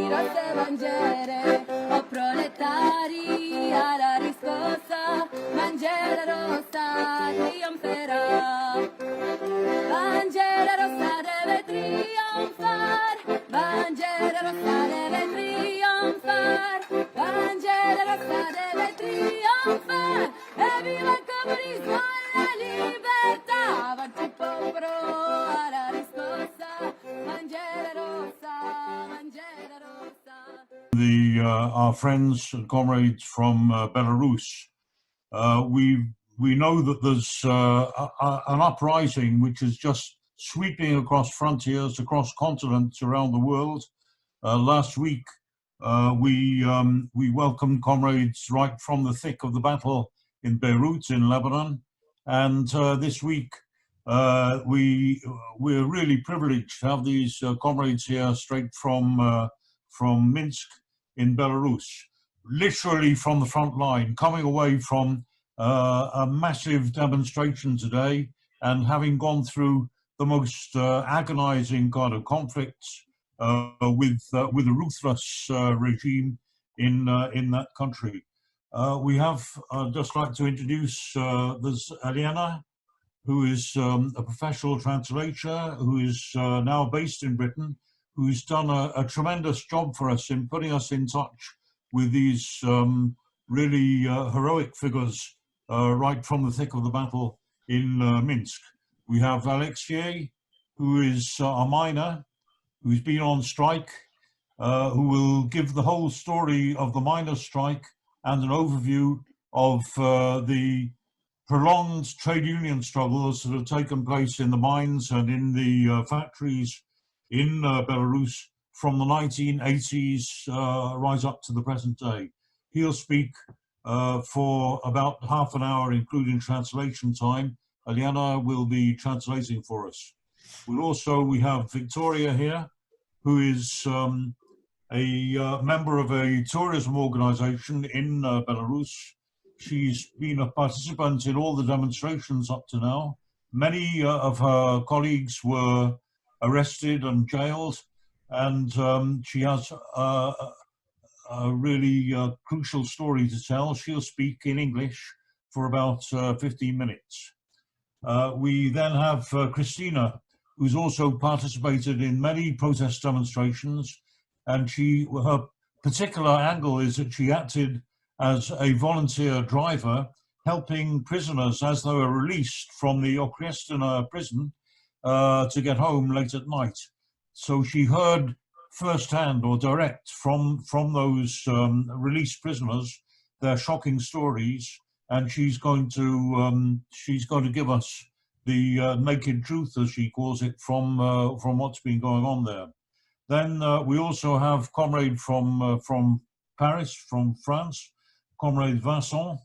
rosse bandiere, o proletari alla riscossa, bandiera rossa trionferà. Bandiera rossa deve trionfar, bandiera rossa deve trionfar, bandiera rossa deve trionfar, e viva il comunismo e la libertà, avanti il popolo alla riscossa, bandiera rossa, bandiera rossa. Our friends and comrades from Belarus, we know that there's an uprising which is just sweeping across frontiers, across continents around the world. Last week, we welcomed comrades right from the thick of the battle in Beirut in Lebanon, and this week we're really privileged to have these comrades here straight from Minsk in Belarus, literally from the front line, coming away from a massive demonstration today and having gone through the most agonizing kind of conflicts with a ruthless regime in that country. We have just like to introduce there's Elena, who is a professional translator, who is now based in Britain, who's done a tremendous job for us in putting us in touch with these really heroic figures right from the thick of the battle in Minsk. We have Alexei, who is a miner, who's been on strike, who will give the whole story of the miners' strike and an overview of the prolonged trade union struggles that have taken place in the mines and in the factories in Belarus from the 1980s right up to the present day. He'll speak for about half an hour, including translation time. Eliana will be translating for us. We have Victoria here, who is a member of a tourism organization in Belarus. She's been a participant in all the demonstrations up to now. Many of her colleagues were arrested and jailed, and she has a really crucial story to tell. She'll speak in English for about 15 minutes. We then have Christina, who's also participated in many protest demonstrations, and her particular angle is that she acted as a volunteer driver, helping prisoners as they were released from the Okrestina prison to get home late at night. So she heard firsthand or direct from those released prisoners their shocking stories, and she's going to give us the naked truth, as she calls it, from what's been going on there. Then we also have comrade from Paris, from France, Comrade Vincent,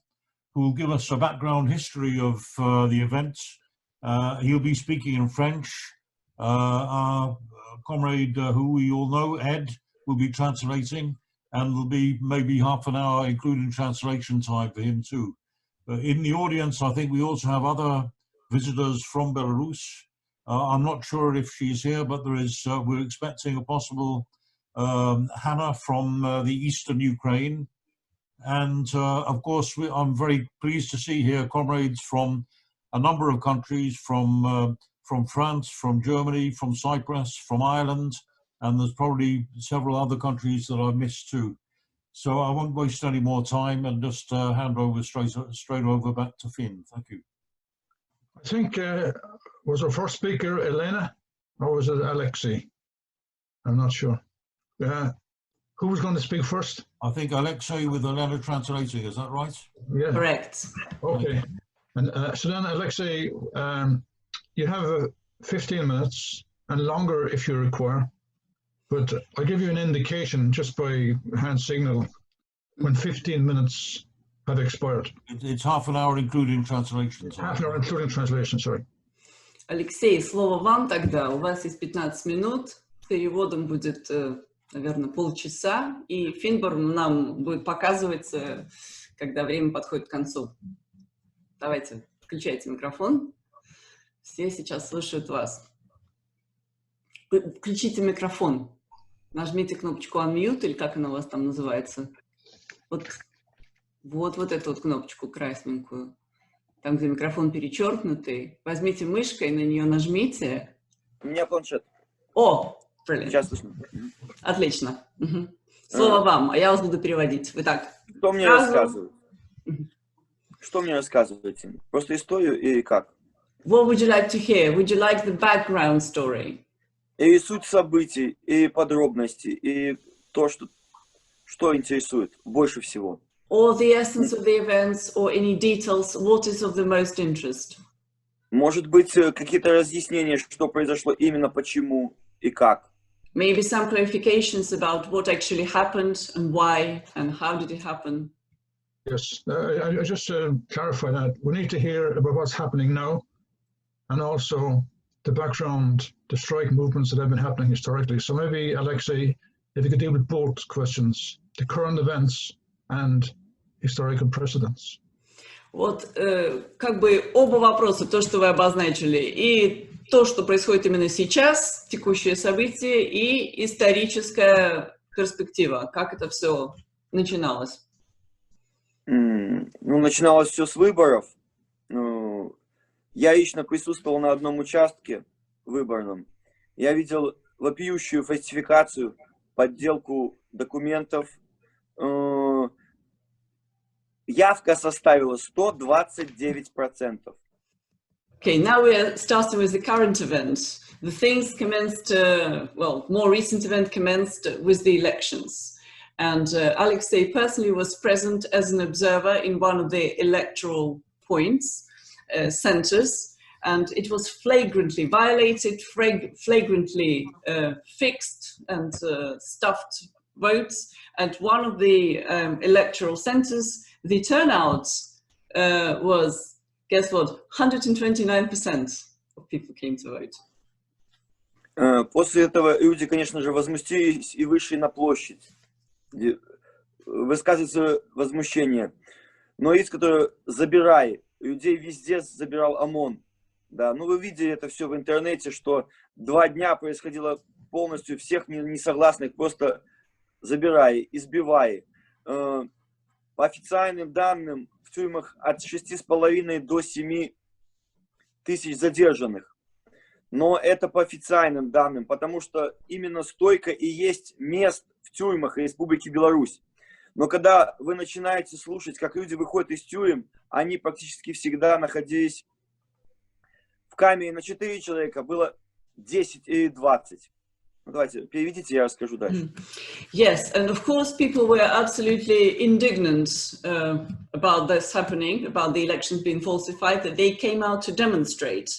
who will give us a background history of the events. He'll be speaking in French. Our comrade, who we all know, Ed, will be translating, and there'll be maybe half an hour, including translation time for him too. In the audience, I think we also have other visitors from Belarus. I'm not sure if she's here, but there is. We're expecting a possible Hannah from the eastern Ukraine. And of course, I'm very pleased to see here comrades from a number of countries, from France, from Germany, from Cyprus, from Ireland, and there's probably several other countries that I've missed too. So I won't waste any more time and just hand over straight over back to Finn. Thank you. I think, was our first speaker Elena, or was it Alexei? I'm not sure. Who was going to speak first? I think Alexei with Elena translating, is that right? Yeah. Correct. Okay. And so then, Alexei, you have 15 minutes and longer if you require, but I'll give you an indication just by hand signal when 15 minutes have expired. It's half an hour including translation. Half an hour including translation, sorry. Алексей, слово вам тогда. У вас есть 15 минут. Переводом будет, наверное, полчаса. И Финборн нам будет показывать, когда время подходит к концу. Давайте, включайте микрофон. Все сейчас слушают вас. Включите микрофон. Нажмите кнопочку Unmute, или как она у вас там называется. Вот эту вот кнопочку красненькую. Там, где микрофон перечеркнутый. Возьмите мышкой, на нее нажмите. У меня планшет. О, brilliant. Сейчас слышно. Отлично. Слово вам, а я вас буду переводить. Вы так. Что мне рассказывают? Что мне рассказываете? Просто историю или как? What would you like to hear? Would you like the background story? И суть событий, и подробности, и то, что интересует больше всего. Or the essence of the events, or any details, what is of the most interest? Может быть, какие-то разъяснения, что произошло именно, почему и как. Maybe some clarifications about what actually happened and why and how did it happen. Yes, I just clarify that. We need to hear about what's happening now and also the background, the strike movements that have been happening historically. So maybe, Alexei, if you could deal with both questions, the current events and historical precedents. Вот как бы оба вопроса, то, что вы обозначили, и то, что происходит именно сейчас, текущие события, и историческая перспектива, как это все начиналось. Ну, начиналось все с выборов. Я лично присутствовал на одном участке выборном. Я видел вопиющую фальсификацию, подделку документов. Явка составила 129%. Okay, now we're starting with the current event. The things commenced, well, more recent event commenced with the elections. And Alexei personally was present as an observer in one of the electoral points, centers, and it was flagrantly violated, flagrantly fixed and stuffed votes. At one of the electoral centers, the turnout was, guess what, 129% of people came to vote. После этого люди, конечно же, возмутились и вышли на площадь, высказывается возмущение. Но есть, которые забирали, людей везде забирал ОМОН. Да, ну вы видели это все в интернете, что 2 дня происходило полностью всех несогласных, просто забирая, избивая. По официальным данным, в тюрьмах от 6,5 до 7 тысяч задержанных. Но это по официальным данным, потому что именно столько и есть мест в тюрьмах Республики Беларусь. Но когда вы начинаете слушать, как люди выходят из тюрем, они практически всегда находились в камере на 4 человека, было 10 или 20. Ну, давайте, переведите, я расскажу дальше. Yes, and of course people were absolutely indignant about this happening, about the elections being falsified, that they came out to demonstrate.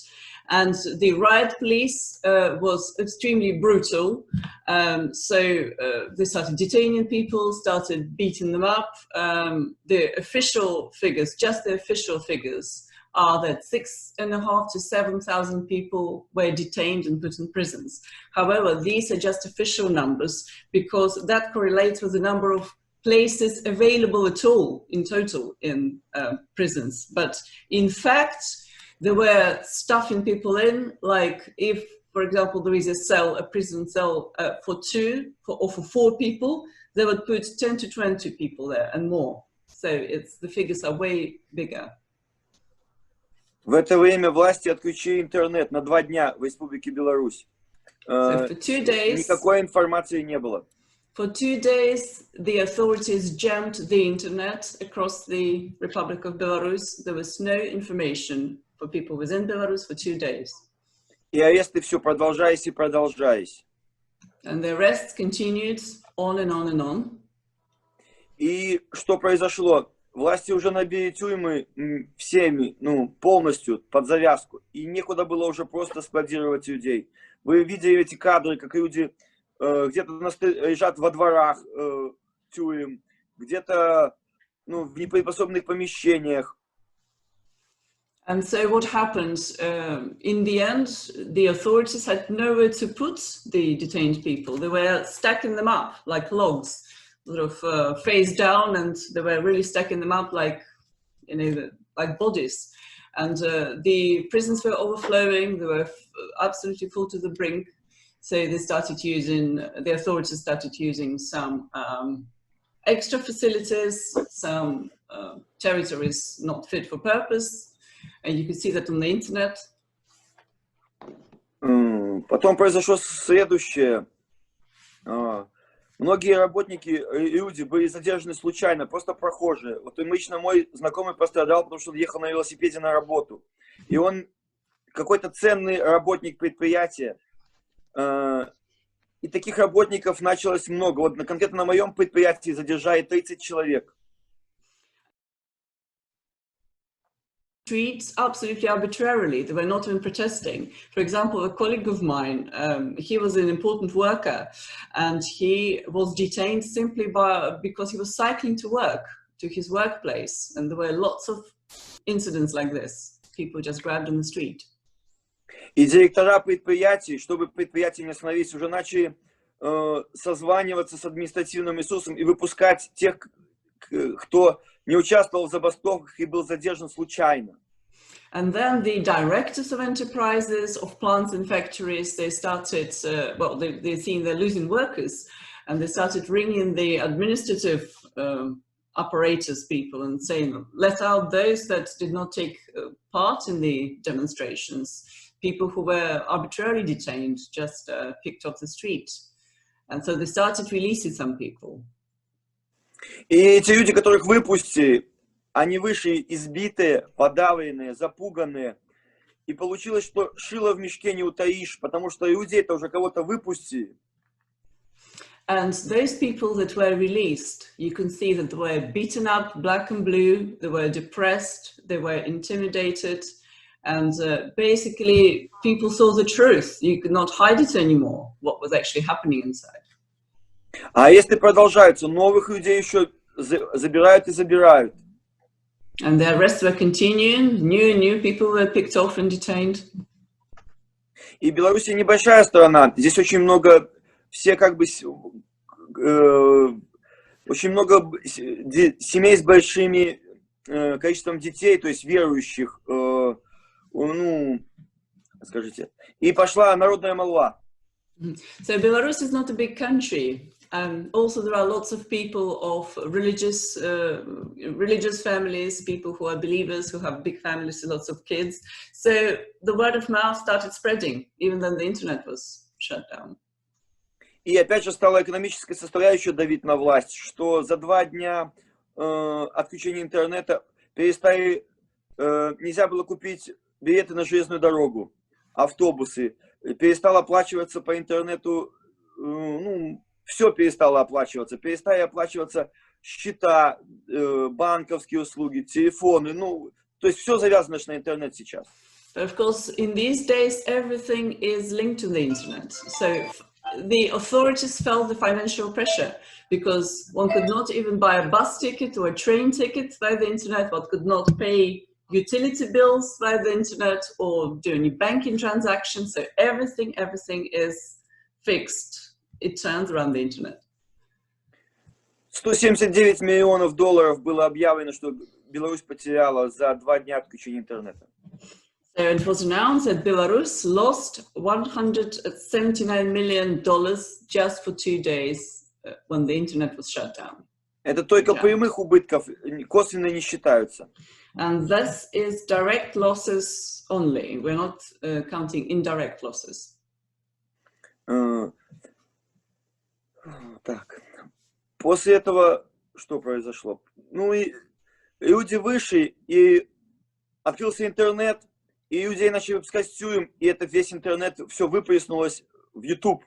And the riot police was extremely brutal. So they started detaining people, started beating them up. The official figures, just the official figures, are that 6,500 to 7,000 people were detained and put in prisons. However, these are just official numbers because that correlates with the number of places available at all in total in prisons. But in fact, they were stuffing people in, like if, for example, there is a cell, a prison cell for 2 or for 4 people, they would put 10 to 20 people there and more. So the figures are way bigger. В это время власти отключили интернет на 2 дня в Республике Беларусь. So for 2 days, никакой информации не было. For 2 days, the authorities jammed the internet across the Republic of Belarus. There was no information for people within Belarus for 2 days. И аресты все продолжались и продолжались. And the arrests continued on and on and on. И что произошло? Власти уже набили тюрьмы всеми, полностью под завязку. И некуда было уже просто складировать людей. Вы видели эти кадры, как люди где-то лежат во дворах тюрем, где-то в неприспособленных помещениях. And so what happened? In the end, the authorities had nowhere to put the detained people. They were stacking them up like logs, sort of face down, and they were really stacking them up like, like bodies. And the prisons were overflowing. They were absolutely full to the brink. So they started using, the authorities started using some extra facilities, some territories not fit for purpose, and you can see that on the internet. Потом произошло следующее. Многие работники, люди были задержаны случайно, просто прохожие. Вот лично мой знакомый пострадал, потому что он ехал на велосипеде на работу. И он какой-то ценный работник предприятия. И таких работников началось много. Вот конкретно на моем предприятии задержали 30 человек. Streets absolutely arbitrarily. They were not even protesting. For example, a colleague of mine, he was an important worker, and he was detained simply because he was cycling to work, to his workplace. And there were lots of incidents like this. People just grabbed on the street. И директора предприятий, чтобы предприятия не остановились, уже начали созваниваться с административным ресурсом и выпускать тех, кто не участвовал в забастовках и был задержан случайно. And then the directors of enterprises, of plants and factories, they started, well, they're seeing they're losing workers, and they started ringing the administrative apparatus people and saying, let out those that did not take part in the demonstrations, people who were arbitrarily detained, just picked off the street. And so they started releasing some people. И эти люди, которых выпустили, они вышли избитые, подавленные, запуганные. И получилось, что шило в мешке не утаишь, потому что людей-то уже кого-то выпустили. And those people that were released, you can see that they were beaten up, black and blue, they were depressed, they were intimidated, and basically people saw the truth. You could not hide it anymore, what was actually happening inside. А если продолжается, новых людей еще забирают и забирают. And the arrests were continuing, new people were picked off and detained. И Беларусь небольшая страна, здесь очень много, все как бы, очень много семей с большими количеством детей, то есть верующих, ну, скажите. И пошла народная молва. So Belarus is not a big country. Also, there are lots of people of religious families, people who are believers, who have big families, lots of kids. So the word of mouth started spreading, even then the internet was shut down. И опять же стала экономическая составляющая давить на власть, что за 2 дня отключения интернета перестали, нельзя было купить билеты на железную дорогу, автобусы, перестало оплачиваться по интернету, ну, все перестало оплачиваться, перестали оплачиваться счета, банковские услуги, телефоны, ну, то есть все завязано на интернет сейчас. But of course, in these days, everything is linked to the internet. So the authorities felt the financial pressure because one could not even buy a bus ticket or a train ticket via the internet, one could not pay utility bills via the internet or do any banking transactions. So everything is fixed. It turns around the internet. $179 миллионов было объявлено, что Беларусь потеряла за 2 дня отключения интернета. So it was announced that Belarus lost $179 million just for 2 days when the internet was shut down. Это только прямых убытков, косвенно не считаются. And this is direct losses only. We're not counting indirect losses. Так, после этого что произошло? Ну и люди вышли, и открылся интернет, и людей начали выпускать в тюрьму, и это весь интернет, все выплеснулось в YouTube,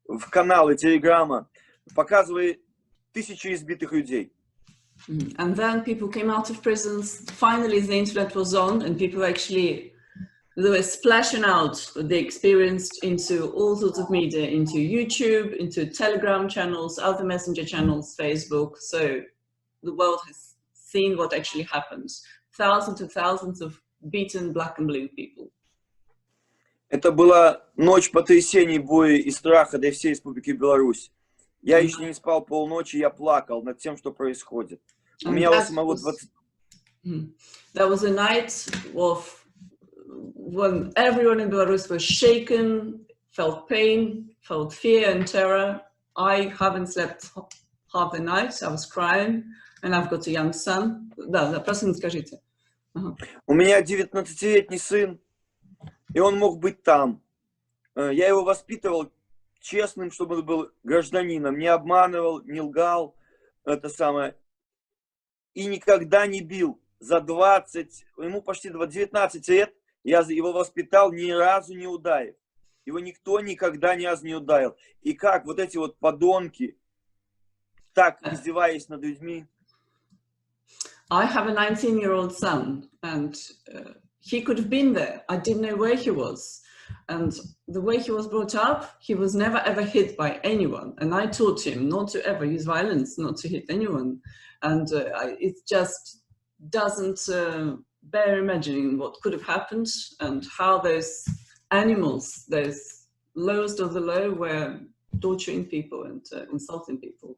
в каналы Телеграма, показывая тысячи избитых людей. And then people came out of prisons. Finally, the internet was on, and people actually, they were splashing out what they experienced into all sorts of media, into YouTube, into Telegram channels, other messenger channels, Facebook. So the world has seen what actually happened. Thousands and thousands of beaten black and blue people. Это была ночь потрясений, боя и страха для всей Республики Беларусь. Я еще не спал полночи, я плакал над тем, что происходит. У меня у самого 20... That was a night of when everyone in Belarus was shaken, felt pain, felt fear and terror. I haven't slept half the night. I was crying, and I've got a young son. Да, про сына скажите. У меня 19-летний сын, и он мог быть там. Я его воспитывал честным, чтобы он был гражданином, не обманывал, не лгал, это самое, и никогда не бил. За 20, ему почти 19 лет, я его воспитал, ни разу не ударив. Его никто никогда ни разу не ударил. И как вот эти вот подонки, так издеваясь над людьми. I have a 19-year-old son, and he could have been there. I didn't know where he was. And the way he was brought up, he was never ever hit by anyone. And I taught him not to ever use violence, not to hit anyone. And it just doesn't bear imagining what could have happened and how those animals, those lowest of the low, were torturing people and insulting people.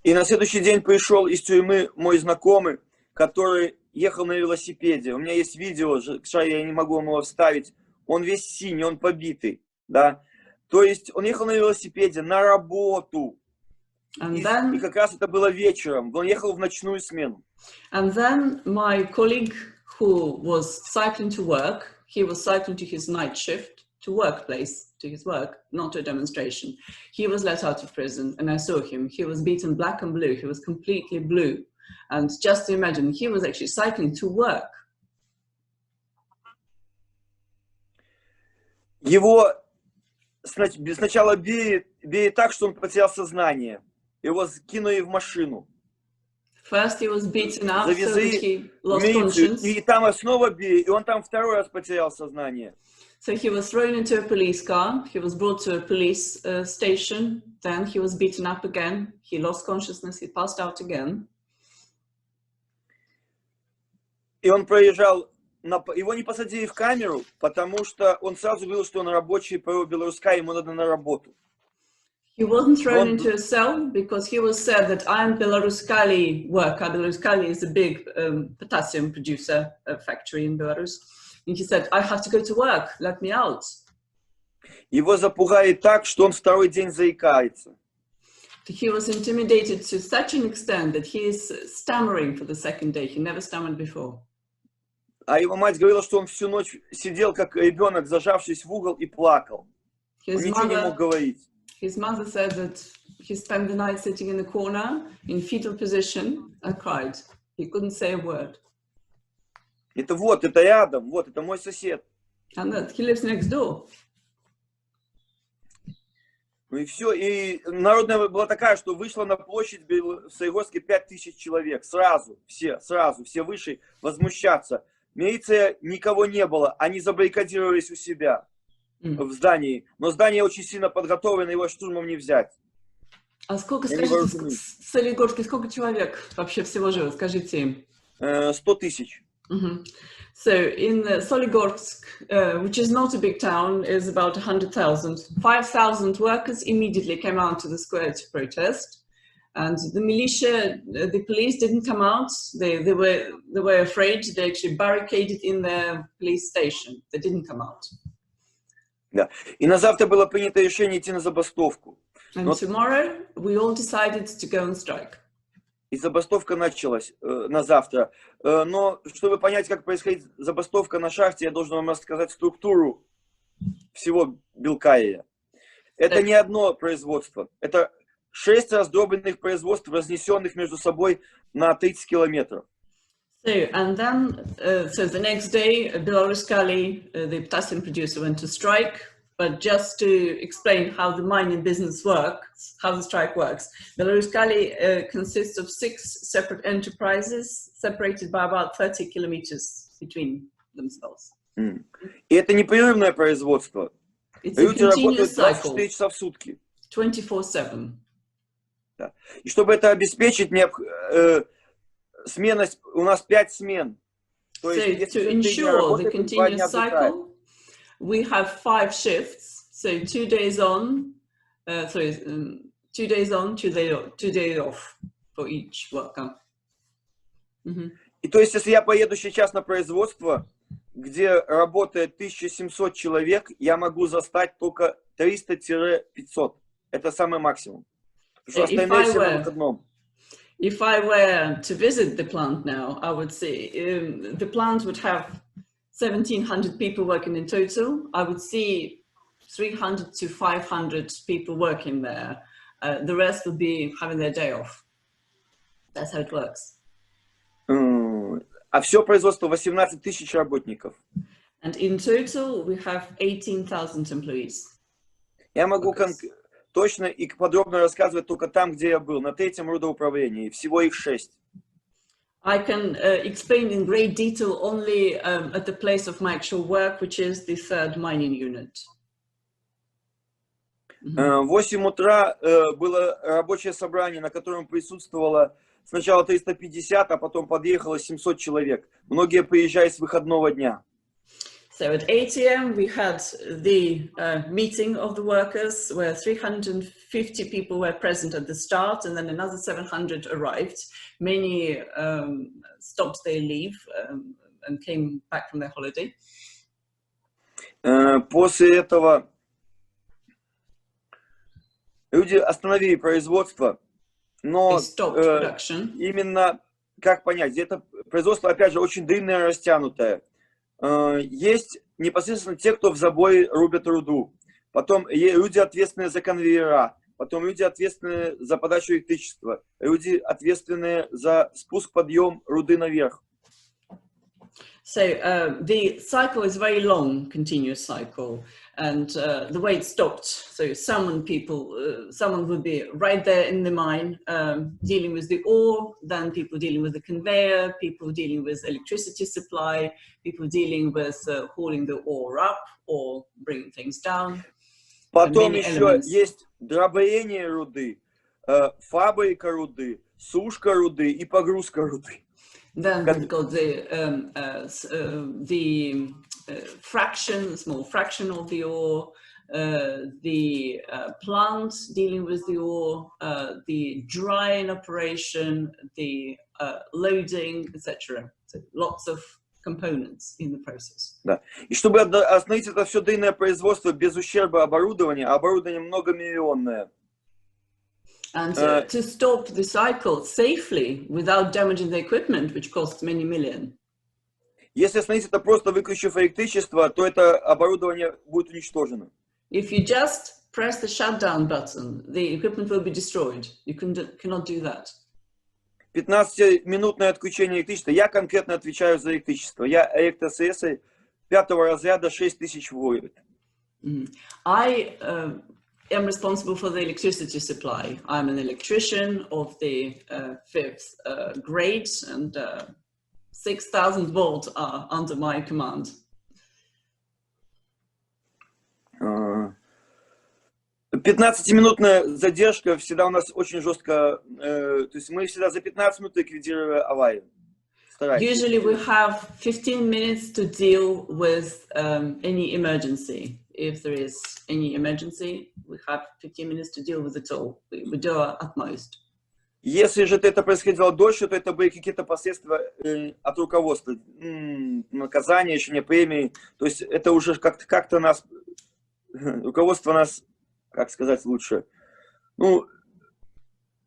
И на следующий день пришел из тюрьмы мой знакомый, который ехал на велосипеде. У меня есть видео, я не могу его вставить. Он весь синий, он побитый, да. То есть он ехал на велосипеде на работу. И как раз это было вечером. Он ехал в ночную смену. And then my colleague who was cycling to work, he was cycling to his night shift, to workplace, to his work, not to a demonstration. He was let out of prison, and I saw him. He was beaten black and blue. He was completely blue. And just imagine, he was actually cycling to work. Его сначала били так, что он потерял сознание. Его кинули в машину. First he was beaten up, so that he lost милицию, conscience. И там снова били, и он там второй раз потерял сознание. So he was thrown into a police car. He was brought to a police station. Then he was beaten up again. He lost consciousness. He passed out again. И он проезжал, его не посадили в камеру, потому что он сразу говорил, что он рабочий ПО Беларуска, ему надо на работу. He wasn't thrown into a cell because he was said that I'm Belaruskali worker. Belaruskali is a big potassium producer factory in Belarus. And he said, I have to go to work, let me out. Его запугали так, что он второй день заикается. He was intimidated to such an extent that he is stammering for the second day. He never stammered before. А его мать говорила, что он всю ночь сидел, как ребенок, зажавшись в угол и плакал. Он ничего не мог говорить. His mother said that he spent the night sitting in the corner in fetal position and cried. He couldn't say a word. Это рядом, это мой сосед. And that he lives next door. Ну и все. И народная была такая, что вышла на площадь в Солигорске 5000 человек. Сразу все вышли возмущаться. Милиция никого не было. Они забаррикадировались у себя в здании. Но здание очень сильно подготовлено, его штурмом не взять. А сколько, скажите, в Солигорске сколько человек вообще всего живет? Скажите им. 100 тысяч. So in Soligorsk, which is not a big town, is about 100,000. 5,000 workers immediately came out to the square to protest. And the militia, the police didn't come out. They were afraid. They actually barricaded in their police station. They didn't come out. Да. И на завтра было принято решение идти на забастовку. And tomorrow we all decided to go on strike. И забастовка началась на завтра. Но чтобы понять, как происходит забастовка на шахте, я должен вам рассказать структуру всего Белкаия. Это не одно производство. Это 6 раздробленных производств, разнесенных между собой на 30 километров. So, and then, so the next day, Belaruskali, the potassium producer, went to strike. But just to explain how the mining business works, how the strike works, Belaruskali consists of 6 separate enterprises, separated by about 30 kilometers between themselves. И это непрерывное производство. Люди работают 24 часа в сутки. 24/7. Да. И чтобы это обеспечить, сменность, у нас 5 смен. То есть, to ensure the continuous cycle, we have 5 shifts. So 2 days on, 2 days on, 2 days off for each worker. И то есть, если я поеду сейчас на производство, где работает 1700 человек, я могу застать только 300-500. Это самый максимум. Потому что остальные все на выходном. If I were to visit the plant now, I would see the plant would have 1,700 people working in total. I would see 300 to 500 people working there. The rest would be having their day off. That's how it works. А все производство 18 тысяч работников. And in total, we have 18,000 employees. Я могу точно и подробно рассказывать только там, где я был, на третьем рудоуправлении. Всего их 6. I can explain in great detail only at the place of my actual work, which is the 3rd mining unit. В 8 утра было рабочее собрание, на котором присутствовало сначала 350, а потом подъехало 700 человек. Многие приезжают с выходного дня. So at 8 a.m. we had the meeting of the workers where 350 people were present at the start, and then another 700 arrived. Many stopped their leave and came back from their holiday. После этого люди остановили производство, но именно, как понять, это производство, опять же, очень длинное, растянутое. Есть непосредственно те, кто в забое рубят руду. Потом люди, ответственные за конвейера. Потом люди, ответственные за подачу электричества. Люди, ответственные за спуск, подъем руды наверх. So the cycle is a very long, continuous cycle, and the way it stopped. So someone would be right there in the mine, dealing with the ore, then people dealing with the conveyor, people dealing with electricity supply, people dealing with hauling the ore up or bringing things down. Потом еще есть дробление руды, фабрика руды, сушка руды и погрузка руды. Then we've got the small fraction of the ore, the plant dealing with the ore, the drying operation, the loading, etc. So lots of components in the process. Да. И чтобы остановить это все длинное производство без ущерба оборудования, оборудование многомиллионное. And to stop the cycle safely without damaging the equipment, which costs many million. Если остановить это просто выключив электричество, то это оборудование будет уничтожено. If you just press the shutdown button, the equipment will be destroyed. You cannot do that. 15-минутное отключение электричества. Я конкретно отвечаю за электричество. Я электрослесарь 5-го разряда 6000 вольт. I am responsible for the electricity supply. I'm an electrician of the 5th grade, and 6,000 volts are under my command. 15-минутная задержка всегда у нас очень жестко, то есть мы всегда за 15 минут ликвидируем аварию. Usually we have 15 minutes to deal with any emergency. If there is any emergency, we have 15 minutes to deal with it all. We do our utmost. Если же это происходило дольше, то это были какие-то последствия от руководства, наказания, еще не премии. То есть это уже как-то нас, руководство нас, как сказать лучше, ну,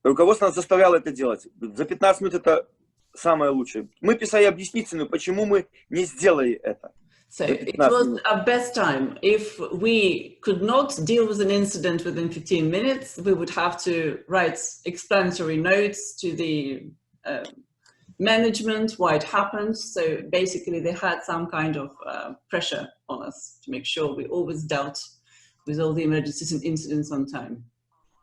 руководство нас заставляло это делать. За 15 минут это самое лучшее. Мы писали объяснительную, почему мы не сделали это. So it was our best time. If we could not deal with an incident within 15 minutes, we would have to write explanatory notes to the management, why it happened. So basically they had some kind of pressure on us to make sure we always dealt with all the emergencies and incidents on time,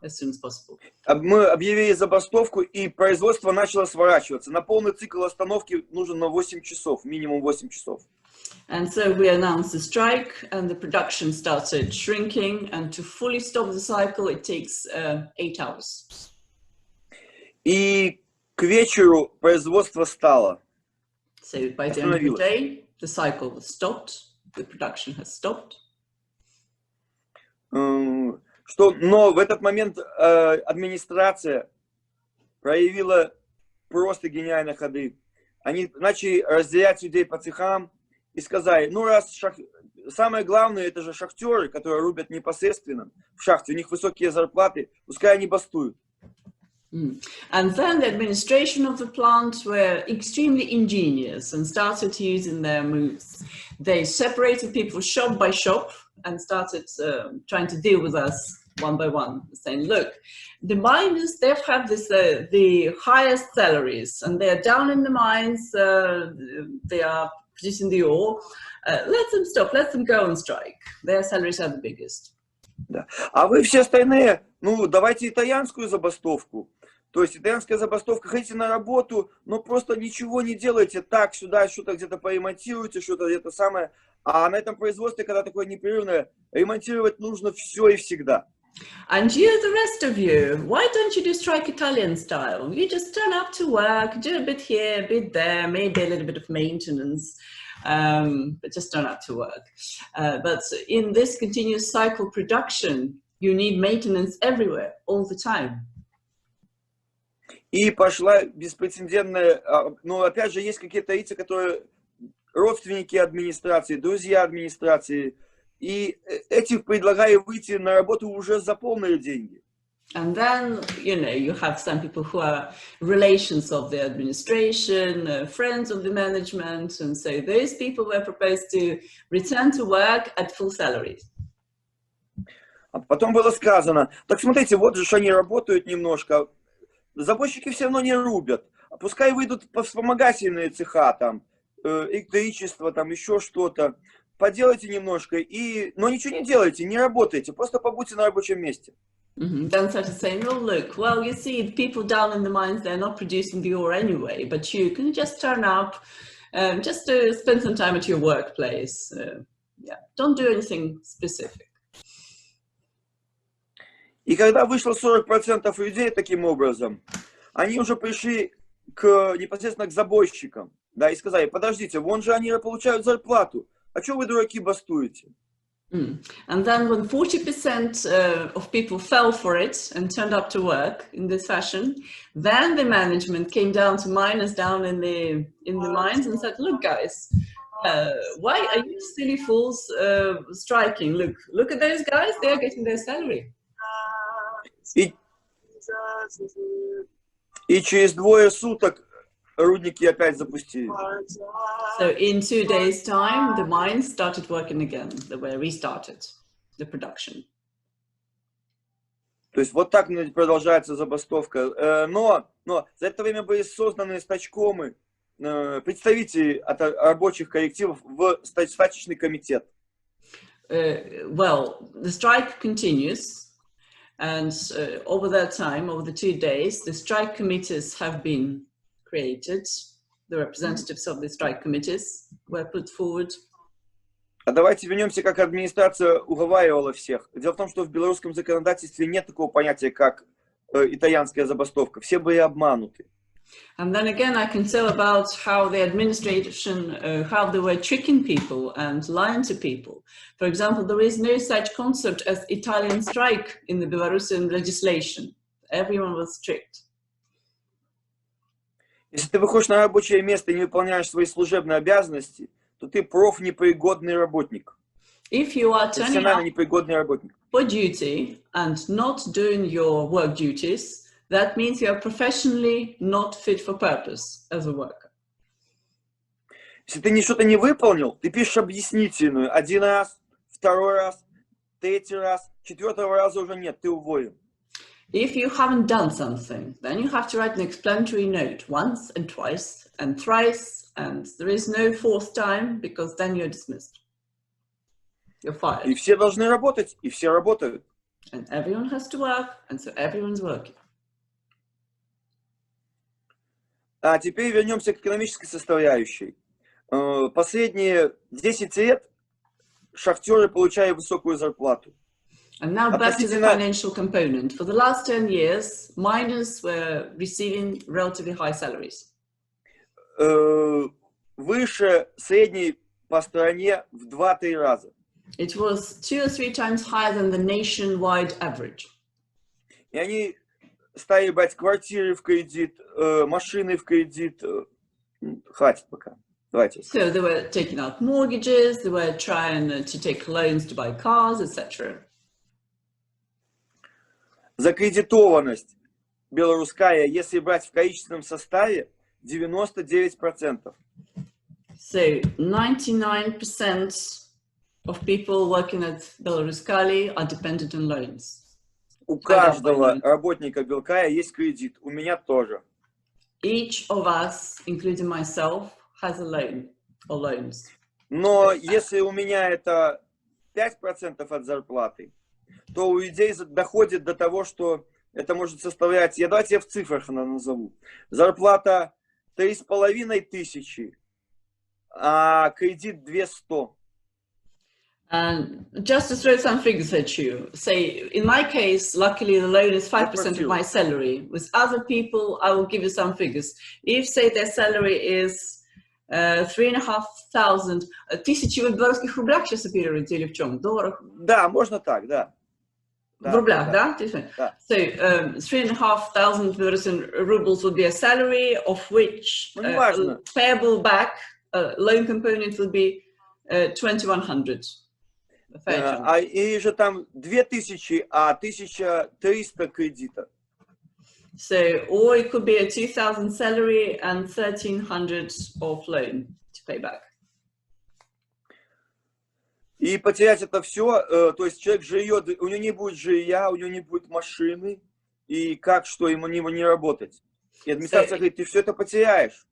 as soon as possible. Мы объявили забастовку, и производство начало сворачиваться. На полный цикл остановки нужен на 8 часов, минимум 8 часов. And so we announced the strike, and the production started shrinking, and to fully stop the cycle, it takes 8 hours. И к вечеру производство стало. So by the end of the day, the cycle was stopped, the production has stopped. Но в этот момент администрация проявила просто гениальные ходы. Они начали разделять людей по цехам, и сказали, ну раз самое главное, это же шахтеры, которые рубят непосредственно в шахте, у них высокие зарплаты, пускай они бастуют. And then the administration of the plant were extremely ingenious and started using their moves. They separated people shop by shop and started trying to deal with us one by one, saying, look, the miners, they have this, the highest salaries, and they're down in the mines, they are producing the ore. Let them stop, let them go on strike. Their salaries are the biggest. Да. А вы все остальные, ну, давайте итальянскую забастовку. То есть итальянская забастовка, хотите на работу, но просто ничего не делайте так, сюда, что-то где-то поремонтируйте, что-то где-то самое. А на этом производстве, когда такое непрерывное, ремонтировать нужно все и всегда. And you, the rest of you, why don't you do strike Italian style? You just turn up to work, do a bit here, a bit there, maybe a little bit of maintenance, but just turn up to work. But in this continuous cycle production, you need maintenance everywhere, all the time. И пошла беспрецедентная, ну, опять же, есть какие-то лица, которые родственники администрации, друзья администрации, и этих предлагали выйти на работу уже за полные деньги. And then, you know, you have some people who are relations of the administration, friends of the management, and so those people were proposed to return to work at full salaries. А потом было сказано, так смотрите, вот же они работают немножко, забойщики все равно не рубят, пускай выйдут вспомогательные цеха, там, электричество, там, еще что-то, поделайте немножко, но ничего не делайте, не работайте, просто побудьте на рабочем месте. Then started saying, oh, look, well, you see, the people down in the mines, they're not producing the ore anyway, but you can just turn up, just to spend some time at your workplace. Yeah, don't do anything specific. И когда вышло 40% людей таким образом, они уже пришли непосредственно к забойщикам, да, и сказали, подождите, вон же они получают зарплату, а что вы, дураки, бастуете? And then when 40% of people fell for it and turned up to work in this fashion, then the management came down to miners down in the mines and said, look, guys, why are you silly fools striking? Look at those guys, they are getting their salary. И через 2 суток рудники опять запустили. So in 2 days' time, the mines started working again. They were restarted, the production. То есть вот так продолжается забастовка. Но за это время были созданы стачкомы, представители от рабочих коллективов в стачечный комитет. Well, the strike continues. And over that time, over the 2 days, the strike committees have been created. The representatives of the strike committees were put forward. А давайте вернемся, как администрация уговаривала всех. Дело в том, что в белорусском законодательстве нет такого понятия, как итальянская забастовка. Все были обмануты. And then again, I can tell about how the administration, how they were tricking people and lying to people. For example, there is no such concept as Italian strike in the Belarusian legislation. Everyone was tricked. Если ты выходишь на рабочее место и не выполняешь свои служебные обязанности, то ты профнепригодный работник. If you are turning up непригодный работник. for duty and not doing your work duties, that means you are professionally not fit for purpose as a worker. Если ты что-то не выполнил, ты пишешь объяснительную 1 раз, 2 раз, 3 раз, 4-го раза уже нет, ты уволен. If you haven't done something, then you have to write an explanatory note once and twice and thrice, and there is no 4th time because then you're dismissed. You're fired. И все должны работать, и все работают. And everyone has to work, and so everyone's working. А теперь вернемся к экономической составляющей. Последние 10 лет шахтеры получали высокую зарплату. And now back to the financial component. For the last 10 years, miners were receiving relatively high salaries. Выше средней по стране в 2-3 раза. It was 2 or 3 times higher than the nationwide average. И они стали брать квартиры в кредит, машины в кредит. Хватит пока. Давайте. So they were taking out mortgages, they were trying to take loans to buy cars, etc. Закредитованность белорусская, если брать в количественном составе, 99%. So 99% of people working at Belaruskali are dependent on loans. У каждого работника Белкая есть кредит. У меня тоже. Each of us, including myself, has a loan or loans. Но если у меня это 5% от зарплаты, то у людей доходит до того, что это может составлять, давайте я в цифрах назову, зарплата 3500, а кредит 200. And just to throw some figures at you, say, in my case, luckily the loan is 5% of my salary. With other people, I will give you some figures. If, say, their salary is 3,500, 1000 в белорусских рублях сейчас оперируете или в чем? Долларах? Да, можно так, да. В рублях, да? Да. So 3,500 Belarusian rubles would be a salary, of which payable back loan component would be 2,100. И же там 2000, а 1300 кредита. So, or it could be a 2,000 salary and 1,300 of loan to pay back. И потерять это все, то есть человек живет, у него не будет жилья, у него не будет машины, и как, что ему не работать. И администрация говорит, ты все это потеряешь.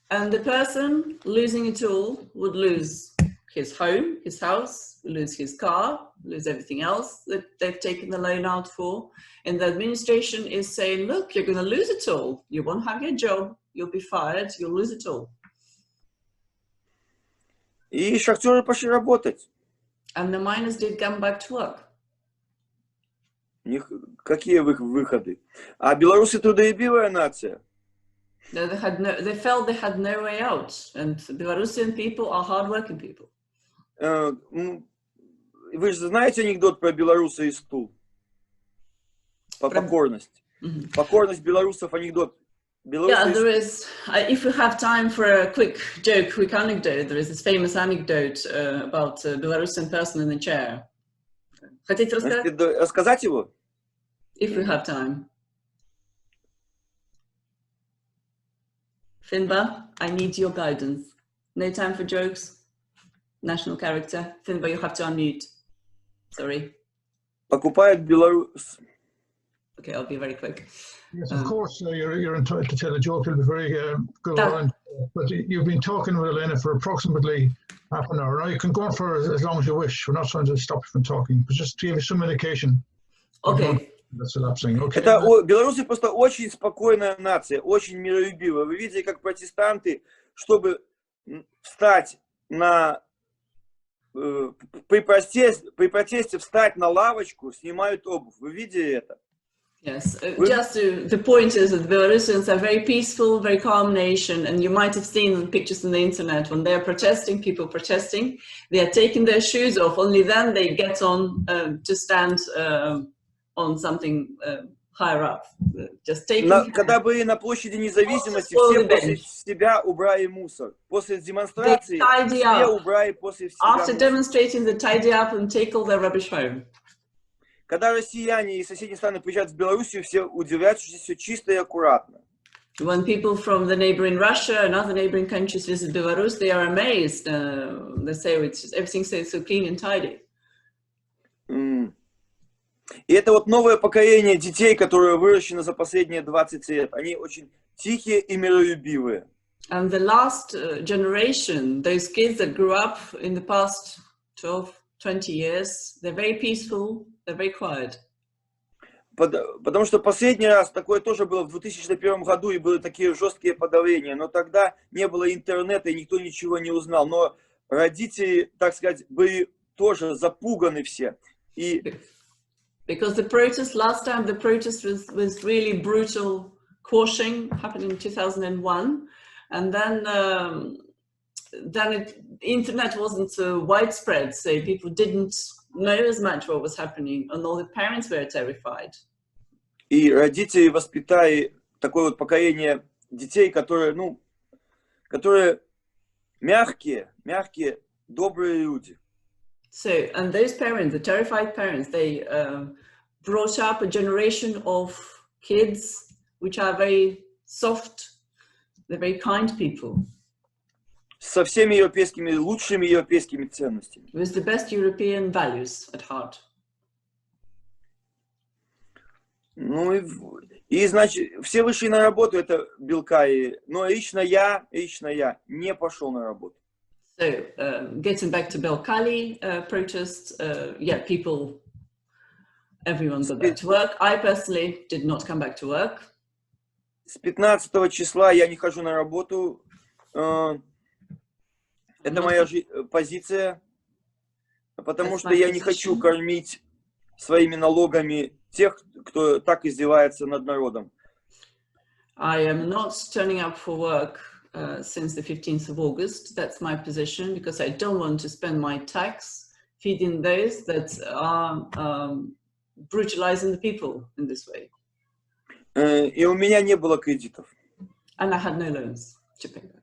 And the person losing it all would lose his home, his house, lose his car, lose everything else that they've taken the loan out for. And the administration is saying, look, you're going to lose it all. You won't have your job, you'll be fired, you'll lose it all. И шахтеры пошли работать. And the miners did come back to work. У них какие выходы? А белорусы трудолюбивая нация. They felt they had no way out. And Belarusian people are hardworking people. Вы же знаете анекдот про белоруса и стул? Покорность. Покорность белорусов анекдот. Yeah, there is, if we have time for a quick anecdote, there is this famous anecdote about a Belarusian person in the chair. Хотите рассказать его? If we have time. Finbar, I need your guidance. No time for jokes. National character. Finbar, you have to unmute. Sorry. Покупает Беларусь. Okay, I'll be very quick. Yes, of course, you're entitled to tell a joke. It'll be very good on. But you've been talking with Elena for approximately half an hour. Now you can go on for as long as you wish. We're not trying to stop you from talking, but just to give you some indication. Okay. That's elapsing. Okay. Белорусы просто очень спокойная нация, очень миролюбивая. Вы видите, как протестанты, чтобы встать при протесте встать на лавочку, снимают обувь. Вы видели это? Yes, the point is that the Belarusians are a very peaceful, very calm nation, and you might have seen the pictures on the internet when they're protesting, people protesting, they are taking their shoes off, only then they get on to stand on something higher up. Just taking Когда были на площади независимости, все после себя убрали мусор. После демонстрации все убрали после себя After demonstrating, they tidy up and take all their rubbish home. Когда россияне и соседние страны приезжают в Белоруссию, все удивляются, что здесь все чисто и аккуратно. When people from the neighboring Russia and other neighboring countries visit Belarus, they are amazed. They say everything's so clean and tidy. И это вот новое поколение детей, которые выращены за последние 20 лет. Они очень тихие и миролюбивые. And the last generation, those kids that grew up in the past 12, 20 years, they're very peaceful. They're very quiet. Потому что последний раз такое тоже было в 2001 году, и были такие жесткие подавления. Но тогда не было интернета, и никто ничего не узнал. Но родители, так сказать, были тоже запуганы все. И... Because the protest, last time the protest was really brutal quashing, happened in 2001. And then the internet wasn't so widespread, so people didn't know as much what was happening, and all the parents were terrified. И родители воспитали такое вот поколение детей, которые Мягкие, добрые люди. So, and those parents, the terrified parents, they brought up a generation of kids which are very soft, they're very kind people. Со всеми европейскими, лучшими европейскими ценностями. With the best European values at heart. Ну и значит, все вышли на работу, это белка, но лично я не пошел на работу. So, getting back to Belkali protests, yeah, people, everyone got back to work. I personally did not come back to work. С 15 числа я не хожу на работу. Это моя позиция, потому что я не хочу кормить своими налогами тех, кто так издевается над народом. I am not turning up for work since the 15th of August. That's my position, because I don't want to spend my tax feeding those that are brutalizing the people in this way. И у меня не было кредитов. And I had no loans to pay back.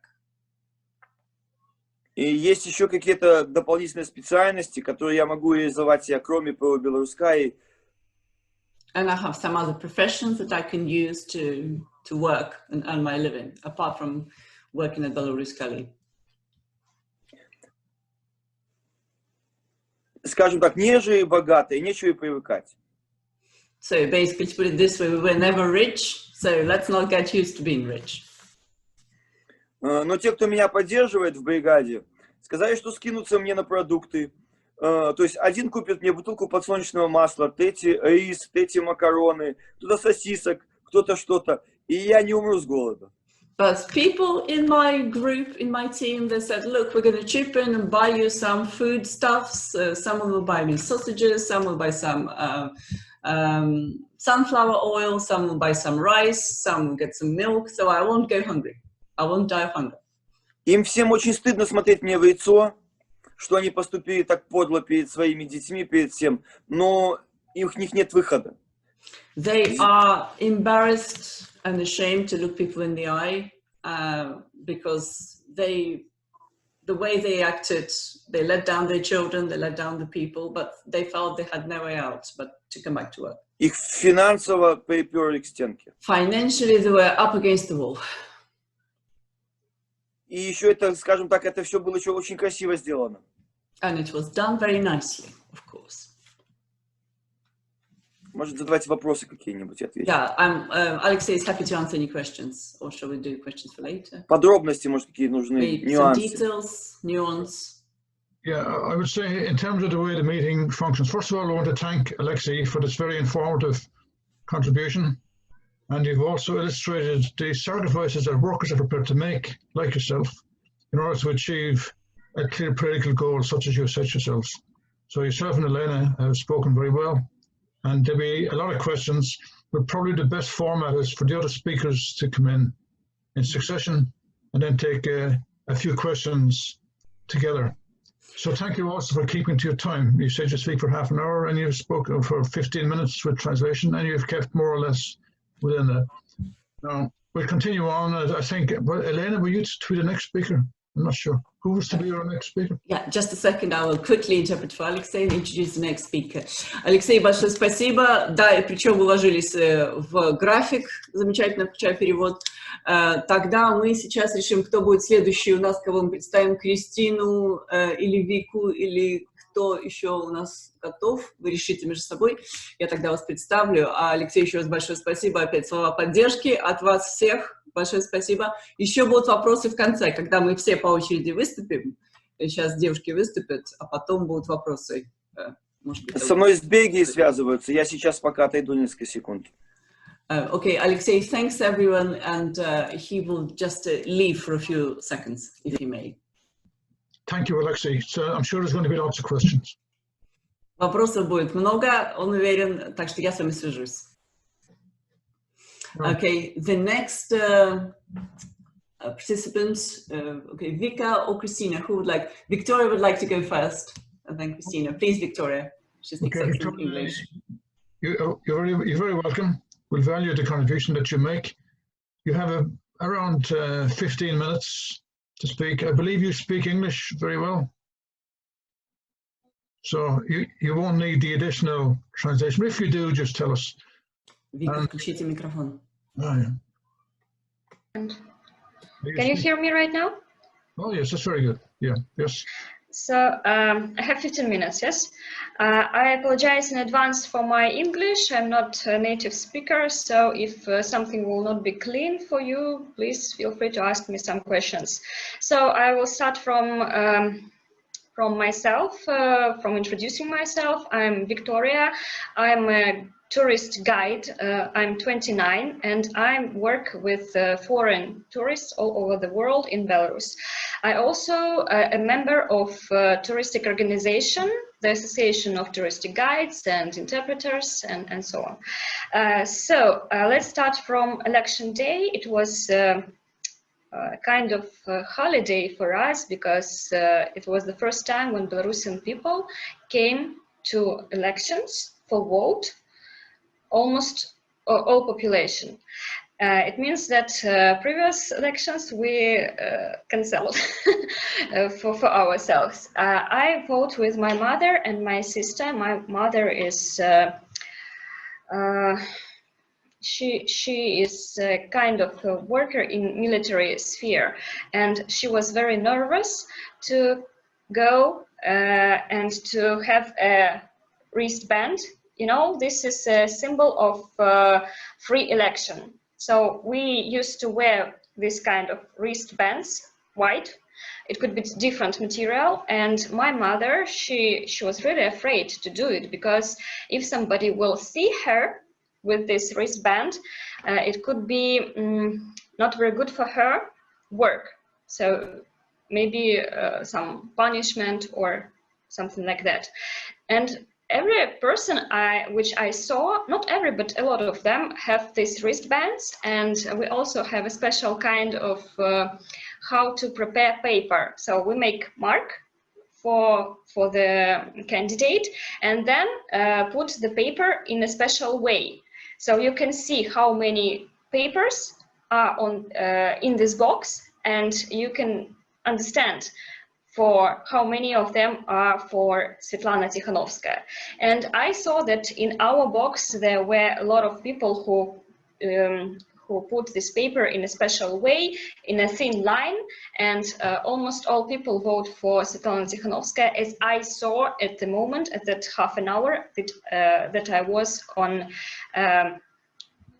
И есть еще какие-то дополнительные специальности, которые я могу реализовать себя, кроме ПО Белорусской. And I have some other professions that I can use to work and earn my living, apart from working at Belarus. Скажем так, не жили богатые, нечего и привыкать. So basically, to put it this way, we were never rich, so let's not get used to being rich. Но те, кто меня поддерживает в бригаде, сказали, что скинутся мне на продукты. То есть один купит мне бутылку подсолнечного масла, третий рис, третий макароны, кто-то сосисок, кто-то что-то. И я не умру с голода. But people in my group, in my team, they said, look, we're going to chip in and buy you some foodstuffs. Someone will buy me sausages, some will buy some sunflower oil, some will buy some rice, some will get some milk, so I won't go hungry. I won't die of hunger. Им всем очень стыдно смотреть мне в лицо, что они поступили так подло перед своими детьми, перед всем, но у них нет выхода. They are embarrassed and ashamed to look people in the eye because the way they acted, they let down their children, they let down the people, but they felt they had no way out but to come back to work. Их финансово приперли к стенке. Financially, they were up against the wall. И еще это, скажем так, это все было еще очень красиво сделано. And it was done very nicely, of course. Может, задавайте вопросы какие-нибудь, ответить. Yeah, Alexei is happy to answer any questions, or shall we do questions for later? Подробности, может, какие нужны, Maybe some нюансы. details, nuance. Yeah, I would say in terms of the way the meeting functions, first of all, I want to thank Alexei for this very informative contribution. And you've also illustrated the sacrifices that workers are prepared to make, like yourself, in order to achieve a clear political goal such as you set yourselves. So yourself and Elena have spoken very well. And there'll be a lot of questions, but probably the best format is for the other speakers to come in succession and then take a few questions together. So thank you also for keeping to your time. You said you speak for half an hour and you've spoken for 15 minutes with translation, and you've kept more or less within that. Now, we'll continue on. I think, but Elena, were you to be the next speaker? I'm not sure. Who was to be our next speaker? Yeah, just a second. I will quickly interpret for Alexei and introduce the next speaker. Алексей, большое спасибо. Да, и причем уложились в график. Замечательно, включая перевод. Тогда мы сейчас решим, кто будет следующий у нас, кого мы представим. Кристину или Вику, или кто еще у нас готов. Вы решите между собой. Я тогда вас представлю. А Алексей, еще раз большое спасибо. Опять слова поддержки от вас всех. Большое спасибо. Еще будут вопросы в конце, когда мы все по очереди выступим. Сейчас девушки выступят, а потом будут вопросы. Может быть, со мной из Бельгии связываются. Я сейчас пока отойду несколько секунд. Okay, Alexei, thanks everyone, and he will just leave for a few seconds, if he may. Thank you, Alexei. So I'm sure there's going to be lots of questions. Вопросов будет много, он уверен, так что я с вами свяжусь. Okay, the next participants, okay, Vika or Christina, who would like? Victoria would like to go first, and then Christina. Please, Victoria. She speaks Okay, excellent English. You're very welcome. We'll value the contribution that you make. You have around 15 minutes to speak. I believe you speak English very well. So you won't need the additional translation. If you do, just tell us. Вика, включите микрофон. Oh, yeah. Can you hear me right now? Oh, yes, that's very good. Yeah, yes. So I have 15 minutes, yes? I apologize in advance for my English. I'm not a native speaker, so if something will not be clean for you, please feel free to ask me some questions. So I will start from myself, from introducing myself. I'm Victoria. I'm a tourist guide. I'm 29 and I work with foreign tourists all over the world in Belarus. I also a member of a touristic organization, the Association of Touristic Guides and Interpreters and so on. So let's start from election day. It was kind of holiday for us because it was the first time when Belarusian people came to elections for vote, almost all population. It means that previous elections we cancelled for ourselves. I vote with my mother and my sister. My mother is she is a kind of a worker in military sphere, and she was very nervous to go and to have a wristband. You know, this is a symbol of free election. So we used to wear this kind of wristbands, white. It could be different material, and my mother, she was really afraid to do it because if somebody will see her with this wristband, it could be not very good for her work. So maybe some punishment or something like that. And every person which I saw, not every, but a lot of them have these wristbands, and we also have a special kind of how to prepare paper. So we make mark for the candidate and then put the paper in a special way. So you can see how many papers are on in this box, and you can understand for how many of them are for Svetlana Tikhanovskaya. And I saw that in our box there were a lot of people who put this paper in a special way, in a thin line, and almost all people vote for Svetlana Tikhanovskaya, as I saw at the moment, at that half an hour that I was on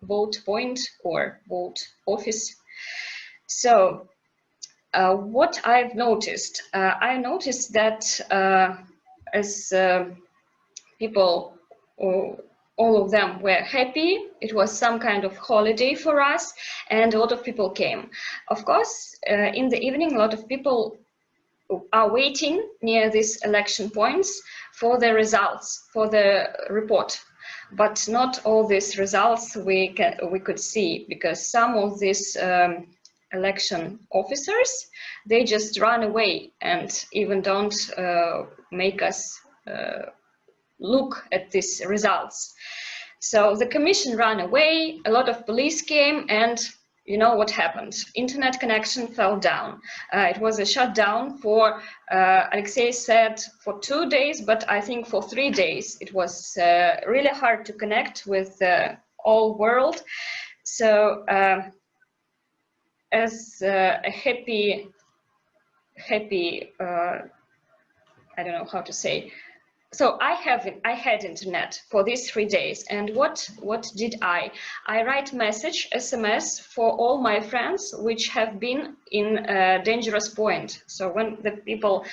vote point or vote office. So what I've noticed, I noticed that as people, all of them were happy. It was some kind of holiday for us, and a lot of people came. Of course, in the evening, a lot of people are waiting near these election points for the results, for the report. But not all these results we could see, because some of these election officers, they just run away and even don't make us look at these results. So the commission ran away, a lot of police came, and you know what happened? Internet connection fell down. It was a shutdown for, Alexei said, for 2 days, but I think for 3 days. It was really hard to connect with the whole world. So as a happy, I don't know how to say. So I had internet for these 3 days, and what did I write message, SMS for all my friends which have been in a dangerous point. So when the people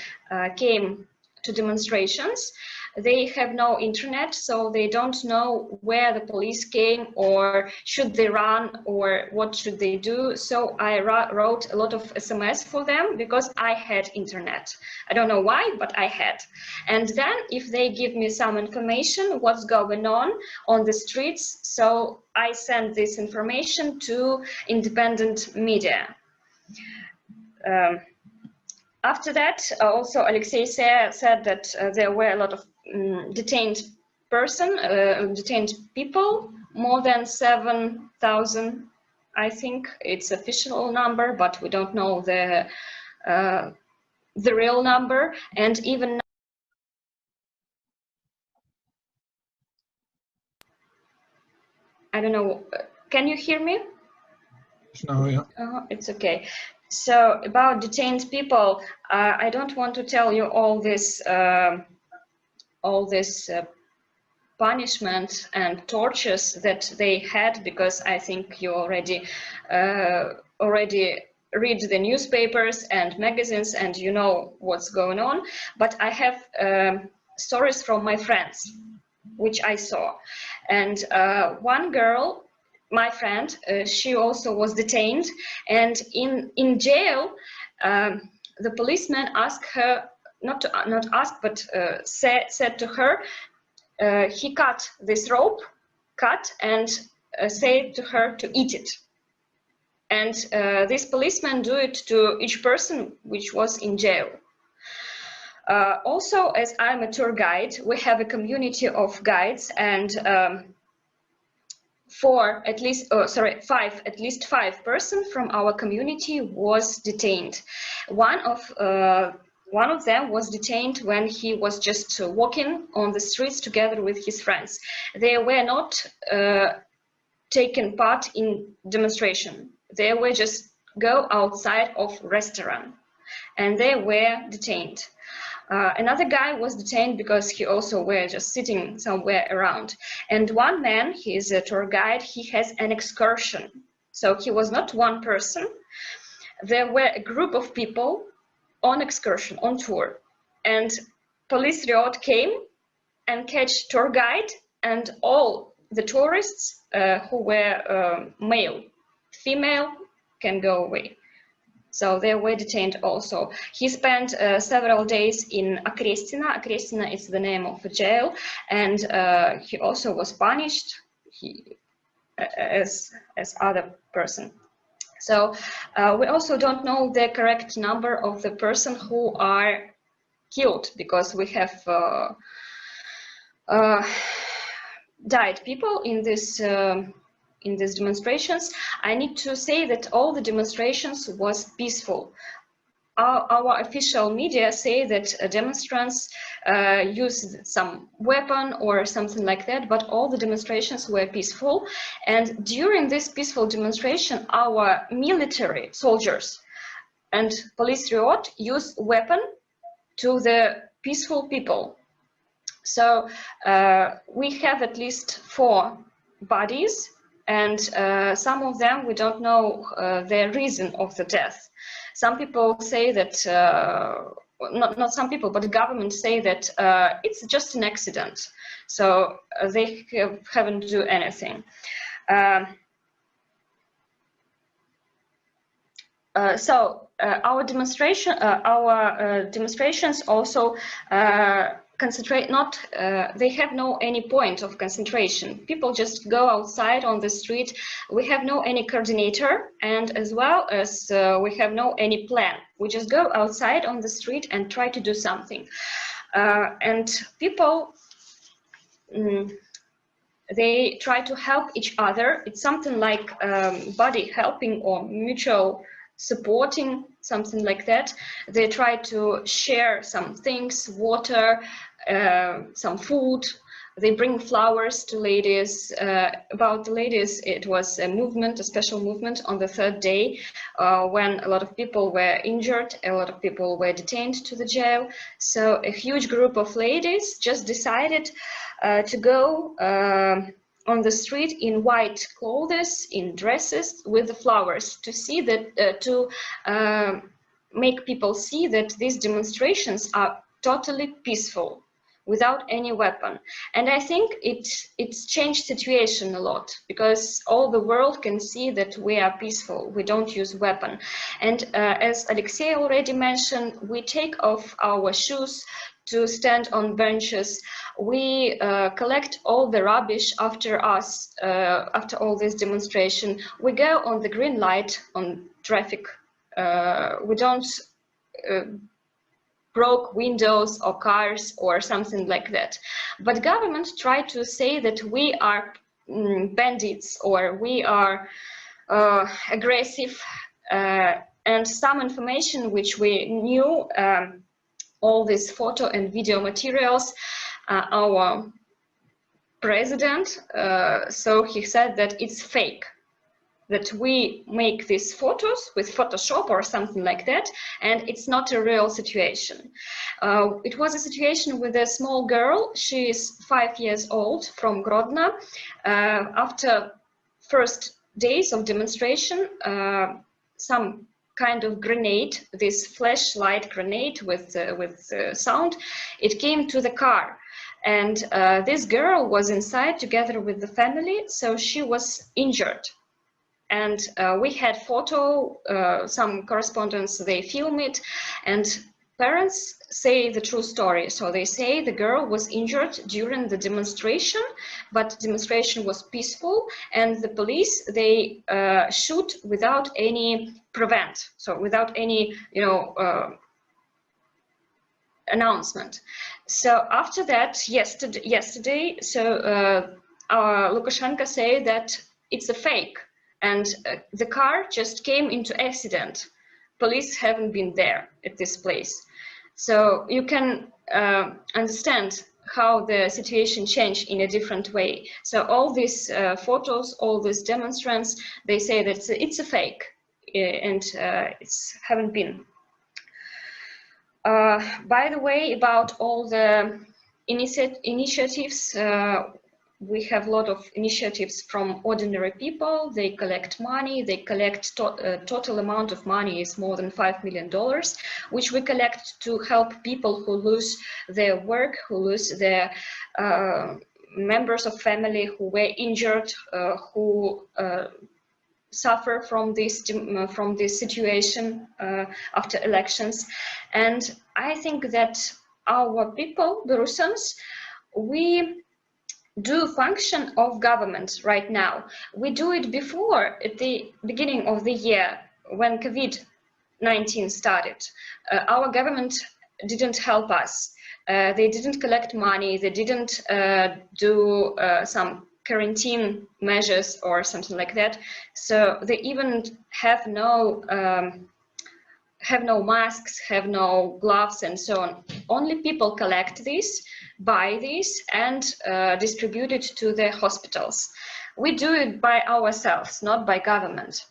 came to demonstrations, they have no internet, so they don't know where the police came, or should they run, or what should they do. So I wrote a lot of SMS for them because I had internet. I don't know why, but I had. And then if they give me some information what's going on the streets, so I send this information to independent media. After that, also Alexei said that there were a lot of detained people, more than 7,000, I think it's official number, but we don't know the the real number, and even I don't know. Can you hear me? No, yeah. It's okay. So about detained people, I don't want to tell you all this punishment and tortures that they had, because I think you already read the newspapers and magazines and you know what's going on. But I have stories from my friends which I saw, and one girl, my friend, she also was detained, and in jail the policeman asked her, not asked, but said to her, he cut this rope, and said to her to eat it. And this policeman do it to each person which was in jail. Also, as I'm a tour guide, we have a community of guides, and at least five persons from our community was detained. One of them was detained when he was just walking on the streets together with his friends. They were not taking part in demonstration. They were just go outside of restaurant, and they were detained. Another guy was detained because he also were just sitting somewhere around. And one man, he is a tour guide, he has an excursion. So he was not one person. There were a group of people on excursion, on tour. And police riot came and catch tour guide and all the tourists who were male. Female can go away. So they were detained also. He spent several days in Okrestina. Okrestina is the name of a jail, and he also was punished as other person. So we also don't know the correct number of the person who are killed, because we have died people in these demonstrations. I need to say that all the demonstrations was peaceful. Our official media say that demonstrants used some weapon or something like that, but all the demonstrations were peaceful. And during this peaceful demonstration, our military soldiers and police riot used weapon to the peaceful people. So we have at least 4 bodies, and some of them we don't know the reason of the death. Some people say that, not some people, but the government say that it's just an accident. So they haven't do anything. Our demonstrations also concentrate not, they have no any point of concentration. People just go outside on the street. We have no any coordinator, and as well as we have no any plan. We just go outside on the street and try to do something. And people, they try to help each other. It's something like body helping or mutual supporting, something like that. They try to share some things, water, some food. They bring flowers to ladies. About the ladies, it was a movement, a special movement on the 3rd day when a lot of people were injured, a lot of people were detained to the jail. So a huge group of ladies just decided to go on the street in white clothes, in dresses with the flowers, to see that, to make people see that these demonstrations are totally peaceful, without any weapon. And I think it's changed situation a lot, because all the world can see that we are peaceful, we don't use weapon. And as Alexei already mentioned, we take off our shoes to stand on benches. We collect all the rubbish after us, after all this demonstration. We go on the green light on traffic. We don't broke windows or cars or something like that. But government tried to say that we are bandits or we are aggressive. and some information which we knew, all these photo and video materials, our president, so he said that it's fake, that we make these photos with Photoshop or something like that, and it's not a real situation. It was a situation with a small girl. She is 5 years old, from Grodno. After first days of demonstration, some kind of grenade, this flashlight grenade with sound, it came to the car. And this girl was inside together with the family, so she was injured. And we had photo, some correspondents, they film it, and parents say the true story. So they say the girl was injured during the demonstration, but demonstration was peaceful, and the police, they shoot without any prevent, so without any, announcement. So after that, yesterday, so Lukashenko say that it's a fake, and the car just came into accident. Police haven't been there at this place. So you can understand how the situation changed in a different way. So all these photos, all these demonstrants, they say that it's a fake, and it's haven't been. By the way, about all the initiatives, we have a lot of initiatives from ordinary people. They collect money. They collect total amount of money is more than $5 million, which we collect to help people who lose their work, who lose their members of family who were injured, who suffer from this situation after elections. And I think that our people, Belarusians, we do function of government right now. We do it before, at the beginning of the year, when COVID-19 started. Our government didn't help us. They didn't collect money. They didn't do some quarantine measures or something like that. So they even have no masks, have no gloves, and so on. Only people collect this, buy this, and distribute it to the hospitals. We do it by ourselves, not by government.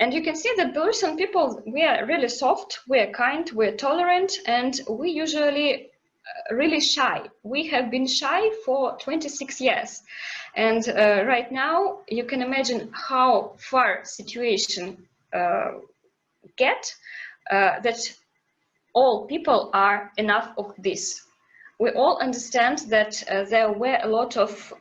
And you can see that Belarusian people, we are really soft, we are kind, we are tolerant, and we usually really shy. We have been shy for 26 years. And right now, you can imagine how far situation get, that all people are enough of this. We all understand that there were a lot of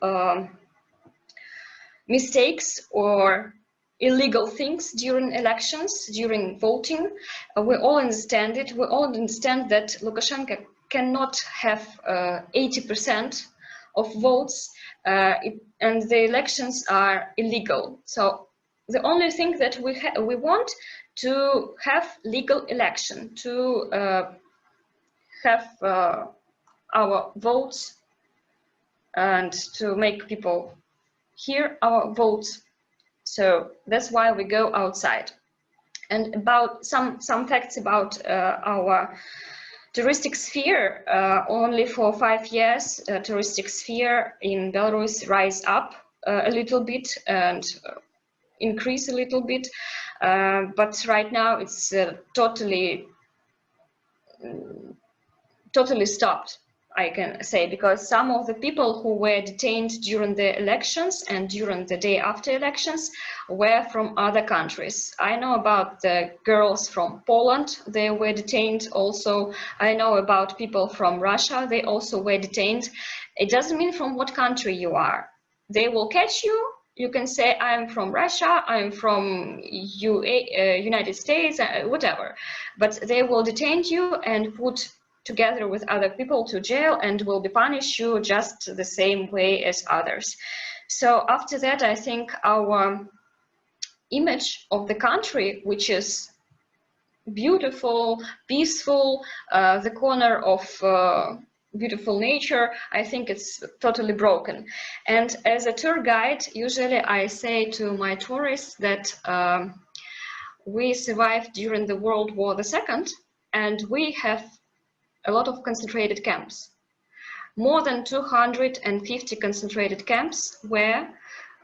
mistakes or illegal things during elections, during voting. We all understand it. We all understand that Lukashenko cannot have 80% of votes, and the elections are illegal. So the only thing that we want to have legal election, to have our votes, and to make people hear our votes. So that's why we go outside. And about some facts about our touristic sphere, only for 5 years, touristic sphere in Belarus rise up a little bit and increase a little bit, but right now it's totally stopped, I can say, because some of the people who were detained during the elections and during the day after elections were from other countries. I know about the girls from Poland, they were detained also. I know about people from Russia, they also were detained. It doesn't mean from what country you are. They will catch you. You can say, I'm from Russia, I'm from United States, whatever. But they will detain you and put together with other people to jail and will be punish you just the same way as others. So after that, I think our image of the country, which is beautiful, peaceful, the corner of beautiful nature, I think it's totally broken. And as a tour guide, usually I say to my tourists that we survived during the World War II, and we have a lot of concentrated camps. More than 250 concentrated camps were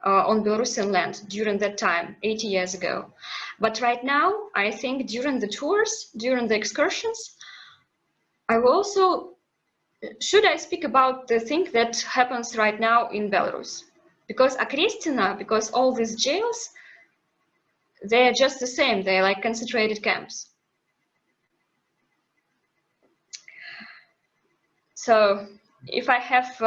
on Belarusian land during that time, 80 years ago. But right now, I think during the tours, during the excursions, I will also, should I speak about the thing that happens right now in Belarus? Because Akrestina, because all these jails, they're just the same, they're like concentrated camps. So if I have,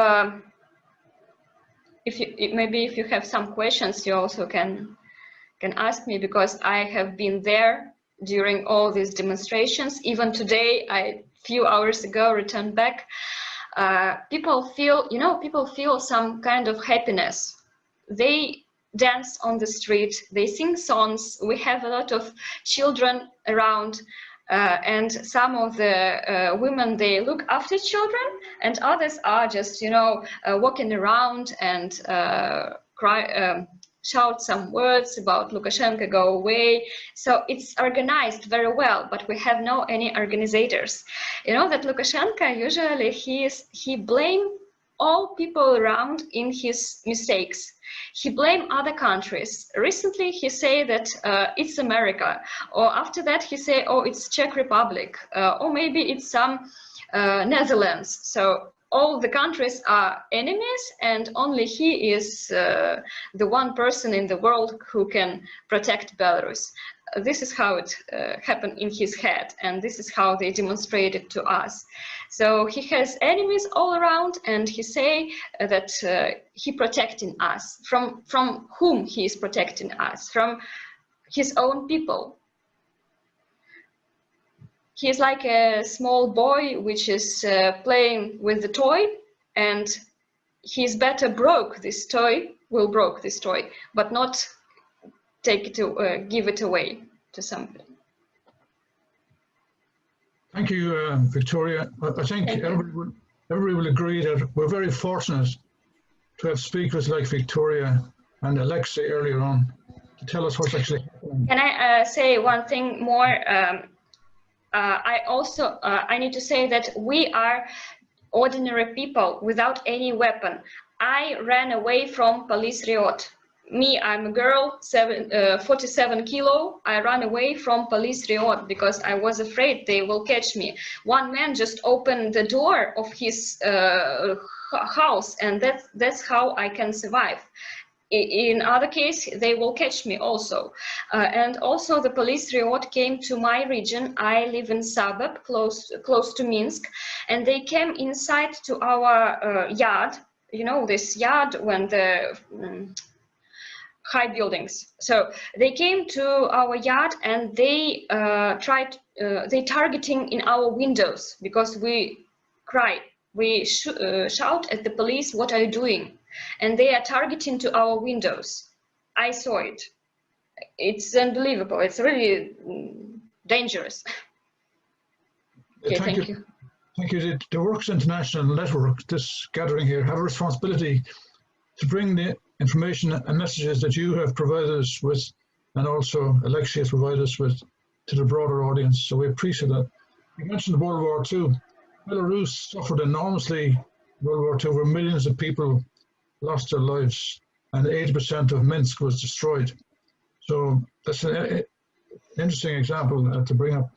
maybe if you have some questions, you also can ask me, because I have been there during all these demonstrations. Even today, a few hours ago, returned back. People feel, people feel some kind of happiness. They dance on the street, they sing songs. We have a lot of children around, and some of the women, they look after children, and others are just, walking around and shout some words about Lukashenko, go away. So it's organized very well, but we have no any organizers. You know that Lukashenko usually he blame all people around in his mistakes. He blame other countries. Recently he say that it's America, or after that he say, oh, it's Czech Republic, or maybe it's some Netherlands. So all the countries are enemies, and only he is the one person in the world who can protect Belarus. This is how it happened in his head, and this is how they demonstrated to us. So he has enemies all around, and he say that he protecting us. From whom he is protecting us? From his own people. He is like a small boy which is playing with the toy, and he's better broke this toy, but not take it to give it away to somebody. Thank you, Victoria. I think everybody will agree that we're very fortunate to have speakers like Victoria and Alexei earlier on to tell us what's actually happening. Can I say one thing more? I need to say that we are ordinary people without any weapon. I ran away from police riot. Me, I'm a girl, 47 kilo. I ran away from police riot because I was afraid they will catch me. One man just opened the door of his house, and that's how I can survive. In other case, they will catch me also. And also the police riot came to my region. I live in suburb close to Minsk, and they came inside to our yard. You know, this yard when the high buildings. So they came to our yard, and they they targeting in our windows because we cry. We shout at the police, what are you doing? And they are targeting to our windows. I saw it. It's unbelievable. It's really dangerous. Okay, thank you. Thank you. The Works International Network, this gathering here, have a responsibility to bring the information and messages that you have provided us with, and also Alexei has provided us with, to the broader audience. So we appreciate that. You mentioned World War II. Belarus suffered enormously in World War II, where millions of people lost their lives, and 80% of Minsk was destroyed. So that's an interesting example to bring up.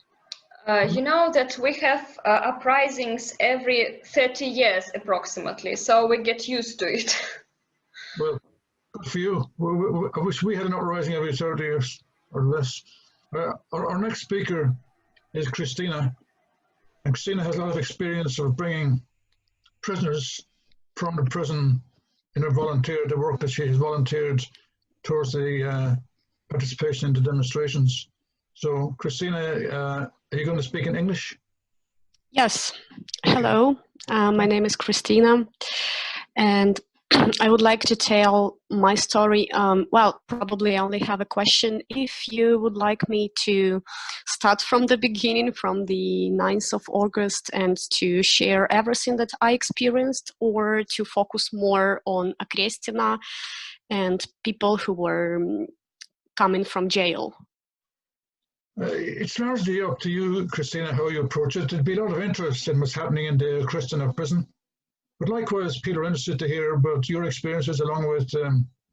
You know that we have uprisings every 30 years approximately, so we get used to it. Well, good for you. I wish we had an uprising every 30 years or less. Our next speaker is Christina. And Christina has a lot of experience of bringing prisoners from the prison in her the work that she has volunteered towards the participation in the demonstrations. So, Christina, are you going to speak in English? Yes. Hello, my name is Christina, and I would like to tell my story. Well, probably I only have a question. If you would like me to start from the beginning, from the 9th of August, and to share everything that I experienced, or to focus more on Akrestina and people who were coming from jail. It's largely up to you, Christina, how you approach it. There'd be a lot of interest in what's happening in the Christina prison. But likewise, Peter, interested to hear about your experiences along with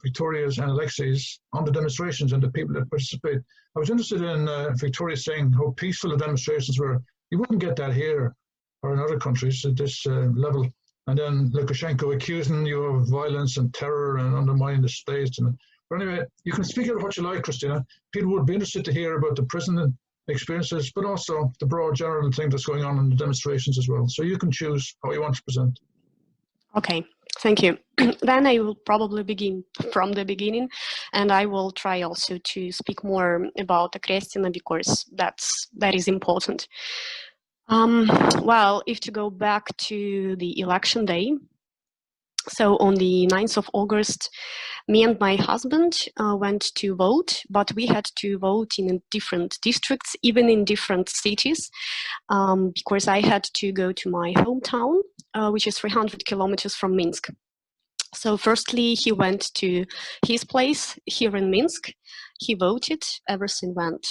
Victoria's and Alexei's on the demonstrations and the people that participate. I was interested in Victoria saying how peaceful the demonstrations were. You wouldn't get that here or in other countries at this level. And then Lukashenko accusing you of violence and terror and undermining the state. But anyway, you can speak out what you like, Christina. People would be interested to hear about the prison experiences, but also the broad general thing that's going on in the demonstrations as well. So you can choose how you want to present. Okay, thank you. Then I will probably begin from the beginning, and I will try also to speak more about the Krestina because that is important. Well, if to go back to the election day, so on the 9th of August, me and my husband went to vote, but we had to vote in different districts, even in different cities, because I had to go to my hometown, which is 300 kilometers from Minsk. So firstly, he went to his place here in Minsk. He voted. Everything went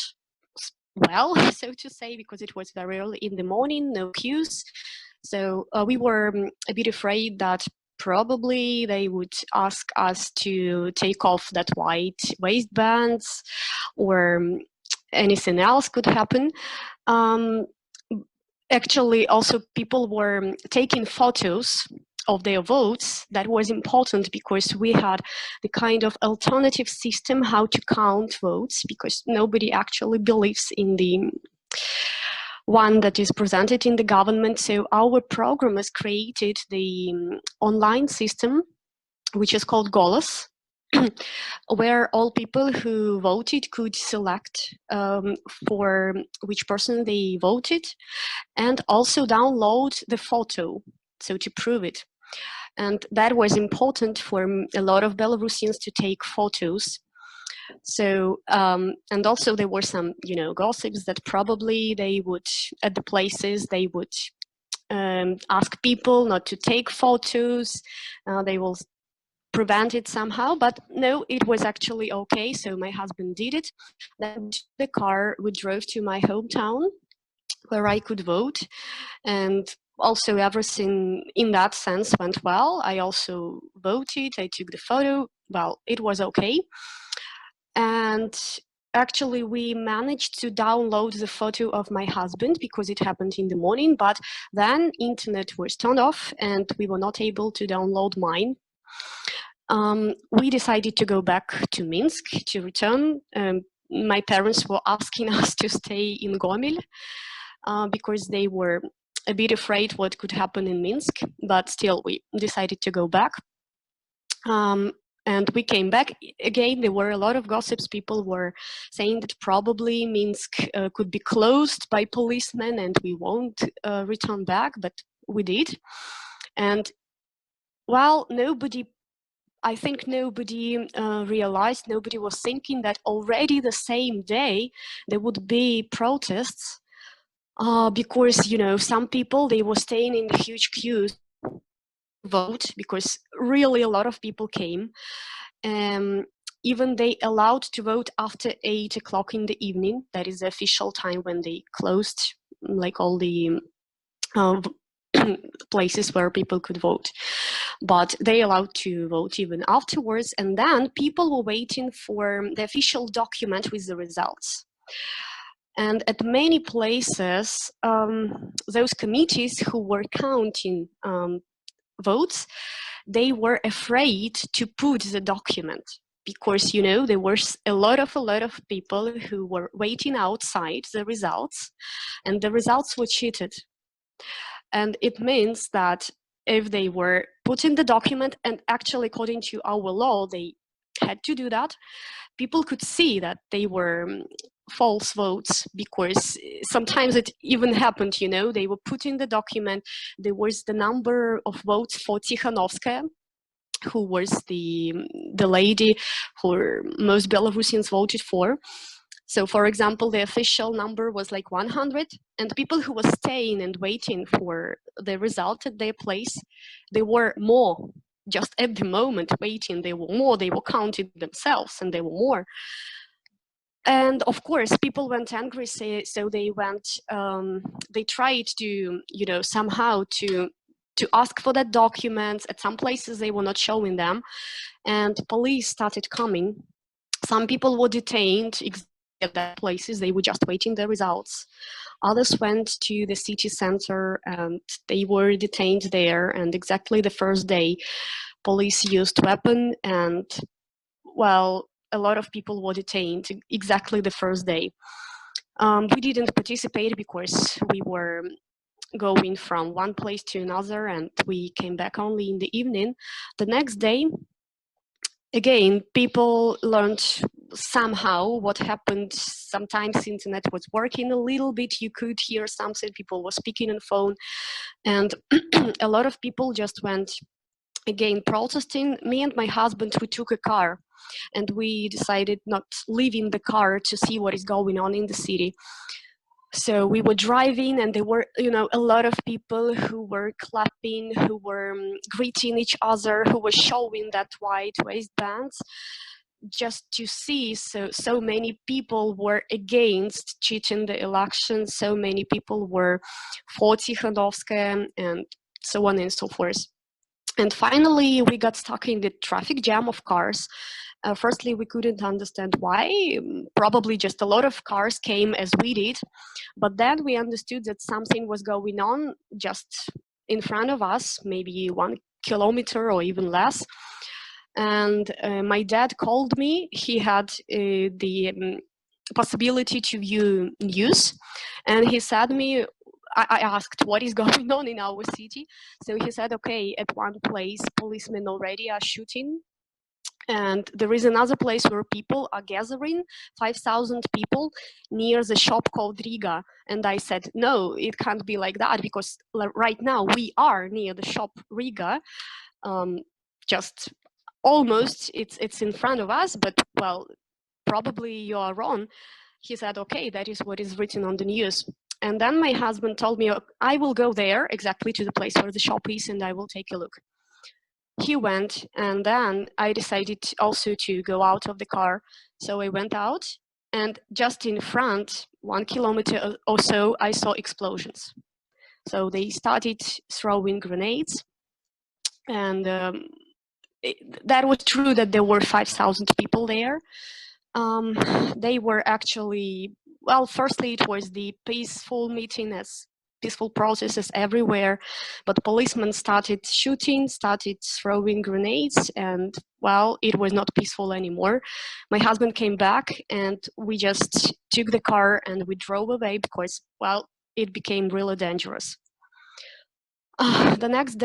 well, so to say, because it was very early in the morning, no queues. So we were a bit afraid that probably they would ask us to take off that white waistbands or anything else could happen. Actually, also people were taking photos of their votes. That was important because we had the kind of alternative system how to count votes, because nobody actually believes in the one that is presented in the government. So our programmers created the online system, which is called Golos, where all people who voted could select for which person they voted and also download the photo, so to prove it. And that was important for a lot of Belarusians to take photos. So, and also there were some, gossips that probably they would, at the places, they would ask people not to take photos. They will prevent it somehow, but no, it was actually okay. So my husband did it. Then the car, we drove to my hometown where I could vote. And also everything in that sense went well. I also voted, I took the photo. Well, it was okay. And actually we managed to download the photo of my husband because it happened in the morning, but then internet was turned off and we were not able to download mine. We decided to go back to Minsk to return. My parents were asking us to stay in Gomel because they were a bit afraid what could happen in Minsk, but still we decided to go back. And we came back. Again, there were a lot of gossips. People were saying that probably Minsk could be closed by policemen and we won't return back, but we did. And while I think nobody realized, nobody was thinking that already the same day there would be protests because, some people, they were staying in huge queues to vote because really a lot of people came. Even they allowed to vote after 8 o'clock in the evening. That is the official time when they closed, like all the places where people could vote. But they allowed to vote even afterwards. And then people were waiting for the official document with the results. And at many places, those committees who were counting votes, they were afraid to put the document because, there were a lot of people who were waiting outside the results, and the results were cheated. And it means that if they were putting the document, and actually according to our law, they had to do that, people could see that they were false votes, because sometimes it even happened, they were putting the document, there was the number of votes for Tikhanovskaya, who was the lady who most Belarusians voted for. So, for example, the official number was like 100, and people who were staying and waiting for the result at their place, they were more. Just at the moment waiting, they were more. They were counted themselves, and they were more. And of course, people went angry, so they went. They tried to, you know, somehow to ask for that documents. At some places, they were not showing them, and police started coming. Some people were detained at that places. They were just waiting the results. Others went to the city center and they were detained there. And exactly the first day, police used weapon, and well, a lot of people were detained exactly the first day. We didn't participate because we were going from one place to another, and we came back only in the evening. The next day, again, people learned somehow what happened. Sometimes the internet was working a little bit, you could hear something, people were speaking on phone, and a lot of people just went again protesting. Me and my husband, we took a car and we decided not leaving the car to see what is going on in the city. So we were driving, and there were, you know, a lot of people who were clapping, who were greeting each other, who were showing that white waistbands, just to see. So many people were against cheating the election. So many people were for Tikhanovskaya, and so on and so forth. And finally, we got stuck in the traffic jam of cars. Firstly, we couldn't understand why. Probably just a lot of cars came as we did. But then we understood that something was going on just in front of us, maybe 1 kilometer or even less. And my dad called me. He had the possibility to view news. And he said me, I asked what is going on in our city. So he said, okay, at one place, policemen already are shooting. And there is another place where people are gathering, 5,000 people near the shop called Riga. And I said, no, it can't be like that, because right now we are near the shop Riga. Just almost, it's in front of us, but well, probably you are wrong. He said, okay, that is what is written on the news. And then my husband told me, I will go there exactly to the place where the shop is and I will take a look. He went, and then I decided also to go out of the car. So I went out, and just in front, 1 kilometer or so, I saw explosions. So they started throwing grenades, and that was true that there were 5,000 people there. They were actually, well, firstly, it was the peaceful meeting, as peaceful processes everywhere, but policemen started shooting, started throwing grenades, and well, it was not peaceful anymore. My husband came back, and we just took the car and we drove away because, well, it became really dangerous. The next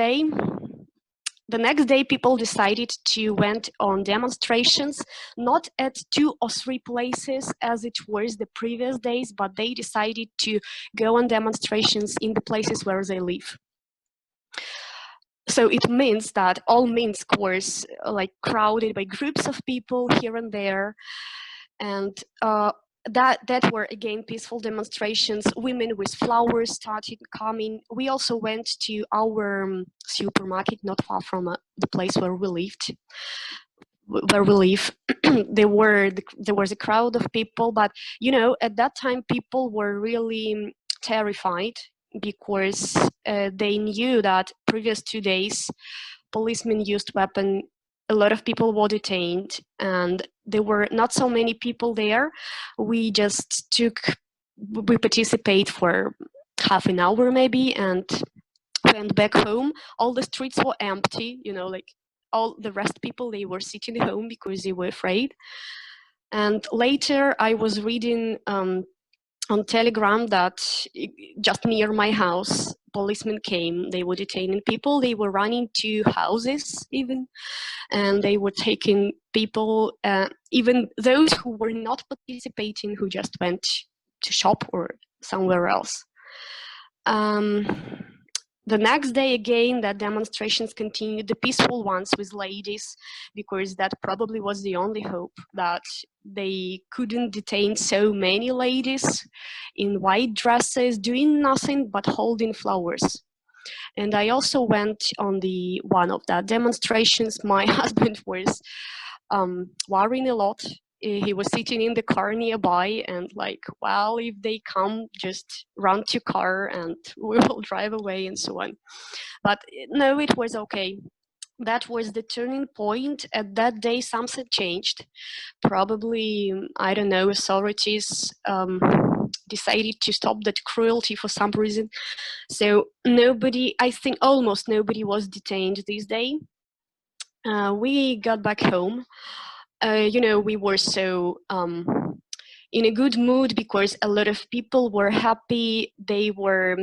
day, people decided to went on demonstrations, not at 2 or 3 places as it was the previous days, but they decided to go on demonstrations in the places where they live. So it means that all Minsk was like crowded by groups of people here and there, and that were again peaceful demonstrations. Women with flowers started coming. We also went to our supermarket not far from the place where we lived. There was a crowd of people, but you know, at that time people were really terrified because they knew that previous 2 days policemen used weapon. A lot of people were detained, and there were not so many people there. We participate for half an hour maybe and went back home. All the streets were empty, you know, like all the rest people, they were sitting home because they were afraid. And later I was reading on Telegram that just near my house, policemen came. They were detaining people. They were running to houses even, and they were taking people, even those who were not participating, who just went to shop or somewhere else. The next day again, that demonstrations continued, the peaceful ones with ladies, because that probably was the only hope, that they couldn't detain so many ladies in white dresses doing nothing but holding flowers. And I also went on one of that demonstrations. My husband was worrying a lot. he was sitting in the car nearby and like, well, if they come, just run to car and we will drive away and so on. But no, it was okay. That was the turning point. At that day, something changed. Probably, I don't know, authorities decided to stop that cruelty for some reason. So nobody, I think almost nobody was detained this day. We got back home. We were so in a good mood because a lot of people were happy. They were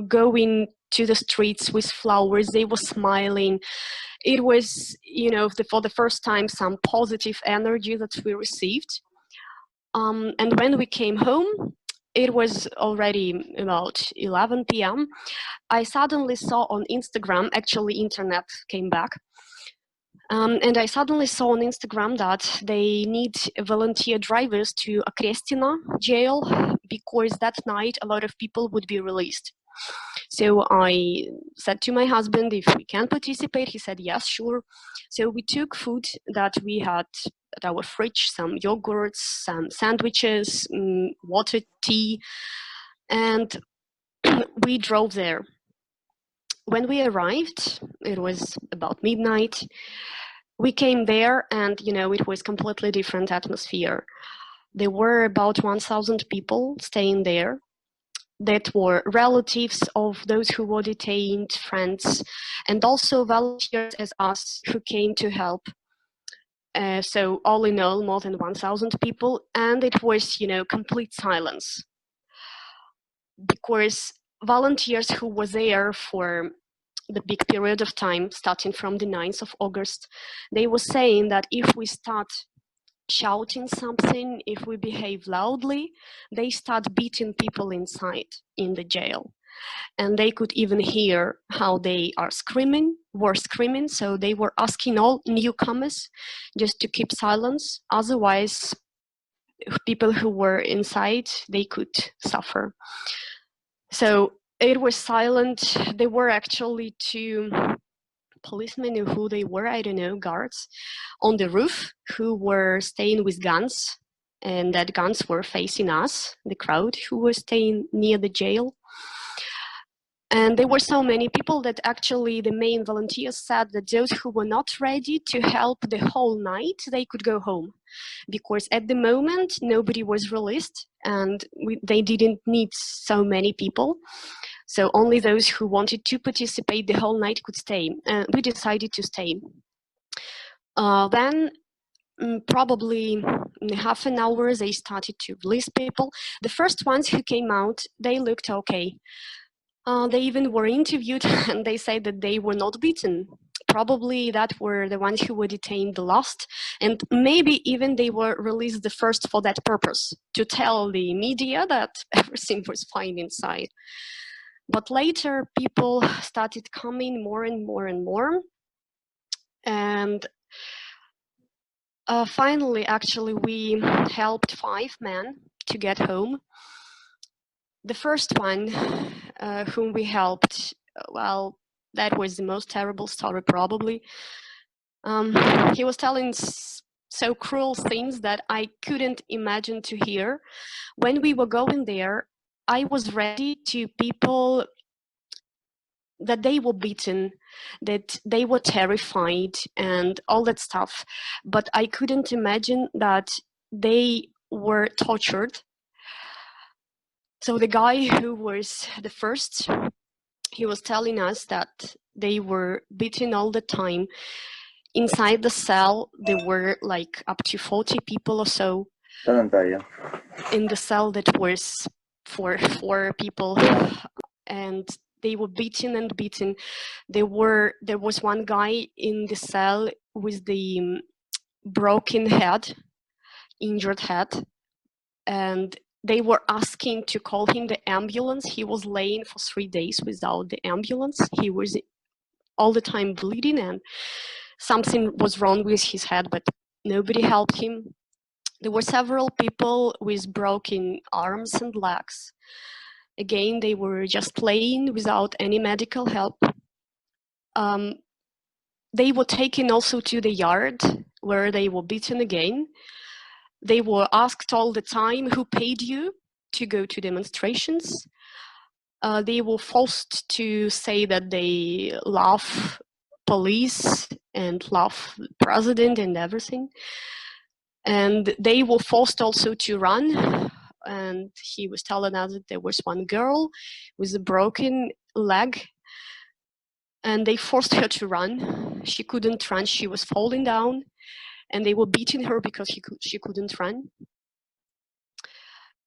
going to the streets with flowers. They were smiling. It was, for the first time, some positive energy that we received. And when we came home, it was already about 11 p.m. I suddenly saw on Instagram, actually internet came back, and I suddenly saw on Instagram that they need volunteer drivers to Akrestina jail because that night a lot of people would be released. So I said to my husband, if we can participate, he said, yes, sure. So we took food that we had at our fridge, some yogurts, some sandwiches, water, tea, and we drove there. When we arrived, it was about midnight. We came there and, it was completely different atmosphere. There were about 1,000 people staying there. That were relatives of those who were detained, friends, and also volunteers as us who came to help. So all in all, more than 1,000 people, and it was, complete silence. Because volunteers who were there for the big period of time, starting from the 9th of August, they were saying that if we start shouting something, if we behave loudly, they start beating people inside in the jail. And they could even hear how they were screaming. So they were asking all newcomers just to keep silence. Otherwise, people who were inside, they could suffer. So it was silent. There were actually 2 policemen who they were, I don't know, guards on the roof who were staying with guns, and that guns were facing us, the crowd who was staying near the jail. And there were so many people that actually the main volunteers said that those who were not ready to help the whole night, they could go home, because at the moment nobody was released and they didn't need so many people. So only those who wanted to participate the whole night could stay. And we decided to stay. Then probably in half an hour, they started to release people. The first ones who came out, they looked okay. They even were interviewed and they said that they were not beaten. Probably that were the ones who were detained the last, and maybe even they were released the first for that purpose, to tell the media that everything was fine inside. But later people started coming more and more and more. And finally, actually, we helped 5 men to get home. The first one whom we helped, well, that was the most terrible story probably. He was telling so cruel things that I couldn't imagine to hear. When we were going there, I was ready to people that they were beaten, that they were terrified and all that stuff. But I couldn't imagine that they were tortured. So the guy who was the first, he was telling us that they were beaten all the time. Inside the cell, there were like up to 40 people or so. In the cell that was for 4 people. And they were beaten and beaten. There was one guy in the cell with the broken head, injured head, and they were asking to call him the ambulance. He was laying for 3 days without the ambulance. He was all the time bleeding and something was wrong with his head, but nobody helped him. There were several people with broken arms and legs. Again, they were just laying without any medical help. They were taken also to the yard where they were beaten again. They were asked all the time, who paid you to go to demonstrations? They were forced to say that they love police and love the president and everything. And they were forced also to run. And he was telling us that there was one girl with a broken leg, and they forced her to run. She couldn't run, she was falling down, and they were beating her because she couldn't run.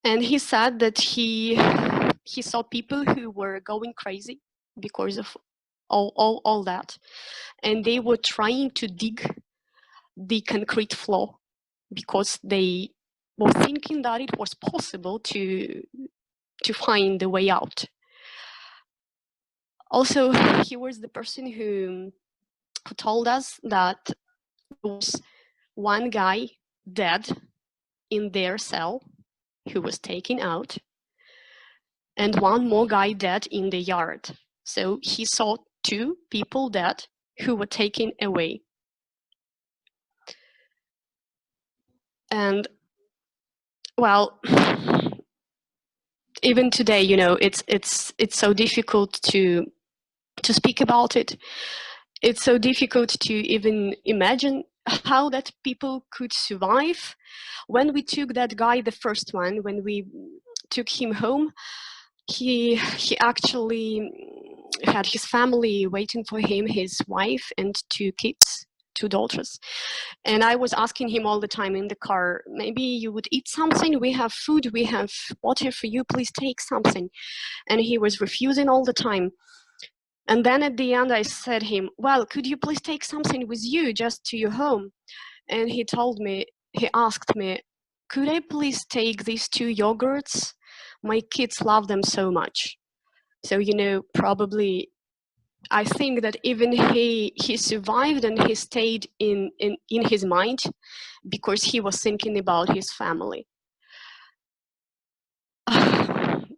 And he said that he saw people who were going crazy because of all that. And they were trying to dig the concrete floor because they were thinking that it was possible to find the way out. Also, he was the person who told us that there was one guy dead in their cell who was taken out, and one more guy dead in the yard. So he saw 2 people dead who were taken away. And well, even today, you know, it's so difficult to speak about it. It's so difficult to even imagine how that people could survive. When we took that guy, the first one, when we took him home, he actually had his family waiting for him, his wife and 2 kids, 2 daughters. And I was asking him all the time in the car, maybe you would eat something, we have food, we have water for you, please take something. And he was refusing all the time. And then at the end I said to him, well, could you please take something with you just to your home? And he asked me, could I please take these 2 yogurts? My kids love them so much. So, you know, probably I think that even he survived and he stayed in his mind because he was thinking about his family.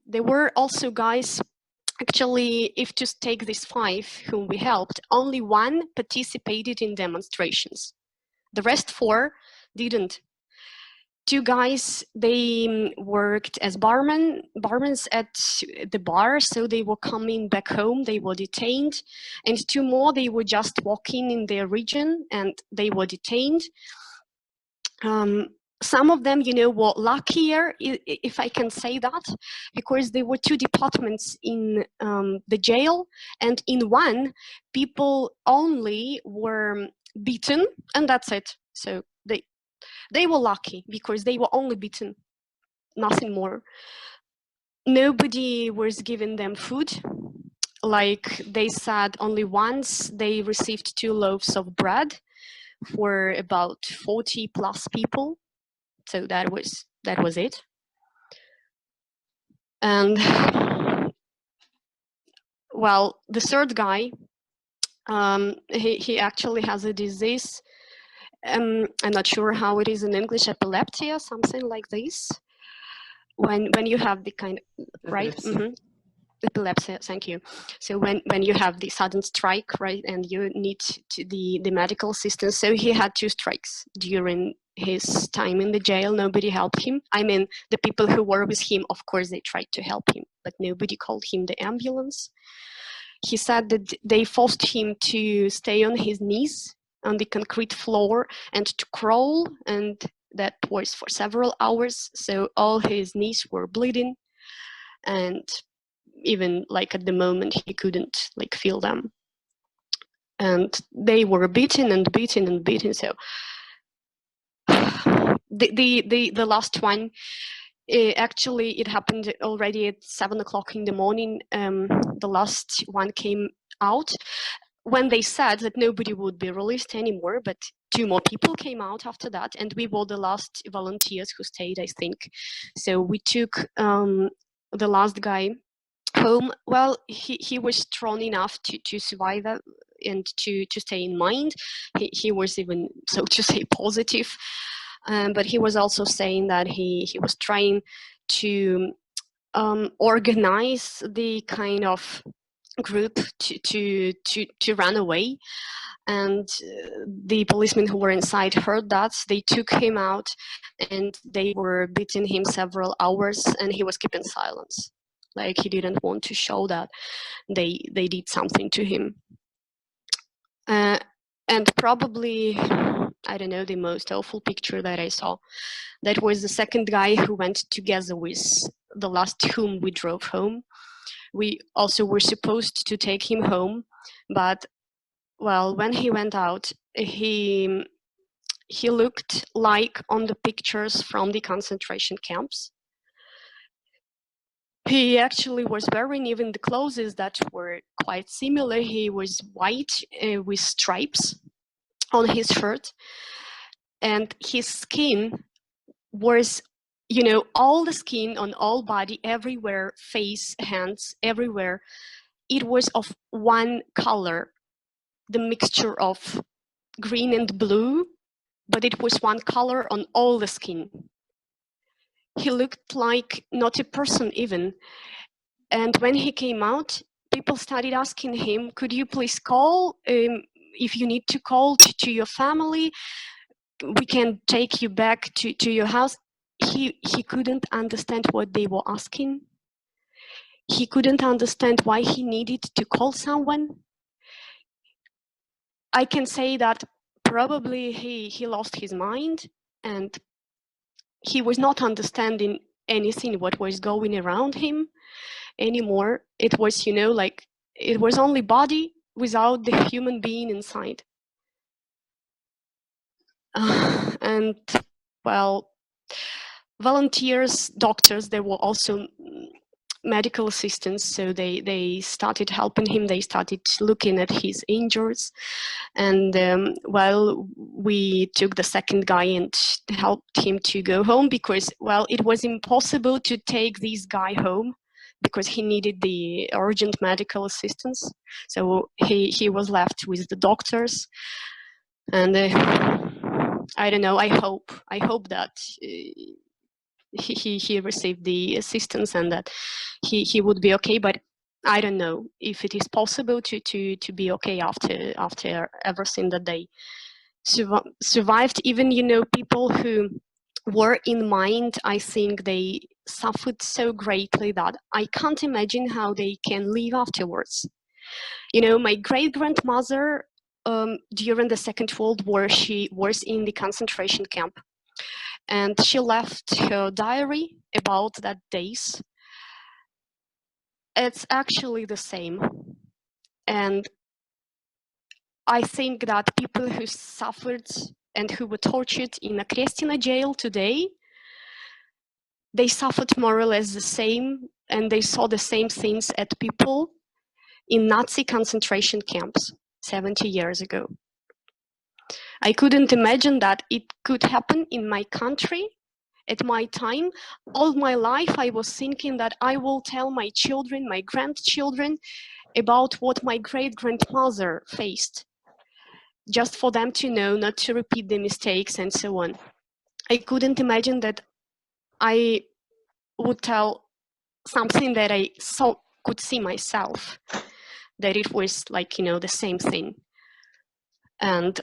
There were also guys, actually, if to take these 5 whom we helped, only 1 participated in demonstrations. The rest 4 didn't. 2 guys, they worked as barmen at the bar, so they were coming back home, they were detained. And 2 more, they were just walking in their region and they were detained. Some of them, you know, were luckier, if I can say that, because there were 2 departments in the jail, and in one, people only were beaten, and that's it. So they were lucky because they were only beaten, nothing more. Nobody was giving them food. Like they said, only once they received 2 loaves of bread for about 40 plus people. So that was it. And well, the 3rd guy, he actually has a disease. I'm not sure how it is in English, epilepsy or something like this. When you have the kind of, right? Mm-hmm. Epilepsy, thank you. So when you have the sudden strike, right, and you need the medical assistance. So he had 2 strikes during his time in the jail. Nobody helped him. I mean, the people who were with him, of course, they tried to help him, but nobody called him the ambulance. He said that they forced him to stay on his knees on the concrete floor and to crawl, and that was for several hours. So all his knees were bleeding, and even like at the moment he couldn't like feel them, and they were beaten and beaten and beaten. So the last one, actually it happened already at 7 o'clock in the morning. The last one came out when they said that nobody would be released anymore, but 2 more people came out after that, and we were the last volunteers who stayed, I think. So we took the last guy home. Well, he was strong enough to survive and to stay in mind. He was even, so to say, positive, but he was also saying that he was trying to organize the kind of group to run away. And the policemen who were inside heard that. They took him out and they were beating him several hours, and he was keeping silence, like he didn't want to show that they did something to him. And probably, I don't know, the most awful picture that I saw, that was the second guy who went together with the last whom we drove home. We also were supposed to take him home, but well, when he went out, he looked like on the pictures from the concentration camps. He actually was wearing even the clothes that were quite similar. He was white with stripes on his shirt, and his skin was, you know, all the skin on all body, everywhere, face, hands, everywhere. It was of one color, the mixture of green and blue, but it was one color on all the skin. He looked like not a person even. And when he came out, people started asking him, could you please call? If you need to call to your family, we can take you back to your house. He couldn't understand what they were asking. He couldn't understand why he needed to call someone. I can say that probably he lost his mind, and he was not understanding anything what was going around him anymore. It was, you know, like it was only body without the human being inside. And well, volunteers, doctors, there were also medical assistants, so they started helping him. They started looking at his injuries, and well, we took the second guy and helped him to go home, because well, it was impossible to take this guy home because he needed the urgent medical assistance. So he was left with the doctors, and I don't know. I hope that he received the assistance and that he would be okay. But I don't know if it is possible to be okay after everything that they survived. Even, you know, people who were in mind, I think they suffered so greatly that I can't imagine how they can live afterwards. You know, my great-grandmother, during the Second World War, she was in the concentration camp, and she left her diary about that days. It's actually the same. And I think that people who suffered and who were tortured in a Krestina jail today, they suffered more or less the same, and they saw the same things at people in Nazi concentration camps 70 years ago. I couldn't imagine that it could happen in my country at my time. All my life I was thinking that I will tell my children, my grandchildren, about what my great-grandmother faced, just for them to know, not to repeat the mistakes and so on. I couldn't imagine that I would tell something that I could see myself, that it was like, you know, the same thing. And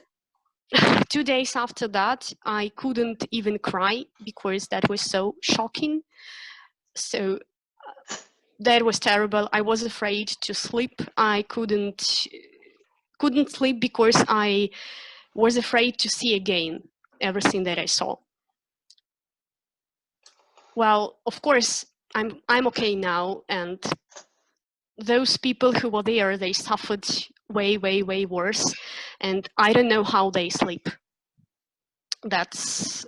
2 days after that, I couldn't even cry because that was so shocking. So that was terrible. I was afraid to sleep. I couldn't sleep because I was afraid to see again everything that I saw. Well, of course, I'm okay now, and those people who were there, they suffered way, way, way worse, and I don't know how they sleep. That's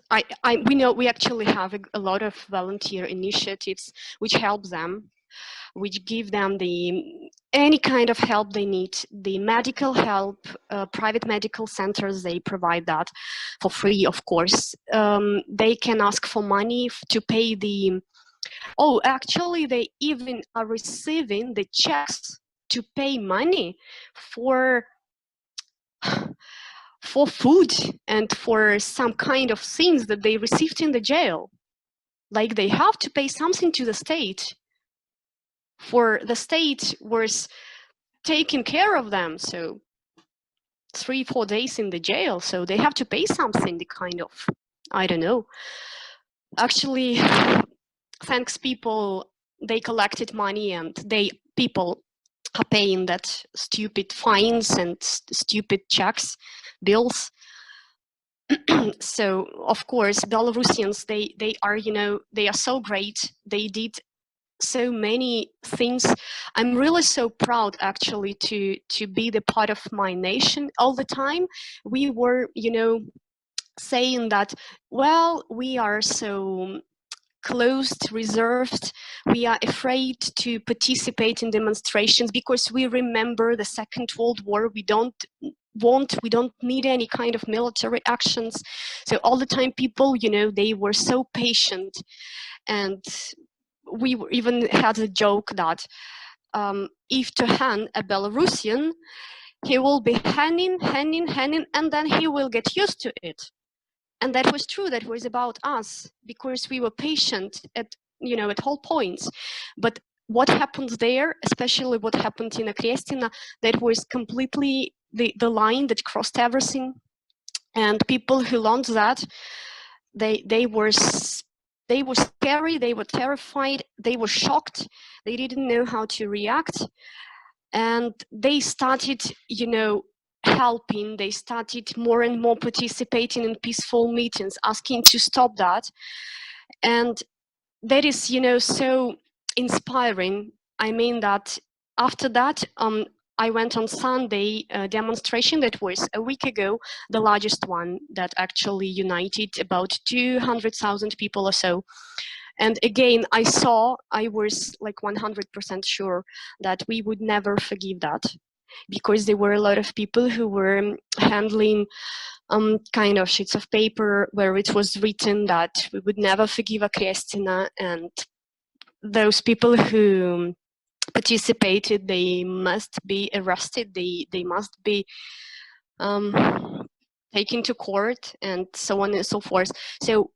we know we actually have a lot of volunteer initiatives which help them, which give them any kind of help they need, the medical help, private medical centers, they provide that for free, of course. They can ask for money to pay actually they even are receiving the checks to pay money for food and for some kind of things that they received in the jail. Like they have to pay something to the state. For the state was taking care of them. So 3-4 days in the jail, so they have to pay something, the kind of, I don't know. Actually, thanks people, they collected money and people are paying that stupid fines and stupid checks, bills. So of course, Belarusians, they are, you know, they are so great. They did so many things. I'm really so proud actually to be the part of my nation. All the time we were, you know, saying that, well, we are so closed, reserved, we are afraid to participate in demonstrations because we remember the Second World War. We don't need any kind of military actions. So all the time people, you know, they were so patient. And we even had a joke that if to hang a Belarusian, he will be hanging, and then he will get used to it. And that was true. That was about us, because we were patient at, you know, at all points. But what happened there, especially what happened in Krestina, that was completely the line that crossed everything. And people who learned that, they were scary, they were terrified, they were shocked, they didn't know how to react. And they started, you know, helping, they started more and more participating in peaceful meetings, asking to stop that. And that is, you know, so inspiring. I mean that after that, I went on Sunday demonstration that was a week ago, the largest one that actually united about 200,000 people or so. And again, I was like 100% sure that we would never forgive that, because there were a lot of people who were handling kind of sheets of paper where it was written that we would never forgive Krestina, and those people who participated, they must be arrested, they must be taken to court, and so on and so forth. So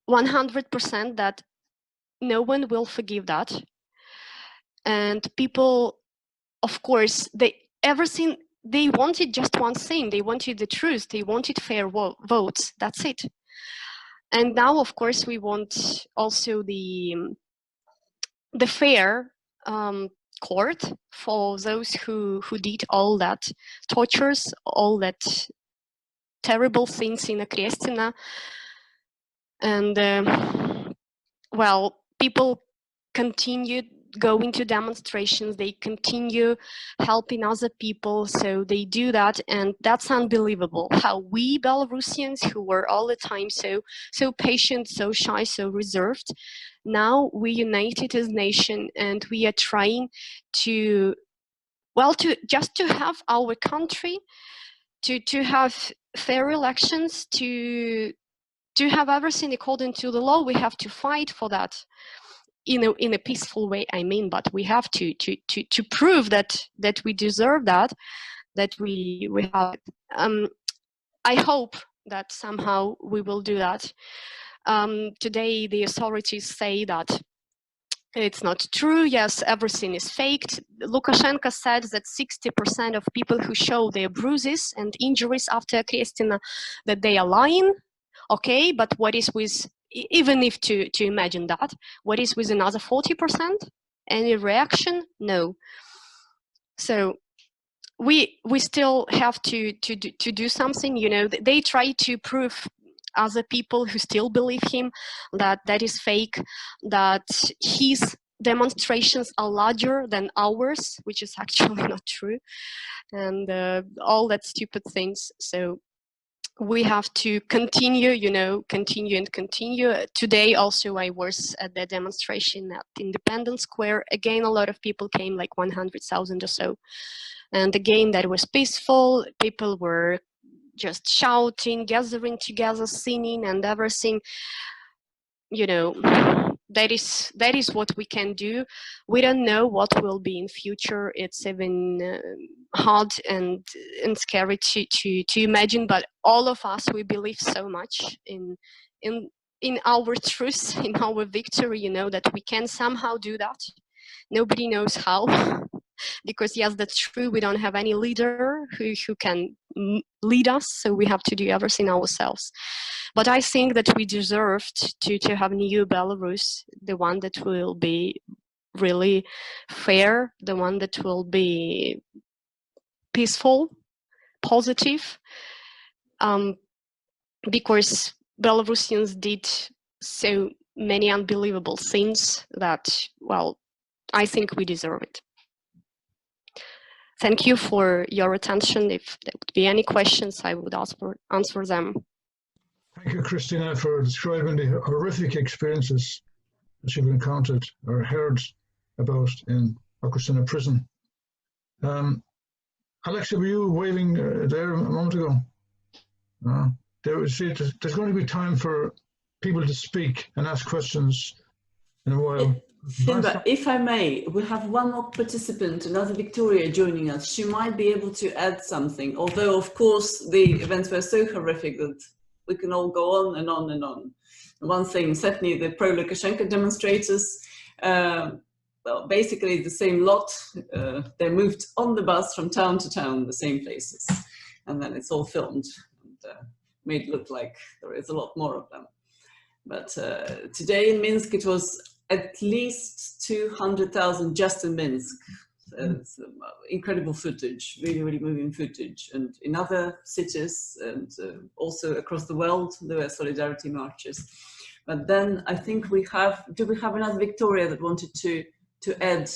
100% that no one will forgive that. And people, of course, everything they wanted, just one thing, they wanted the truth, they wanted fair votes, that's it. And now, of course, we want also the fair court for those who did all that tortures, all that terrible things in Krestina. And well, people continued going to demonstrations, they continue helping other people, so they do that. And that's unbelievable how we Belarusians, who were all the time so patient, so shy, so reserved, now we united as nation, and we are trying to, well, to have our country, to have fair elections, to have everything according to the law. We have to fight for that in a peaceful way, I mean, but we have to prove that we deserve that we have it. I hope that somehow we will do that. Today the authorities say that it's not true. Yes, everything is faked. Lukashenko said that 60% of people who show their bruises and injuries after Krestina, that they are lying. Okay, but what is with, even if to imagine that, what is with another 40%? Any reaction? No. So we still have to do something. You know, they try to prove other people who still believe him that is fake, that his demonstrations are larger than ours, which is actually not true, and all that stupid things. So we have to continue, you know, continue. Today also I was at the demonstration at Independence Square. Again, a lot of people came, like 100,000 or so. And again, that was peaceful. People were just shouting, gathering together, singing and everything. You know, that is what we can do. We don't know what will be in future. It's even hard and scary to imagine, but all of us, we believe so much in our truth, in our victory, you know, that we can somehow do that. Nobody knows how, because yes, that's true. We don't have any leader who can lead us, so we have to do everything ourselves. But I think that we deserved to have new Belarus, the one that will be really fair, the one that will be peaceful, positive, because Belarusians did so many unbelievable things that, well, I think we deserve it. Thank you for your attention. If there would be any questions, I would answer them. Thank you, Christina, for describing the horrific experiences that you've encountered or heard about in Augustina prison. Alexia, were you waving there a moment ago? There's going to be time for people to speak and ask questions in a while. Finbar, if I may, we have one more participant, another Victoria, joining us. She might be able to add something, although, of course, the events were so horrific that we can all go on and on and on. One thing, certainly the pro-Lukashenko demonstrators, well, basically the same lot. They moved on the bus from town to town, the same places. And then it's all filmed and made it look like there is a lot more of them. But today in Minsk, it was at least 200,000 just in Minsk. It's incredible footage, really, really moving footage. And in other cities and also across the world, there were solidarity marches. But then I think we have, do we have another Victoria that wanted to add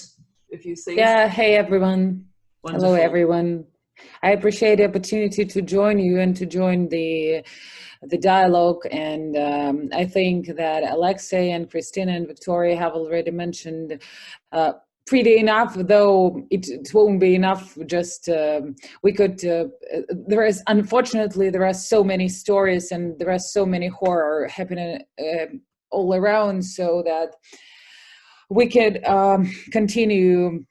a few things? Yeah, hey everyone. Wonderful. Hello everyone. I appreciate the opportunity to join you and to join the dialogue, and I think that Alexei and Christina and Victoria have already mentioned pretty enough, though it won't be enough. Just we could unfortunately there are so many stories and there are so many horror happening all around, so that we could continue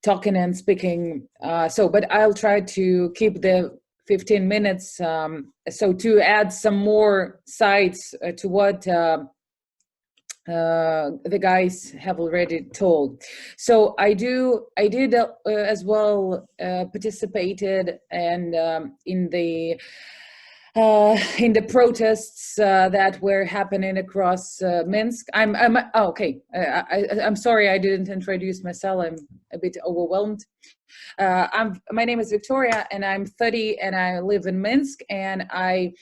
talking and speaking. But I'll try to keep the 15 minutes. So to add some more sides to what the guys have already told. So I did as well participated and in the protests that were happening across Minsk. I'm sorry I didn't introduce myself. I'm a bit overwhelmed. My name is Victoria and I'm 30 and I live in Minsk, and I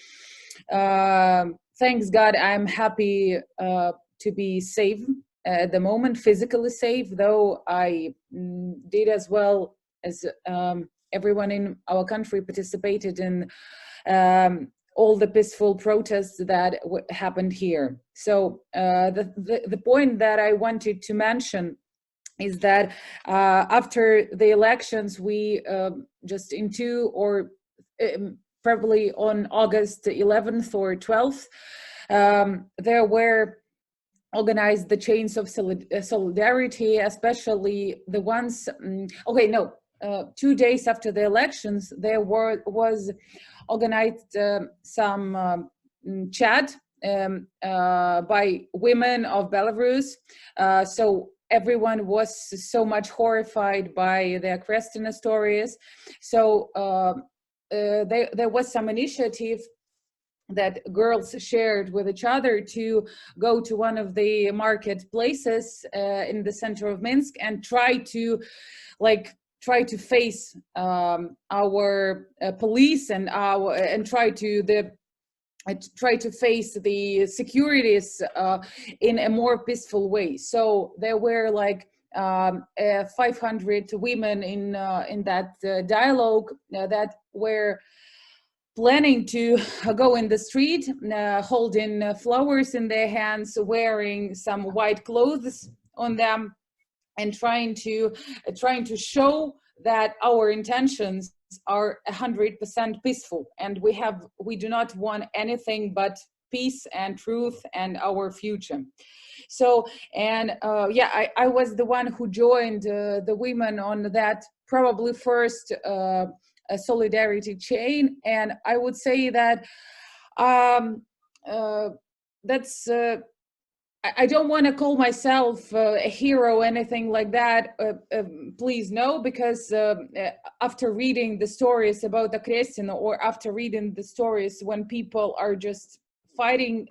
thanks God I'm happy to be safe at the moment, physically safe, though I did as well as everyone in our country participated in all the peaceful protests that happened here. So the point that I wanted to mention is that after the elections, we just in probably on August 11th or 12th, there were organized the chains of solidarity, especially the ones, 2 days after the elections, there was organized some chat by women of Belarus. So everyone was so much horrified by their Christina stories. So there was some initiative that girls shared with each other to go to one of the marketplaces in the center of Minsk and try to face our police and try to face the securities in a more peaceful way. So there were 500 women in that dialogue that were planning to go in the street, holding flowers in their hands, wearing some white clothes on them, and trying to show that our intentions are 100% peaceful, and we do not want anything but peace and truth and our future. So, and I was the one who joined the women on that probably first a solidarity chain, and I would say that I don't want to call myself a hero or anything like that. Please no, because after reading the stories about the Kresina, or after reading the stories when people are just fighting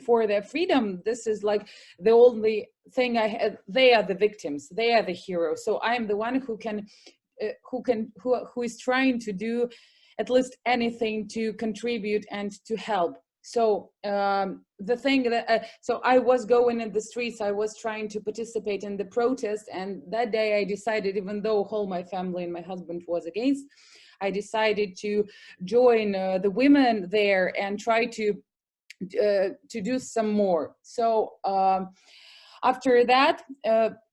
for their freedom, this is like the only thing I had. They are the victims. They are the heroes. So I am the one who is trying to do at least anything to contribute and to help. So the thing that so I was going in the streets, I was trying to participate in the protest, and that day I decided, even though all my family and my husband was against, I decided to join the women there and try to do some more. So after that,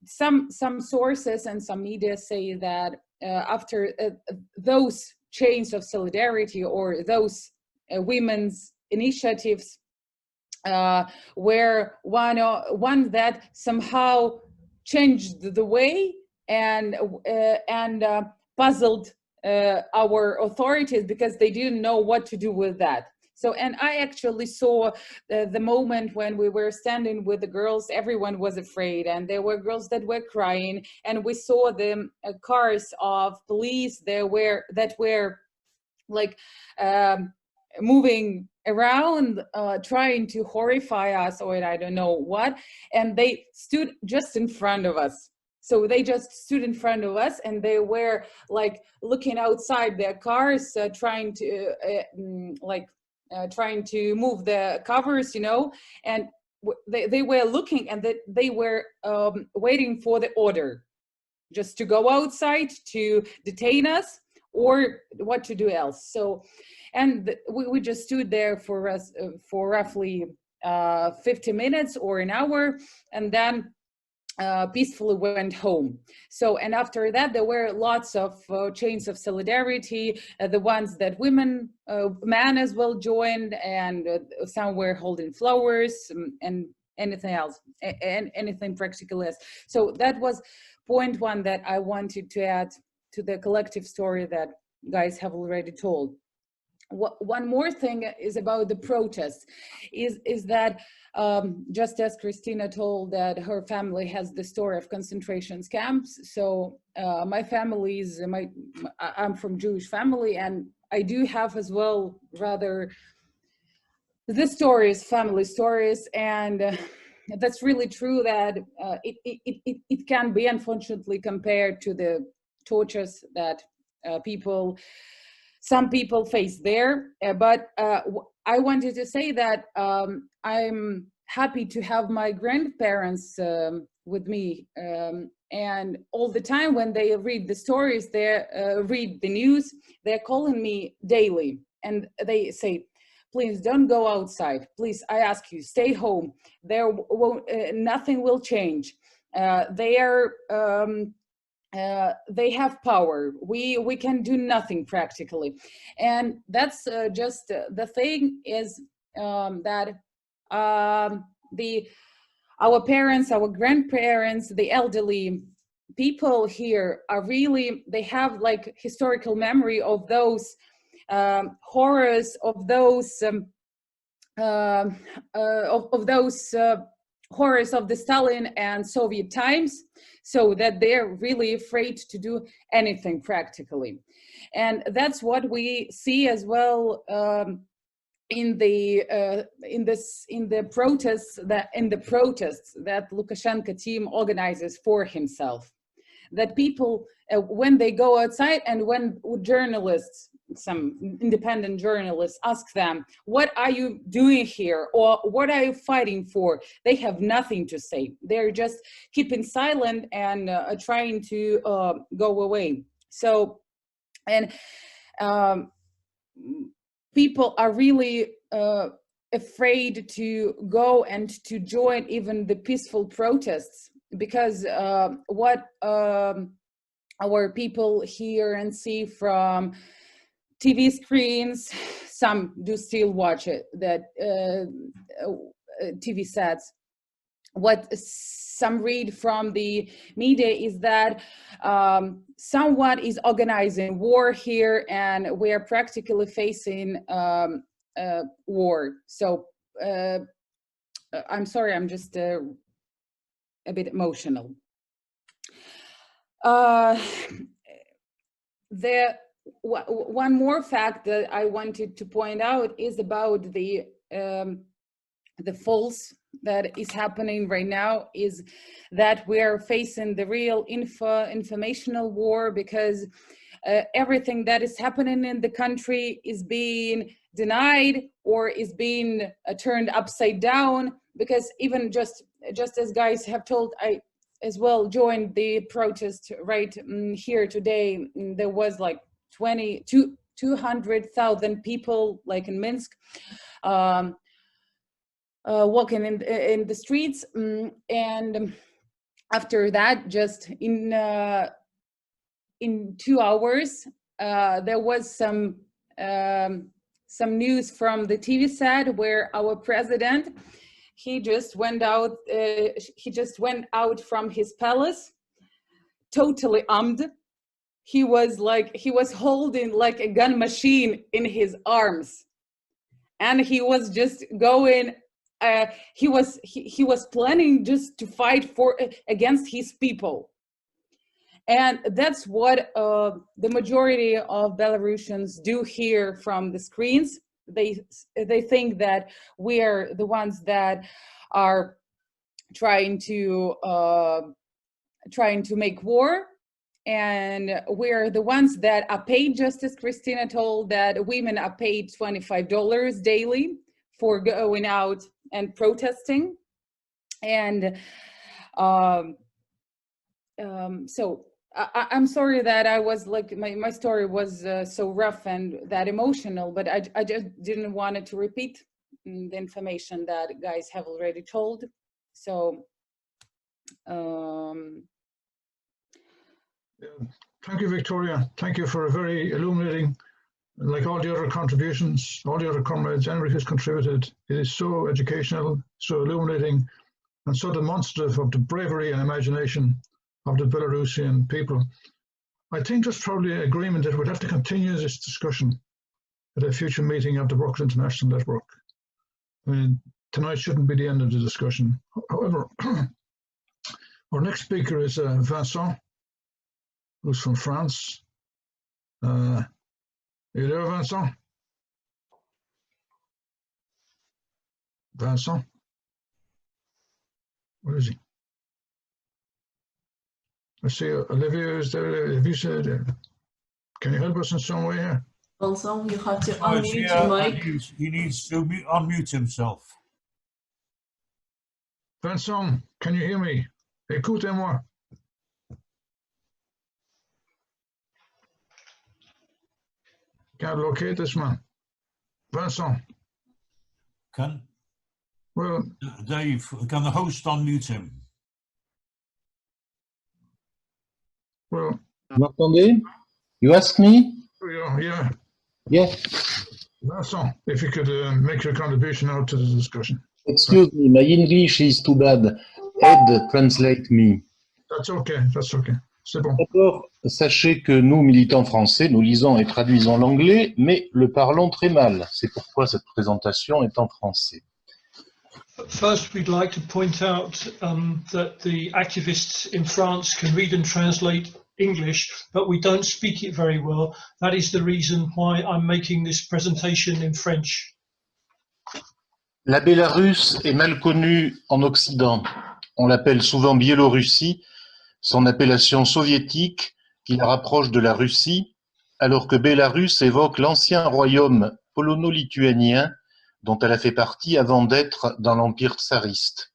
some sources and some media say that after those chains of solidarity, or those women's initiatives were one that somehow changed the way and puzzled our authorities, because they didn't know what to do with that. So, and I actually saw the moment when we were standing with the girls, everyone was afraid, and there were girls that were crying, and we saw the cars of police that were like moving around, trying to horrify us, or I don't know what, and they stood just in front of us. So they just stood in front of us, and they were like looking outside their cars, trying to trying to move the covers, you know, and they were looking, and they were waiting for the order just to go outside to detain us, or what to do else. So, and we just stood there for us for roughly 50 minutes or an hour, and then peacefully went home. So, and after that, there were lots of chains of solidarity, the ones that men as well joined, and some were holding flowers and anything else, and anything practical else. So that was point one that I wanted to add to the collective story that guys have already told. One more thing is about the protests, is that just as Christina told that her family has the story of concentration camps, so my family is, I'm from Jewish family, and I do have as well rather the stories, family stories, and that's really true that it can be unfortunately compared to the tortures that some people face there. But I wanted to say that I'm happy to have my grandparents with me, and all the time when they read the stories, they read the news, they're calling me daily, and they say, please don't go outside. Please, I ask you, stay home. There won't, nothing will change. They have power. We can do nothing practically, and that's just the thing is that our parents, our grandparents, the elderly people here are really, they have like historical memory of those horrors, of those horrors of the Stalin and Soviet times, so that they're really afraid to do anything practically. And that's what we see as well in the protests that Lukashenko team organizes for himself. That people, when they go outside, and when journalists, some independent journalists, ask them, what are you doing here, or what are you fighting for, they have nothing to say. They're just keeping silent and trying to go away. So, and people are really afraid to go and to join even the peaceful protests, because what our people hear and see from TV screens, some do still watch it, that TV sets, what some read from the media is that someone is organizing war here, and we are practically facing war. So I'm sorry, I'm just a bit emotional. One more fact that I wanted to point out is about the false that is happening right now, is that we are facing the real informational war, because everything that is happening in the country is being denied or is being turned upside down. Because even just as guys have told, I as well joined the protest right here today. There was like 200,000 people like in Minsk walking in the streets, and after that, just in 2 hours, there was some news from the TV set where our president, he just went out from his palace totally armed. He was holding like a gun machine in his arms, and he was just going he was planning just to fight against his people. And that's what the majority of Belarusians do hear from the screens. They think that we are the ones that are trying to make war, and we're the ones that are paid, just as Christina told, that women are paid $25 daily for going out and protesting. And so I'm sorry that I was like, my story was so rough and that emotional, but I just didn't want to repeat the information that guys have already told. So thank you, Victoria. Thank you for a very illuminating, like all the other contributions, all the other comrades, everybody who's contributed. It is so educational, so illuminating, and so demonstrative of the bravery and imagination of the Belarusian people. I think there's probably an agreement that we'd have to continue this discussion at a future meeting of the Workers' International Network. I mean, tonight shouldn't be the end of the discussion. However, our next speaker is Vincent, who's from France. Are you there, Vincent? Vincent? Where is he? I see Olivia is there. Have you said, can you help us in some way here? Vincent, you have to Oh, unmute your mic. he needs to unmute himself. Vincent, can you hear me? Écoutez-moi. Can't locate this man. Vincent. Well, Dave, can the host unmute him? Well, Vous m'entendez? You ask me? yeah. Yes. Vincent, if you could make your contribution out to the discussion. Excuse me, my English is too bad. Ed, translate me. That's okay, c'est bon. D'abord, sachez que nous, militants français, nous lisons et traduisons l'anglais, mais le parlons très mal. C'est pourquoi cette présentation est en français. First, we'd like to point out that the activists in France can read and translate English, but we don't speak it very well. That is the reason why I'm making this presentation in French. La Bélarus est mal connue en Occident. On l'appelle souvent Biélorussie, son appellation soviétique qui la rapproche de la Russie, alors que Bélarus évoque l'ancien royaume polono-lituanien dont elle a fait partie avant d'être dans l'Empire tsariste.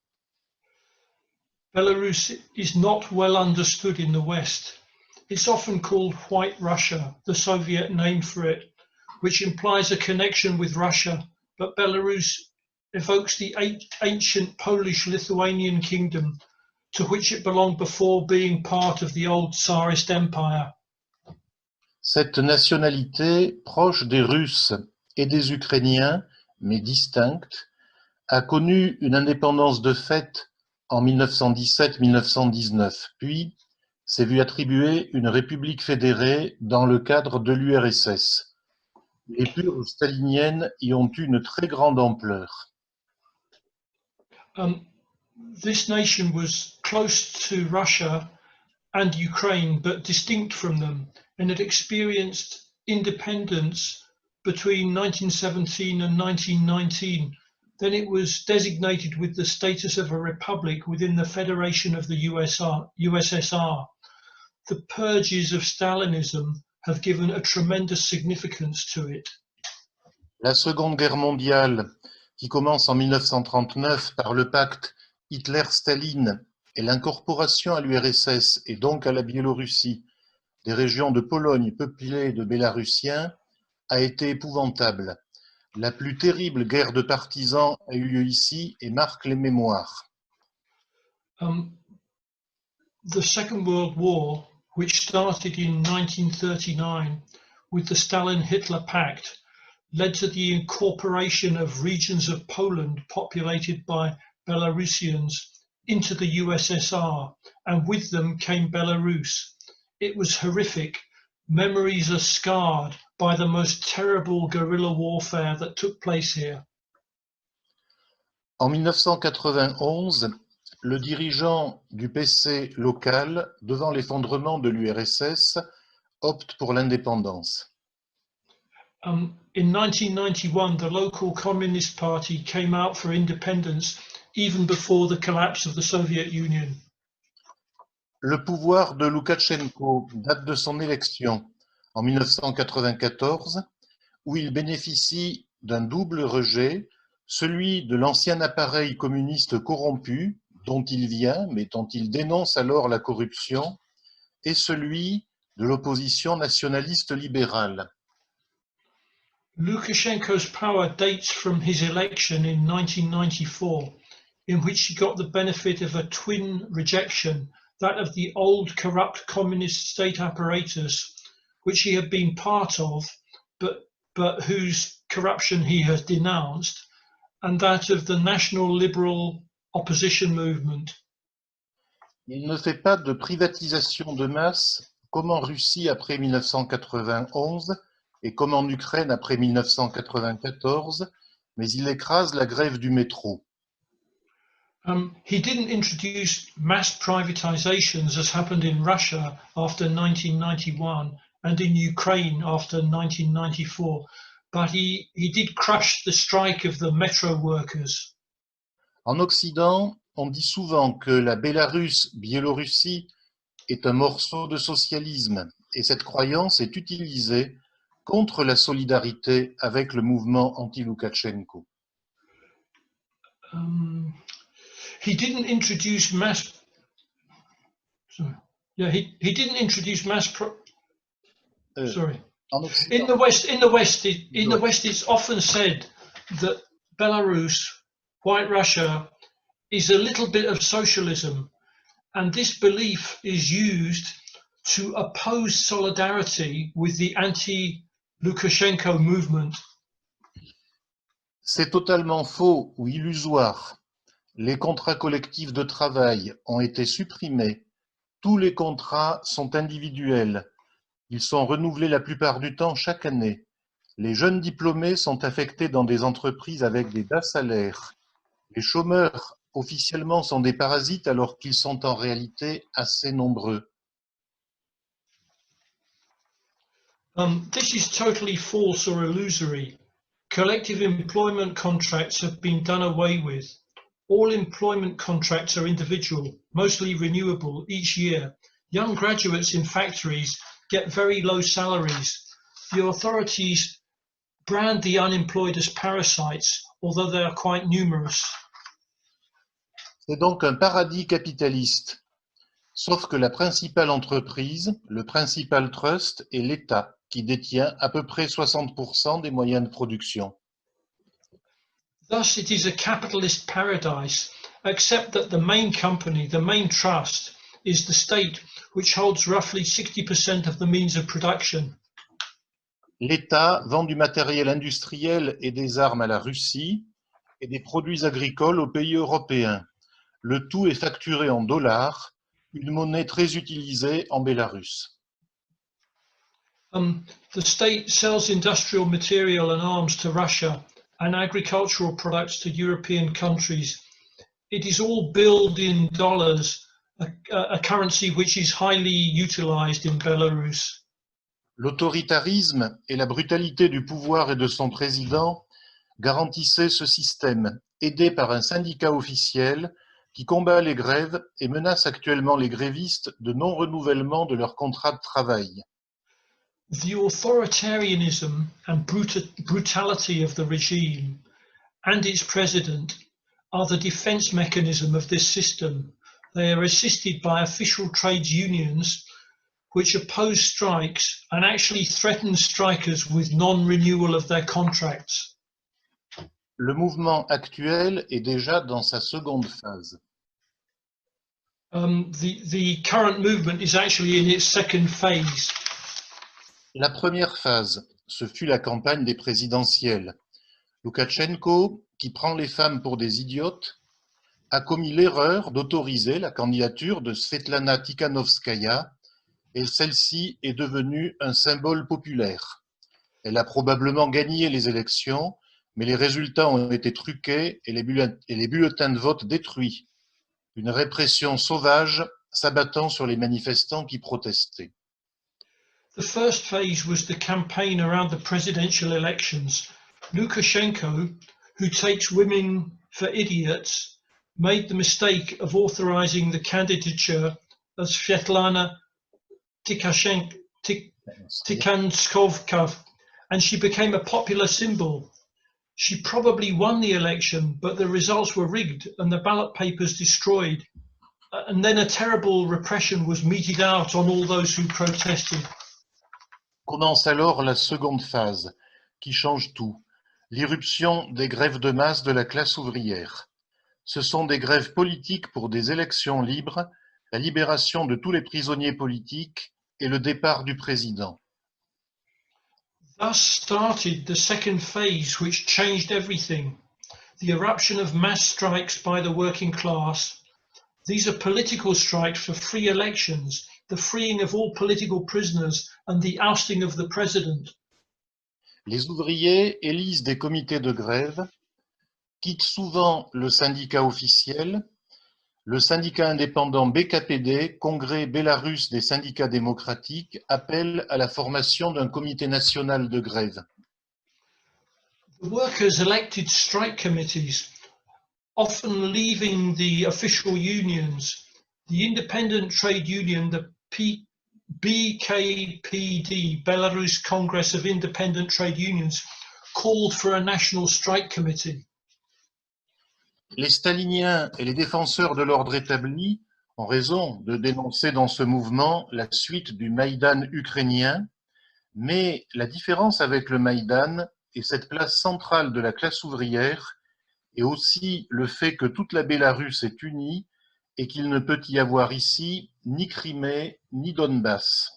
Belarus is not well understood in the West. It's often called White Russia, the Soviet name for it, which implies a connection with Russia, but Belarus evokes the ancient Polish-Lithuanian kingdom to which it belonged before being part of the old Tsarist Empire. Cette nationalité, proche des Russes et des Ukrainiens, mais distincte, a connu une indépendance de fait en 1917-1919, puis s'est vue attribuer une république fédérée dans le cadre de l'URSS. Les purges staliniennes y ont eu une très grande ampleur. This nation was close to Russia and Ukraine, but distinct from them, and it experienced independence between 1917 and 1919. Then it was designated with the status of a republic within the Federation of the USSR. The purges of Stalinism have given a tremendous significance to it. La Seconde Guerre mondiale, qui commence en 1939 par le pacte Hitler-Staline et l'incorporation à l'URSS et donc à la Biélorussie des régions de Pologne peuplées de Bélarusiens, a été épouvantable. La plus terrible guerre de partisans a eu lieu ici et marque les mémoires. The Second World War, which started in 1939 with the Stalin-Hitler Pact, led to the incorporation of regions of Poland populated by Belarusians into the USSR, and with them came Belarus. It was horrific. Memories are scarred by the most terrible guerrilla warfare that took place here. En 1991, le dirigeant du PC local, devant l'effondrement de l'URSS, opte pour l'indépendance. In 1991, the local Communist Party came out for independence even before the collapse of the Soviet Union. Le pouvoir de Loukachenko date de son élection en 1994, où il bénéficie d'un double rejet, celui de l'ancien appareil communiste corrompu, dont il vient, mais dont il dénonce alors la corruption, et celui de l'opposition nationaliste libérale. Lukashenko's power dates from his election in 1994, in which he got the benefit of a twin rejection, that of the old corrupt communist state apparatus, which he had been part of, but whose corruption he has denounced, and that of the national liberal opposition movement. Il ne fait pas de privatisation de masse comme en Russie après 1991 et comme en Ukraine après 1994, mais il écrase la grève du métro. He didn't introduce mass privatizations as happened in Russia after 1991 and in Ukraine after 1994, but he did crush the strike of the metro workers. En Occident, on dit souvent que la Biélorussie est un morceau de socialisme, et cette croyance est utilisée contre la solidarité avec le mouvement anti-Loukachenko. He didn't introduce mass. Sorry. Yeah, he didn't introduce mass. Sorry. In the West, it's often said that Belarus, White Russia, is a little bit of socialism, and this belief is used to oppose solidarity with the anti-Lukashenko movement. C'est totalement faux ou illusoire. Les contrats collectifs de travail ont été supprimés. Tous les contrats sont individuels. Ils sont renouvelés la plupart du temps chaque année. Les jeunes diplômés sont affectés dans des entreprises avec des bas salaires. Les chômeurs, officiellement, sont des parasites alors qu'ils sont en réalité assez nombreux. This is totally false or illusory. Collective employment contracts have been done away with. All employment contracts are individual, mostly renewable each year. Young graduates in factories get very low salaries. The authorities brand the unemployed as parasites, although they are quite numerous. C'est donc un paradis capitaliste, sauf que la principale entreprise, le principal trust, est l'État, qui détient à peu près 60% des moyens de production. Thus, it is a capitalist paradise, except that the main company, the main trust, is the state, which holds roughly 60% of the means of production. L'État vend du matériel industriel et des armes à la Russie et des produits agricoles aux pays européens. Le tout est facturé en dollars, une monnaie très utilisée en Bélarus. The state sells industrial material and arms to Russia and agricultural products to European countries. it is all billed in dollars, a currency which is highly utilized in Belarus. L'autoritarisme et la brutalité du pouvoir et de son président garantissaient ce système, aidé par un syndicat officiel qui combat les grèves et menace actuellement les grévistes de non-renouvellement de leur contrat de travail. The authoritarianism and brutality of the regime and its president are the defense mechanism of this system. They are assisted by official trade unions which oppose strikes and actually threaten strikers with non-renewal of their contracts. Le mouvement actuel est déjà dans sa seconde phase. The current movement is actually in its second phase. La première phase, ce fut la campagne des présidentielles. Loukachenko, qui prend les femmes pour des idiotes, a commis l'erreur d'autoriser la candidature de Svetlana Tikhanovskaya et celle-ci est devenue un symbole populaire. Elle a probablement gagné les élections, mais les résultats ont été truqués et les bulletins de vote détruits. Une répression sauvage s'abattant sur les manifestants qui protestaient. The first phase was the campaign around the presidential elections. Lukashenko, who takes women for idiots, made the mistake of authorizing the candidature of Svetlana Tikhanovskaya, and she became a popular symbol. She probably won the election, but the results were rigged and the ballot papers destroyed. And then a terrible repression was meted out on all those who protested. Commence alors la seconde phase, qui change tout, l'irruption des grèves de masse de la classe ouvrière. Ce sont des grèves politiques pour des élections libres, la libération de tous les prisonniers politiques et le départ du président. Thus started the second phase, which changed everything. The eruption of mass strikes by the working class. These are political strikes for free elections, the freeing of all political prisoners and the ousting of the president. Les ouvriers élisent des comités de grève, quittent souvent le syndicat officiel. Le syndicat indépendant BKPD, Congrès Bélarus des syndicats démocratiques, appelle à la formation d'un comité national de grève. The workers elected strike committees, often leaving the official unions. The independent trade union, the BKPD, Belarus Congress of Independent Trade Unions, called for a national strike committee. Les staliniens et les défenseurs de l'ordre établi ont raison de dénoncer dans ce mouvement la suite du Maïdan ukrainien, mais la différence avec le Maïdan est cette place centrale de la classe ouvrière et aussi le fait que toute la Bélarus est unie et qu'il ne peut y avoir ici ni Crimée ni Donbass.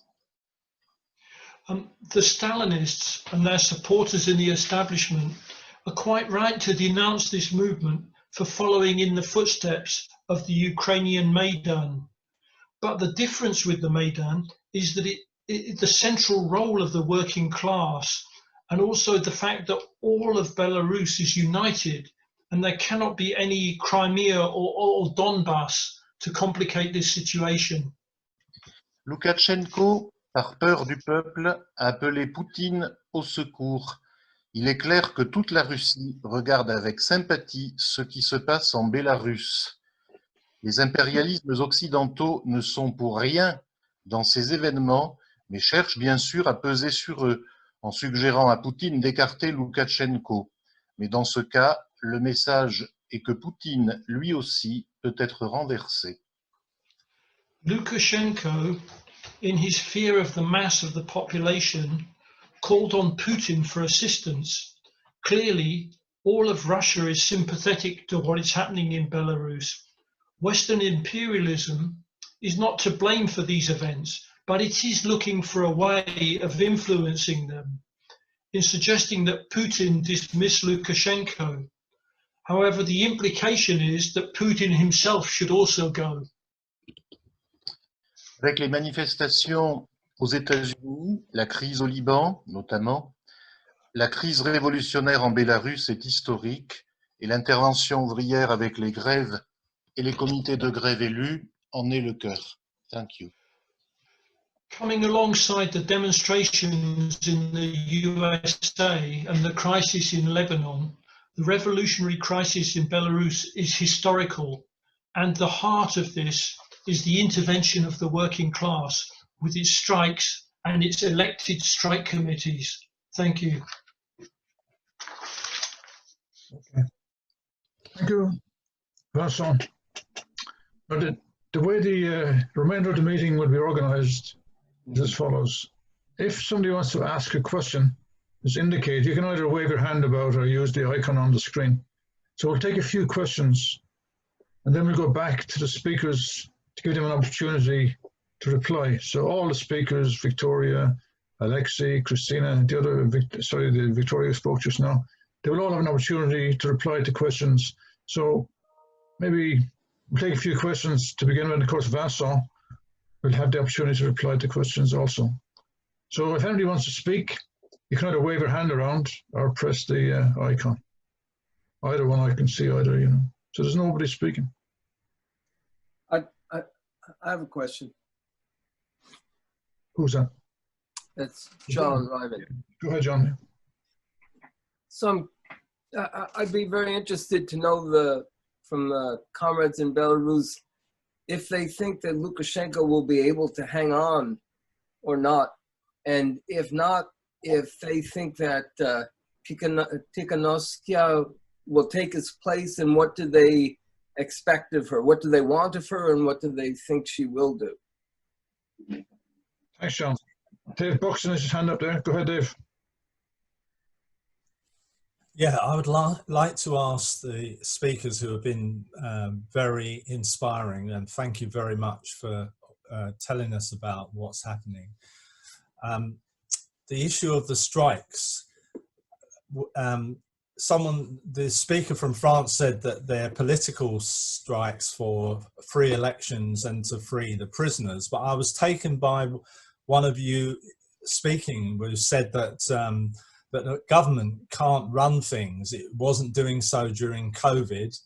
The Stalinists and their supporters in the establishment are quite right to denounce this movement for following in the footsteps of the Ukrainian Maidan. But the difference with the Maidan is that the central role of the working class and also the fact that all of Belarus is united and there cannot be any Crimea or Donbass to complicate this situation. Loukachenko, par peur du peuple, a appelé Poutine au secours. Il est clair que toute la Russie regarde avec sympathie ce qui se passe en Bélarus. Les impérialismes occidentaux ne sont pour rien dans ces événements, mais cherchent bien sûr à peser sur eux, en suggérant à Poutine d'écarter Loukachenko. Mais dans ce cas, le message est que Poutine, lui aussi, peut être renversé. Lukashenko, in his fear of the mass of the population, called on Putin for assistance. Clearly, all of Russia is sympathetic to what is happening in Belarus. Western imperialism is not to blame for these events, but it is looking for a way of influencing them in suggesting that Putin dismiss Lukashenko. However, the implication is that Putin himself should also go. Avec les manifestations aux États-Unis, la crise au Liban notamment, la crise révolutionnaire en Bélarus est historique et l'intervention ouvrière avec les grèves et les comités de grève élus en aient le cœur. Thank you. Coming alongside the demonstrations in the USA and the crisis in Lebanon, the revolutionary crisis in Belarus is historical, and the heart of this is the intervention of the working class with its strikes and its elected strike committees. Thank you. Okay. Thank you, Vincent. Now, the way the remainder of the meeting will be organized is as follows. If somebody wants to ask a question, just indicate. You can either wave your hand about or use the icon on the screen. So we'll take a few questions, and then we'll go back to the speakers to give them an opportunity to reply. So all the speakers, Victoria, Alexei, Christina, the Victoria who spoke just now, they will all have an opportunity to reply to questions. So maybe we'll take a few questions to begin with. Of course, Vincent will have the opportunity to reply to questions also. So if anybody wants to speak, you can either wave your hand around or press the icon. Either one I can see either, you know. So there's nobody speaking. I have a question. Who's that? It's John Ryman. Go ahead, John. So I'd be very interested to know from the comrades in Belarus if they think that Lukashenko will be able to hang on or not, and if not, if they think that Tikhanovskaya will take his place, and what do they expect of her? What do they want of her, and what do they think she will do? Thanks, John. Dave Buxton has his hand up there. Go ahead, Dave. Yeah, I would like to ask the speakers who have been very inspiring, and thank you very much for telling us about what's happening. The issue of the strikes, the speaker from France said that they're political strikes for free elections and to free the prisoners, but I was taken by one of you speaking who said that that the government can't run things. It wasn't doing so during COVID,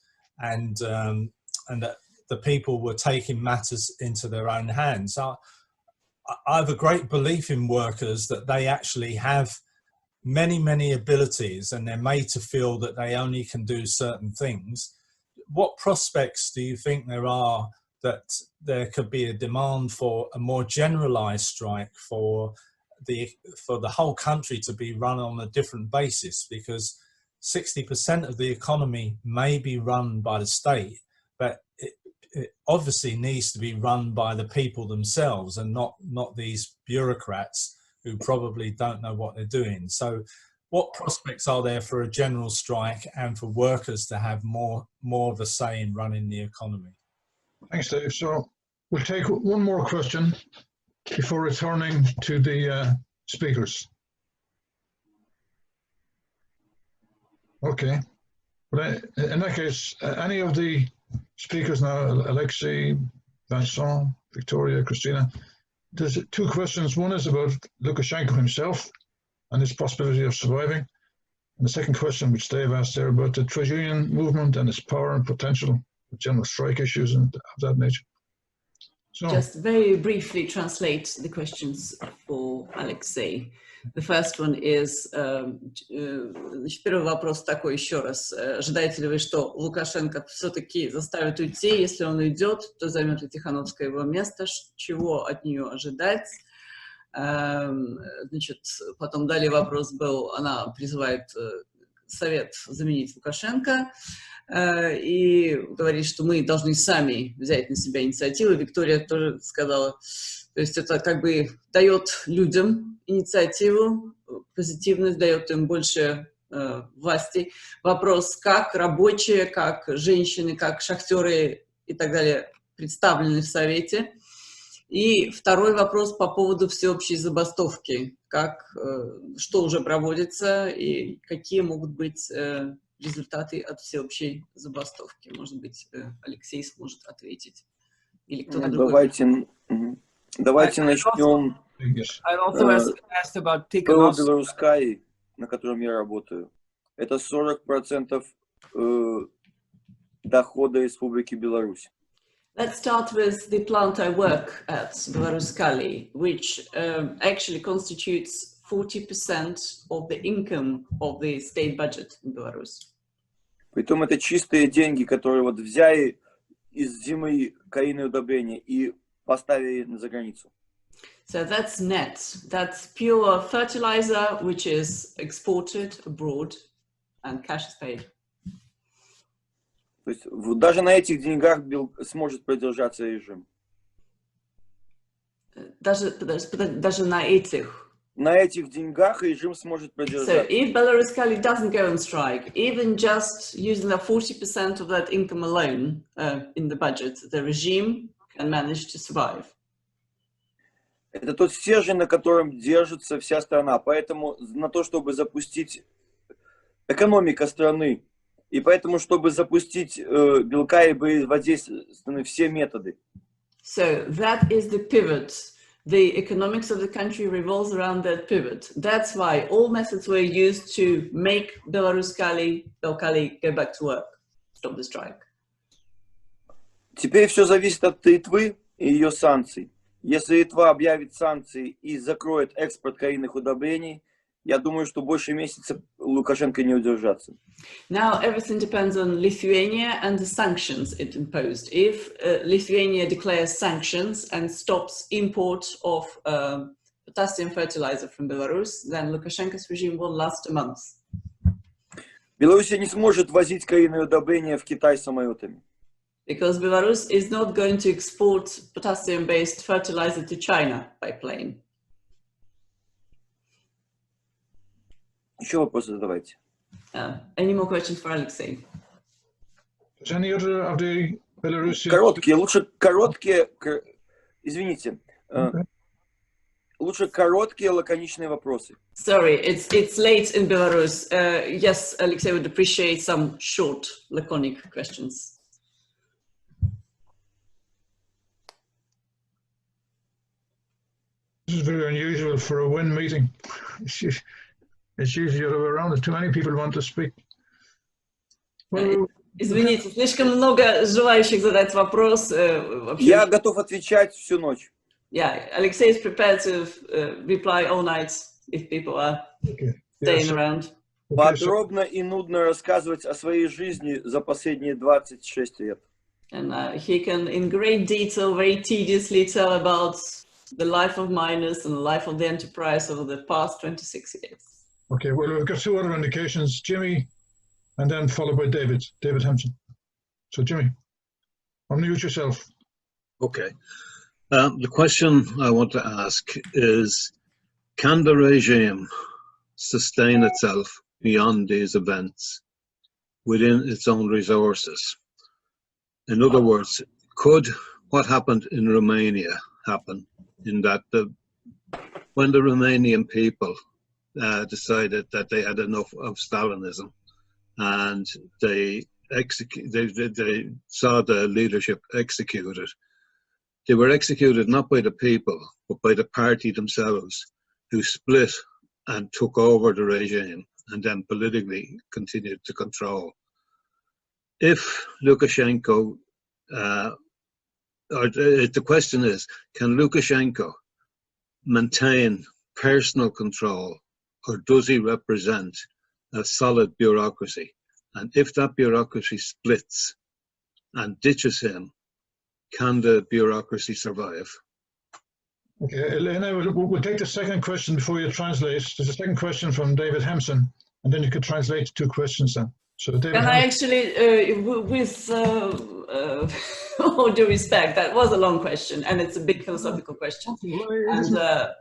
and that the people were taking matters into their own hands. I have a great belief in workers that they actually have many abilities, and they're made to feel that they only can do certain things. What prospects do you think there are that there could be a demand for a more generalized strike for the whole country to be run on a different basis? Because 60% of the economy may be run by the state, but it obviously needs to be run by the people themselves, and not these bureaucrats who probably don't know what they're doing. So what prospects are there for a general strike and for workers to have more of a say in running the economy? Thanks, Dave. So we'll take one more question before returning to the speakers. Okay. But in that case, any of the speakers now, Alexei, Vincent, Victoria, Christina, there's two questions. One is about Lukashenko himself and his possibility of surviving. And the second question, which Dave asked there, about the trade union movement and its power and potential, general strike issues and of that nature. So, just very briefly translate the questions for Alexei. The first one is, значит, первый вопрос такой еще раз. Ожидаете ли вы, что Лукашенко все-таки заставит уйти? Если он уйдет, то займет ли Тихановская его место? Чего от нее ожидать? Значит, потом далее вопрос был, она призывает Совет заменить Лукашенко и говорит, что мы должны сами взять на себя инициативу. Виктория тоже сказала, то есть это как бы дает людям инициативу, позитивность, дает им больше власти. Вопрос, как рабочие, как женщины, как шахтеры и так далее представлены в Совете. И второй вопрос по поводу всеобщей забастовки. Что уже проводится и какие могут быть результаты от всеобщей забастовки. Может быть, Алексей сможет ответить. Или кто-то другой. Давайте начнем по Белорусской, на котором я работаю. Это 40% дохода Республики Беларусь. Let's start with the plant I work at, Belarus Kali, which actually constitutes 40% of the income of the state budget in Belarus. Притом это чистые деньги, которые вот взяли из земли калийные удобрения и поставили за границу. So that's net. That's pure fertilizer, which is exported abroad, and cash is paid. То есть даже на этих деньгах сможет продержаться режим. Даже на этих. На этих деньгах режим сможет продержаться. So if Belarus Kali doesn't go on strike, even just using the 40% of that income alone in the budget, the regime can manage to survive. Это тот стержень, на котором держится вся страна. Поэтому на то, чтобы запустить экономика страны, и поэтому, чтобы запустить белка, и были задействованы все методы. So that is the pivot. The economics of the country revolves around that pivot. That's why all methods were used to make Belarus Kali go back to work, stop the strike. Теперь все зависит от Литвы и ее санкций. Если Литва объявит санкции и закроет экспорт калийных удобрений, я думаю, что больше месяца Лукашенко не удержаться. Now everything depends on Lithuania and the sanctions it imposed. If Lithuania declares sanctions and stops import of potassium fertilizer from Belarus, then Lukashenko's regime will last a month. Беларусь не сможет возить калийные удобрения в Китай самолетами. Because Belarus is not going to export potassium-based fertilizer to China by plane. Еще вопросы задавайте. Any more questions for Alexei? Does any other of the Belarusian... Короткие, лучше короткие, извините, лучше короткие лаконичные вопросы. Sorry, it's late in Belarus. Yes, Alexei would appreciate some short, laconic questions. This is very unusual for a WIN meeting. It's usually around too many people want to speak. Well, извините, слишком много желающих задать вопрос. Я готов отвечать всю ночь. Yeah, Alexei is prepared to reply all night if people are staying around. Подробно и нудно рассказывать о своей жизни за последние 26 лет. And he can, in great detail, very tediously tell about the life of miners and the life of the enterprise over the past 26 years. Okay, well, we've got two other indications, Jimmy, and then followed by David Hampson. So, Jimmy, unmute yourself. Okay. The question I want to ask is, can the regime sustain itself beyond these events within its own resources? In other words, could what happened in Romania happen, in that when the Romanian people decided that they had enough of Stalinism and they saw the leadership executed, they were executed not by the people but by the party themselves, who split and took over the regime and then politically continued to control. If Lukashenko, the question is, can Lukashenko maintain personal control, or does he represent a solid bureaucracy? And if that bureaucracy splits and ditches him, can the bureaucracy survive? Okay, Elena, we'll take the second question before you translate. There's a second question from David Hampson, and then you could translate the two questions then. So, David Can I actually, with all due respect, that was a long question, and it's a big philosophical question. And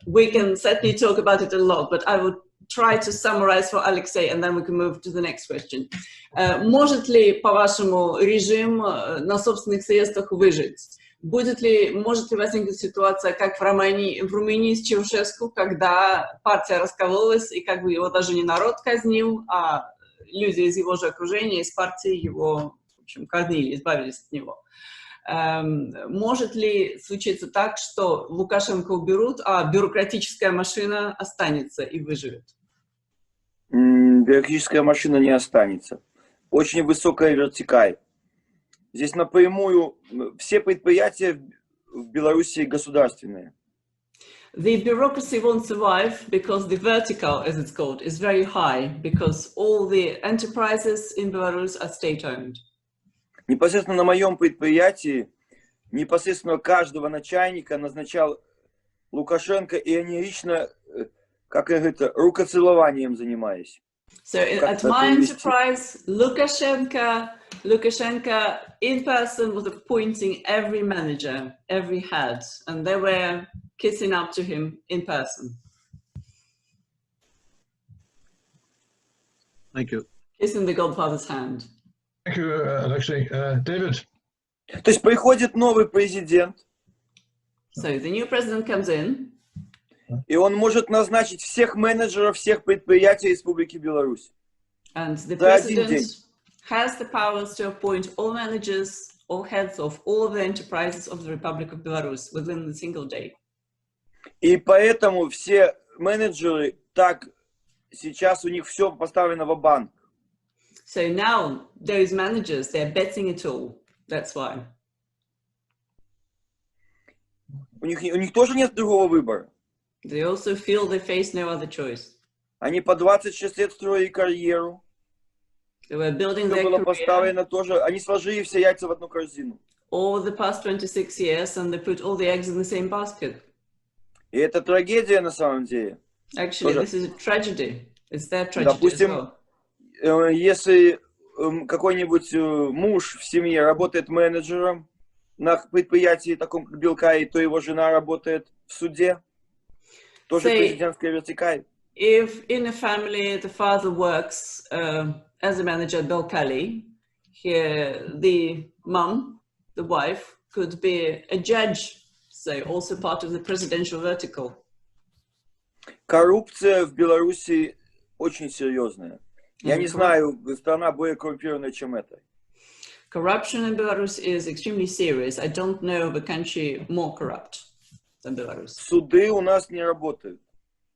we can certainly talk about it a lot, but I would try to summarize for Alexei, and then we can move to the next question. Может ли, по-вашему, режим на собственных средствах выжить? Может ли возникнуть ситуация, как в Румынии с Чаушеску, когда партия раскололась, и как бы его даже не народ казнил, а люди из его же окружения, из партии его, в общем, казнили, избавились от него. Может ли случиться так, что Лукашенко уберут, а бюрократическая машина останется и выживет? Бюрократическая машина не останется. Очень высокая вертикаль. Здесь напрямую все предприятия в Беларуси государственные. The bureaucracy won't survive because the vertical, as it's called, is very high because all the enterprises in Belarus are state-owned. Непосредственно на моем предприятии, непосредственно каждого начальника назначал Лукашенко, и они лично, как говорится, рукоцелованием занимались. So at my enterprise, Lukashenko in person was appointing every manager, every head, and they were kissing up to him in person. Thank you. Kissing the Godfather's hand. Thank you, Alexei. David. То есть приходит новый президент. So the new president comes in. И он может назначить всех менеджеров всех предприятий Республики Беларусь. And the president has the powers to appoint all managers, all heads of all the enterprises of the Republic of Belarus within a single day. И поэтому все менеджеры так сейчас у них все поставлено в банк. So now those managers, they're betting it all. That's why. У них тоже нет другого выбора. They also feel they face no other choice. Они по 26 лет строили карьеру. They were building Все their было career поставлено тоже. Они сложили все яйца в одну корзину. all the past 26 years and they put all the eggs in the same basket. И это трагедия на самом деле. Actually, Тоже. this is a tragedy. It's their tragedy as Допустим, well. если какой-нибудь муж в семье работает менеджером на предприятии таком как Белкаи, то его жена работает в суде. Тоже Say, президентская вертикаль. if in a family the father works as a manager at Belkali, here the mom, the wife, could be a judge, so also part of the presidential vertical. Коррупция в Беларуси очень серьезная. Я не знаю, страна более коррумпированная, чем эта. Corruption in Belarus is extremely serious. I don't know of a country more corrupt than Belarus. Суды у нас не работают.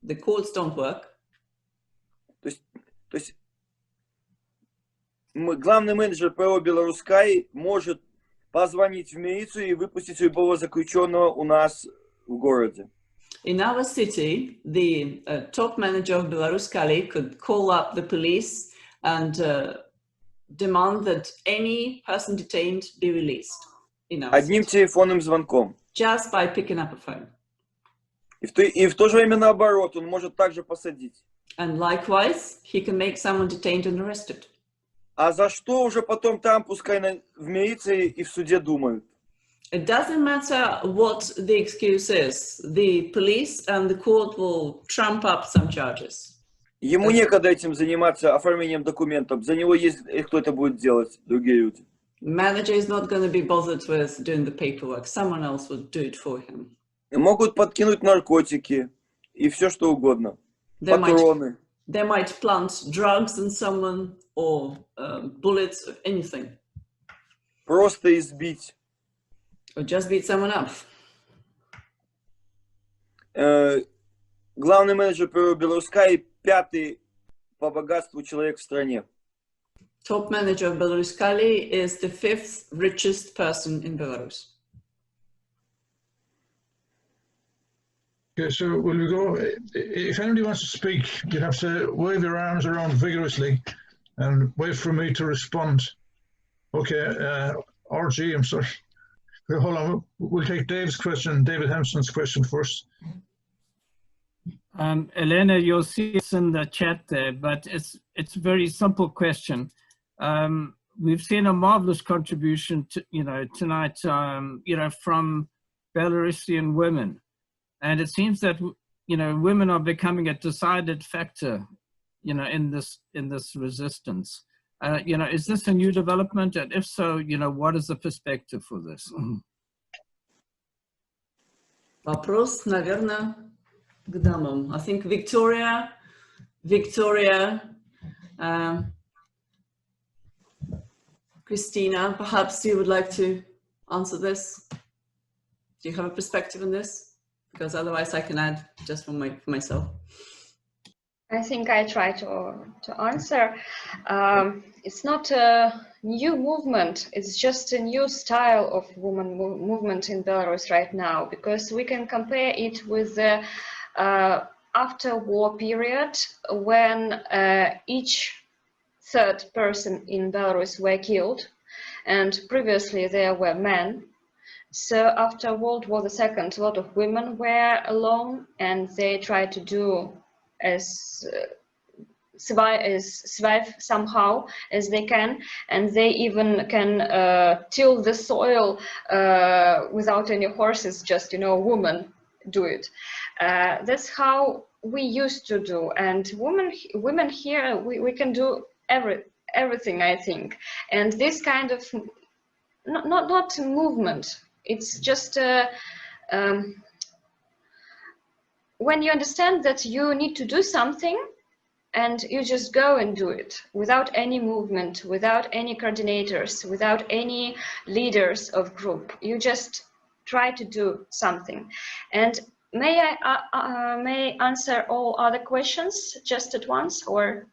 The courts don't work. То есть главный менеджер ПО Беларускай может позвонить в милицию и выпустить любого заключенного у нас в городе. In our city, the top manager of Belarus Kali could call up the police and demand that any person detained be released. Одним телефонным звонком. Just by picking up a phone. И в то же время наоборот, он может также посадить. And likewise, he can make someone detained and arrested. А за что уже потом там, пускай в милиции и в суде думают. It doesn't matter what the excuse is. The police and the court will trump up some charges. Ему некогда этим заниматься, оформлением документов. За него есть кто это будет делать, другие люди. Manager is not going to be bothered with doing the paperwork. Someone else will do it for him. Могут подкинуть наркотики и все что угодно. Патроны. They might plant drugs in someone or bullets or anything. Просто избить. Or just beat someone up. Главный менеджер ПРО Беларускай, 5-й по богатству человек в стране. Top manager of Belarus Kali is the 5th richest person in Belarus. Okay, so will we go? If anybody wants to speak, you have to wave your arms around vigorously and wait for me to respond. Okay, RG, I'm sorry. Hold on, we'll take Dave's question, David Hampson's question first. Elena, you'll see it's in the chat there, but it's a very simple question. We've seen a marvelous contribution to, tonight, from Belarusian women. And it seems that, women are becoming a decided factor, in this resistance. Is this a new development? And if so, what is the perspective for this? Вопрос, наверное, к дамам. I think Victoria, Christina, perhaps you would like to answer this. Do you have a perspective on this? Because otherwise I can add just for myself. I think I try to answer. It's not a new movement, it's just a new style of women movement in Belarus right now, because we can compare it with the after-war period when each third person in Belarus were killed, and previously there were men. So after World War II, a lot of women were alone, and they tried to do as survive somehow as they can, and they even can till the soil without any horses, just women do it. That's how we used to do, and women here, we can do everything, I think. And this kind of not movement, it's just when you understand that you need to do something and you just go and do it without any movement, without any coordinators, without any leaders of group. You just try to do something. And may I answer all other questions just at once, or?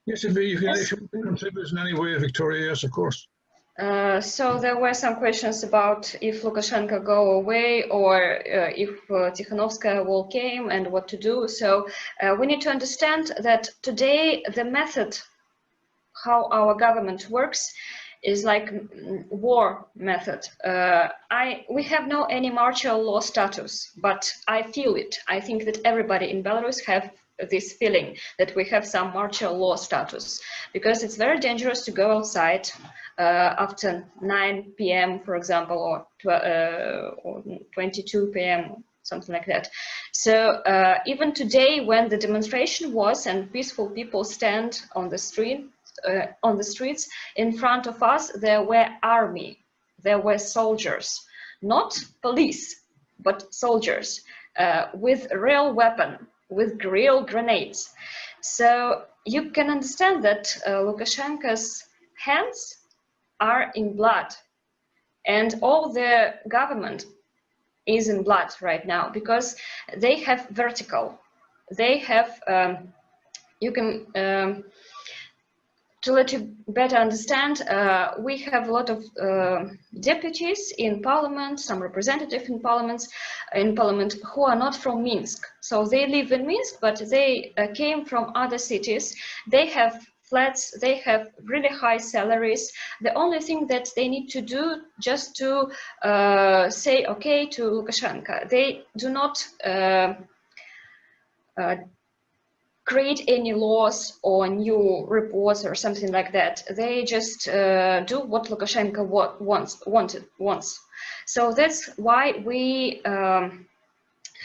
Yes, if you can contribute in any way, Victoria, yes, of course. So there were some questions about if Lukashenko go away, or if Tikhanovskaya wall came, and what to do. So we need to understand that today the method how our government works is like war method. We have no any martial law status, but I feel it. I think that everybody in Belarus have this feeling that we have some martial law status, because it's very dangerous to go outside after 9 p.m., for example, or 22 p.m., something like that. So even today, when the demonstration was and peaceful people stand on the streets, in front of us there were army, there were soldiers, not police, but soldiers with real weapon, with real grenades. So you can understand that Lukashenko's hands are in blood, and all the government is in blood right now, because they have vertical, they have you can to let you better understand, we have a lot of deputies in parliament, some representatives in parliament who are not from Minsk. So they live in Minsk, but they came from other cities. They have flats, they have really high salaries. The only thing that they need to do just to say okay to Lukashenko. They do not create any laws or new reports or something like that. They just do what Lukashenko wants. So that's why we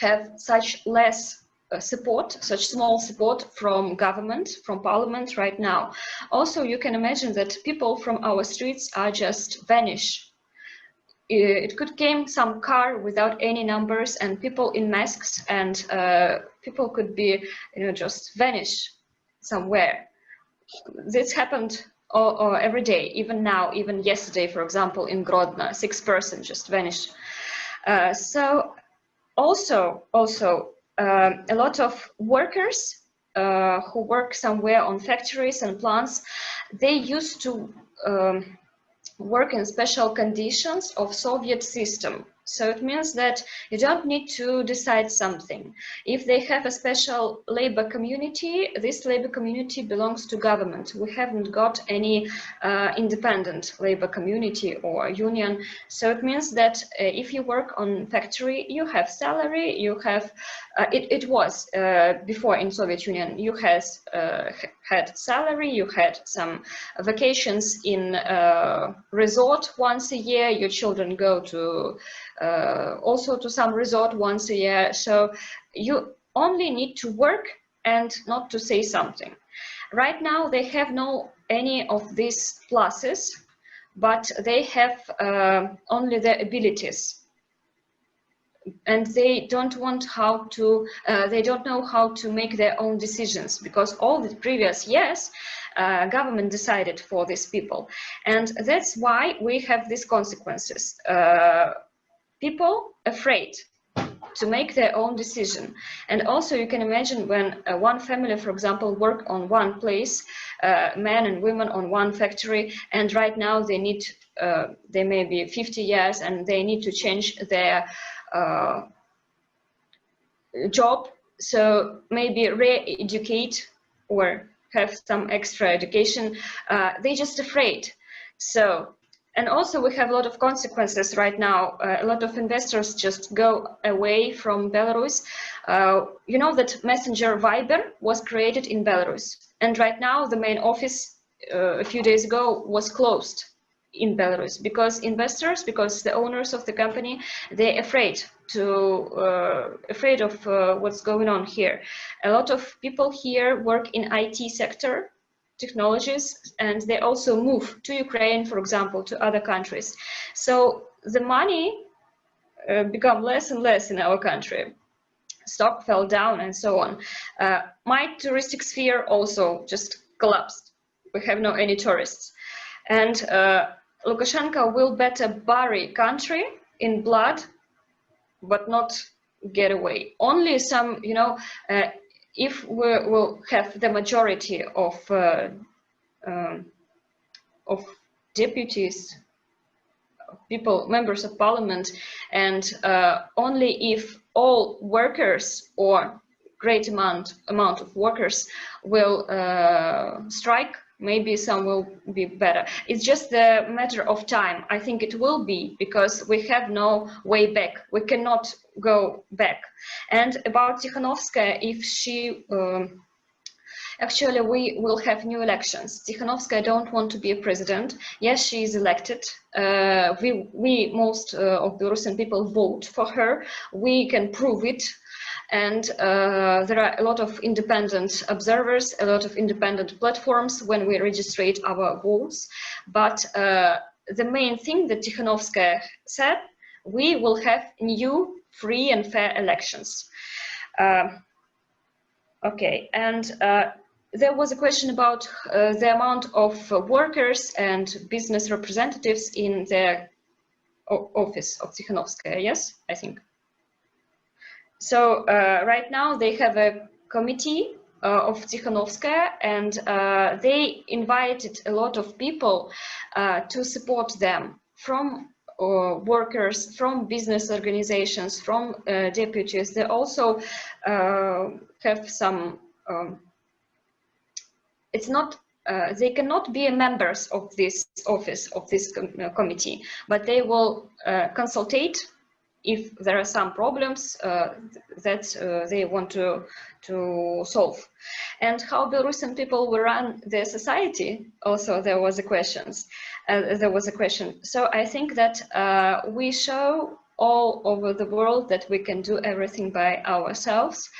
have such less support, such small support from government, from parliament right now. Also, you can imagine that people from our streets are just vanish. It could came some car without any numbers and people in masks, and people could be, just vanish somewhere. This happened every day, even now, even yesterday, for example, in Grodno, 6 persons just vanished. So also a lot of workers who work somewhere on factories and plants, they used to work in special conditions of Soviet system. So it means that you don't need to decide something. If they have a special labor community, this labor community belongs to government. We haven't got any independent labor community or union. So it means that if you work on factory, you have salary, you have, it was before in Soviet Union, you had salary, you had some vacations in resort once a year, your children go to also to some resort once a year. So you only need to work and not to say something. Right now they have no any of these pluses, but they have only their abilities, and they don't want how to they don't know how to make their own decisions, because all the previous years government decided for these people, and that's why we have these consequences. People afraid to make their own decision. And also you can imagine when one family, for example, work on one place, men and women on one factory, and right now they need, they may be 50 years and they need to change their job, so maybe re-educate or have some extra education, they're just afraid. So, and also we have a lot of consequences right now. A lot of investors just go away from Belarus. You know that Messenger Viber was created in Belarus, and right now the main office a few days ago was closed in Belarus because investors, because the owners of the company, they're afraid of what's going on here. A lot of people here work in IT sector, technologies, and they also move to Ukraine, for example, to other countries. So the money become less and less in our country. Stock fell down and so on. My touristic sphere also just collapsed. We have no any tourists. And Lukashenko will better bury country in blood, but not get away. Only some, you know, if we will have the majority of deputies, people, members of parliament, and only if all workers or great amount of workers will strike, maybe some will be better. It's just a matter of time. I think it will be, because we have no way back. We cannot go back. And about Tikhanovskaya, if she actually, we will have new elections. Tikhanovskaya don't want to be a president. Yes, she is elected. We most of Belarusian people vote for her. We can prove it. And there are a lot of independent observers, a lot of independent platforms when we register our votes. But the main thing that Tikhanovskaya said, we will have new, free and fair elections. Okay, and there was a question about the amount of workers and business representatives in the office of Tikhanovskaya, yes, I think. So right now they have a committee of Tikhanovskaya, and they invited a lot of people to support them, from workers, from business organizations, from deputies. They also have some, it's not, they cannot be members of this office, of this committee, but they will consultate if there are some problems that they want to solve. And how Belarusian people will run their society, also there was a question. So I think that we show all over the world that we can do everything by ourselves.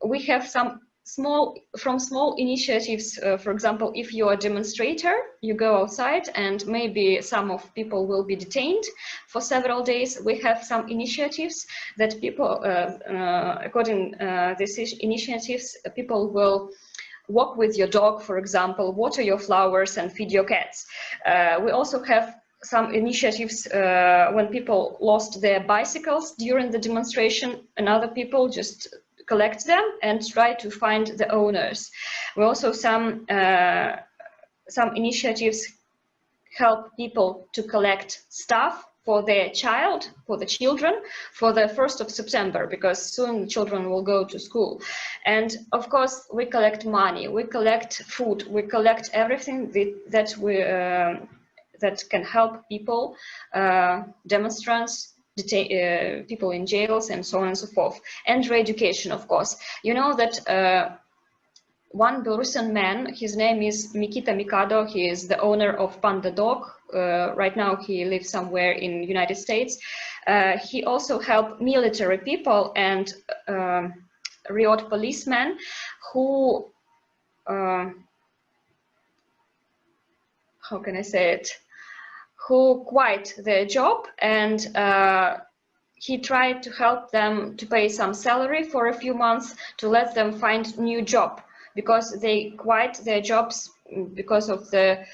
We have some small initiatives. For example, if you are a demonstrator, you go outside and maybe some of people will be detained for several days. We have some initiatives that people, according these initiatives, people will walk with your dog, for example, water your flowers and feed your cats. We also have some initiatives when people lost their bicycles during the demonstration, and other people just collect them and try to find the owners. We also some initiatives help people to collect stuff for their child, for the children, for the 1st of September, because soon children will go to school. And of course, we collect money, we collect food, we collect everything that we that can help people, demonstrants, people in jails, and so on and so forth. And re-education, of course. You know that one Belarusian man, his name is Mikita Mikado, he is the owner of Panda Dog. Right now he lives somewhere in the United States. He also helped military people and riot policemen who, how can I say it, who quit their job, and he tried to help them to pay some salary for a few months to let them find new job, because they quit their jobs because of the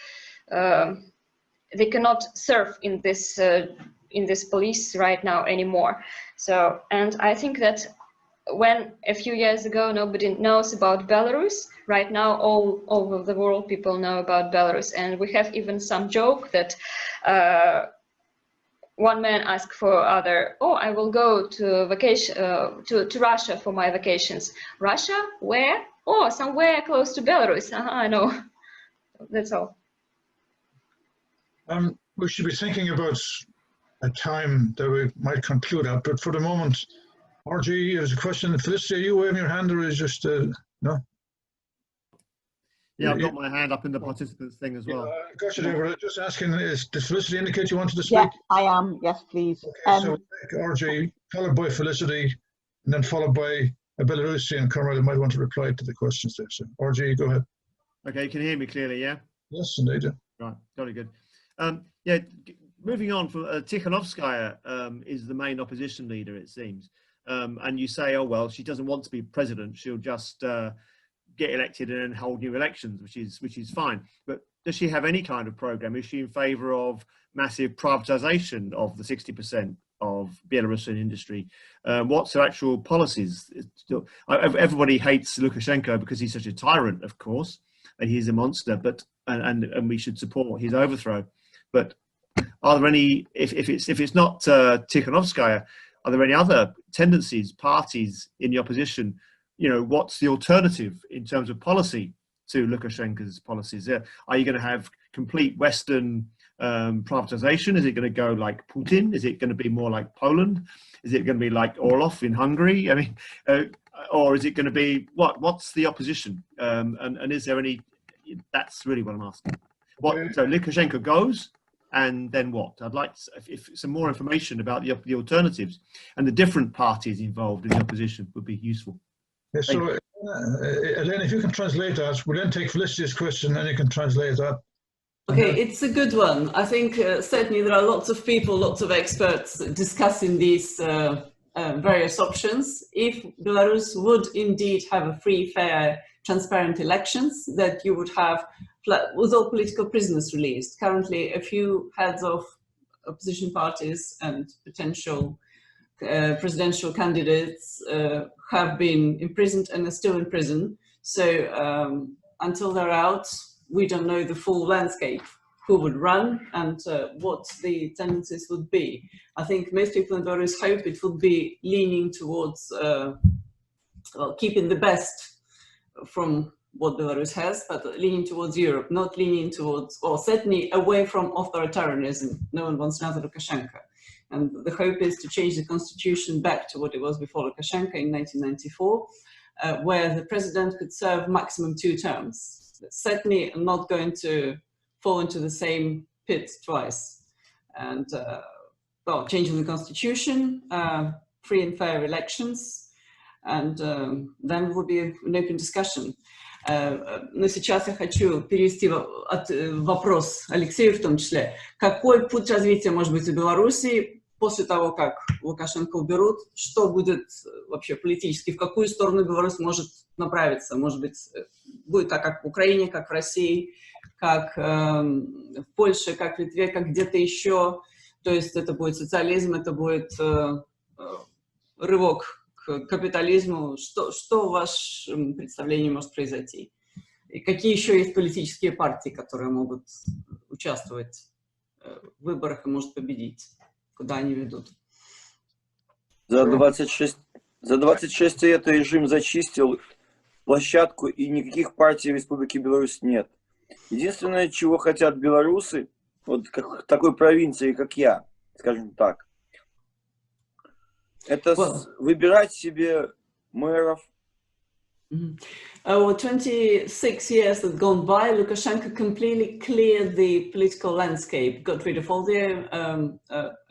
they cannot serve in this in this police right now anymore. So, and I think that when a few years ago nobody knows about Belarus, right now all over the world people know about Belarus, and we have even some joke that one man asked for other, oh, I will go to vacation to Russia for my vacations. Russia? Where? Oh, somewhere close to Belarus. I know. That's all. We should be thinking about a time that we might conclude at, but for the moment, RG, there's a question. Felicity, are you waving your hand, or is just no? Yeah, I've got my hand up in the participants thing as well. Gotcha, David. Just asking, did Felicity indicate you wanted to speak? Yeah, I am. Yes, please. Okay, so take RG, followed by Felicity, and then followed by a Belarusian comrade who might want to reply to the questions there. So, RG, go ahead. Okay, you can hear me clearly, yeah? Yes, indeed. Yeah. Right, very good. Yeah, moving on from Tikhanovskaya is the main opposition leader, it seems. And you say, oh, well, she doesn't want to be president. She'll just get elected and then hold new elections, which is fine. But does she have any kind of program? Is she in favor of massive privatization of the 60% of Belarusian industry? What's her actual policies? Everybody hates Lukashenko because he's such a tyrant, of course, and he's a monster, but and we should support his overthrow. But are there any, if it's not Tikhanovskaya, are there any other tendencies, parties in the opposition? You know, what's the alternative in terms of policy to Lukashenko's policies? Are you going to have complete Western privatization? Is it going to go like Putin? Is it going to be more like Poland? Is it going to be like Orlov in Hungary? I mean, or is it going to be what's the opposition? And is there any? That's really what I'm asking. So Lukashenko goes, and then what? I'd like if some more information about the alternatives and the different parties involved in the opposition would be useful. Yeah, so, Elena, if you can translate that, we'll then take Felicity's question, and you can translate that. Okay, it's a good one. I think certainly there are lots of people, lots of experts discussing these various options. If Belarus would indeed have a free, fair, transparent elections, that you would have, with all political prisoners released. Currently, a few heads of opposition parties and potential presidential candidates have been imprisoned and are still in prison. So until they're out, we don't know the full landscape, who would run and what the tendencies would be. I think most people in Belarus hope it would be leaning towards well, keeping the best from what Belarus has, but leaning towards Europe, not leaning towards, or certainly away from authoritarianism. No one wants another Lukashenko. And the hope is to change the constitution back to what it was before Lukashenko in 1994, where the president could serve maximum 2 terms. Certainly not going to fall into the same pit twice. And well, changing the constitution, free and fair elections, and then will be an open discussion. Но сейчас я хочу перевести вопрос Алексею в том числе. Какой путь развития может быть у Беларуси после того, как Лукашенко уберут? Что будет вообще политически? В какую сторону Беларусь может направиться? Может быть, будет так, как в Украине, как в России, как в Польше, как в Литве, как где-то еще? То есть это будет социализм, это будет рывок к капитализму. Что в вашем представлении может произойти? И какие еще есть политические партии, которые могут участвовать в выборах и, может, победить? Куда они ведут? За 26 лет режим зачистил площадку, и никаких партий в Республике Беларусь нет. Единственное, чего хотят белорусы, вот как такой провинции, как я, скажем так, это выбирать себе мэров. 26 years have gone by. Lukashenko completely cleared the political landscape, got rid of all their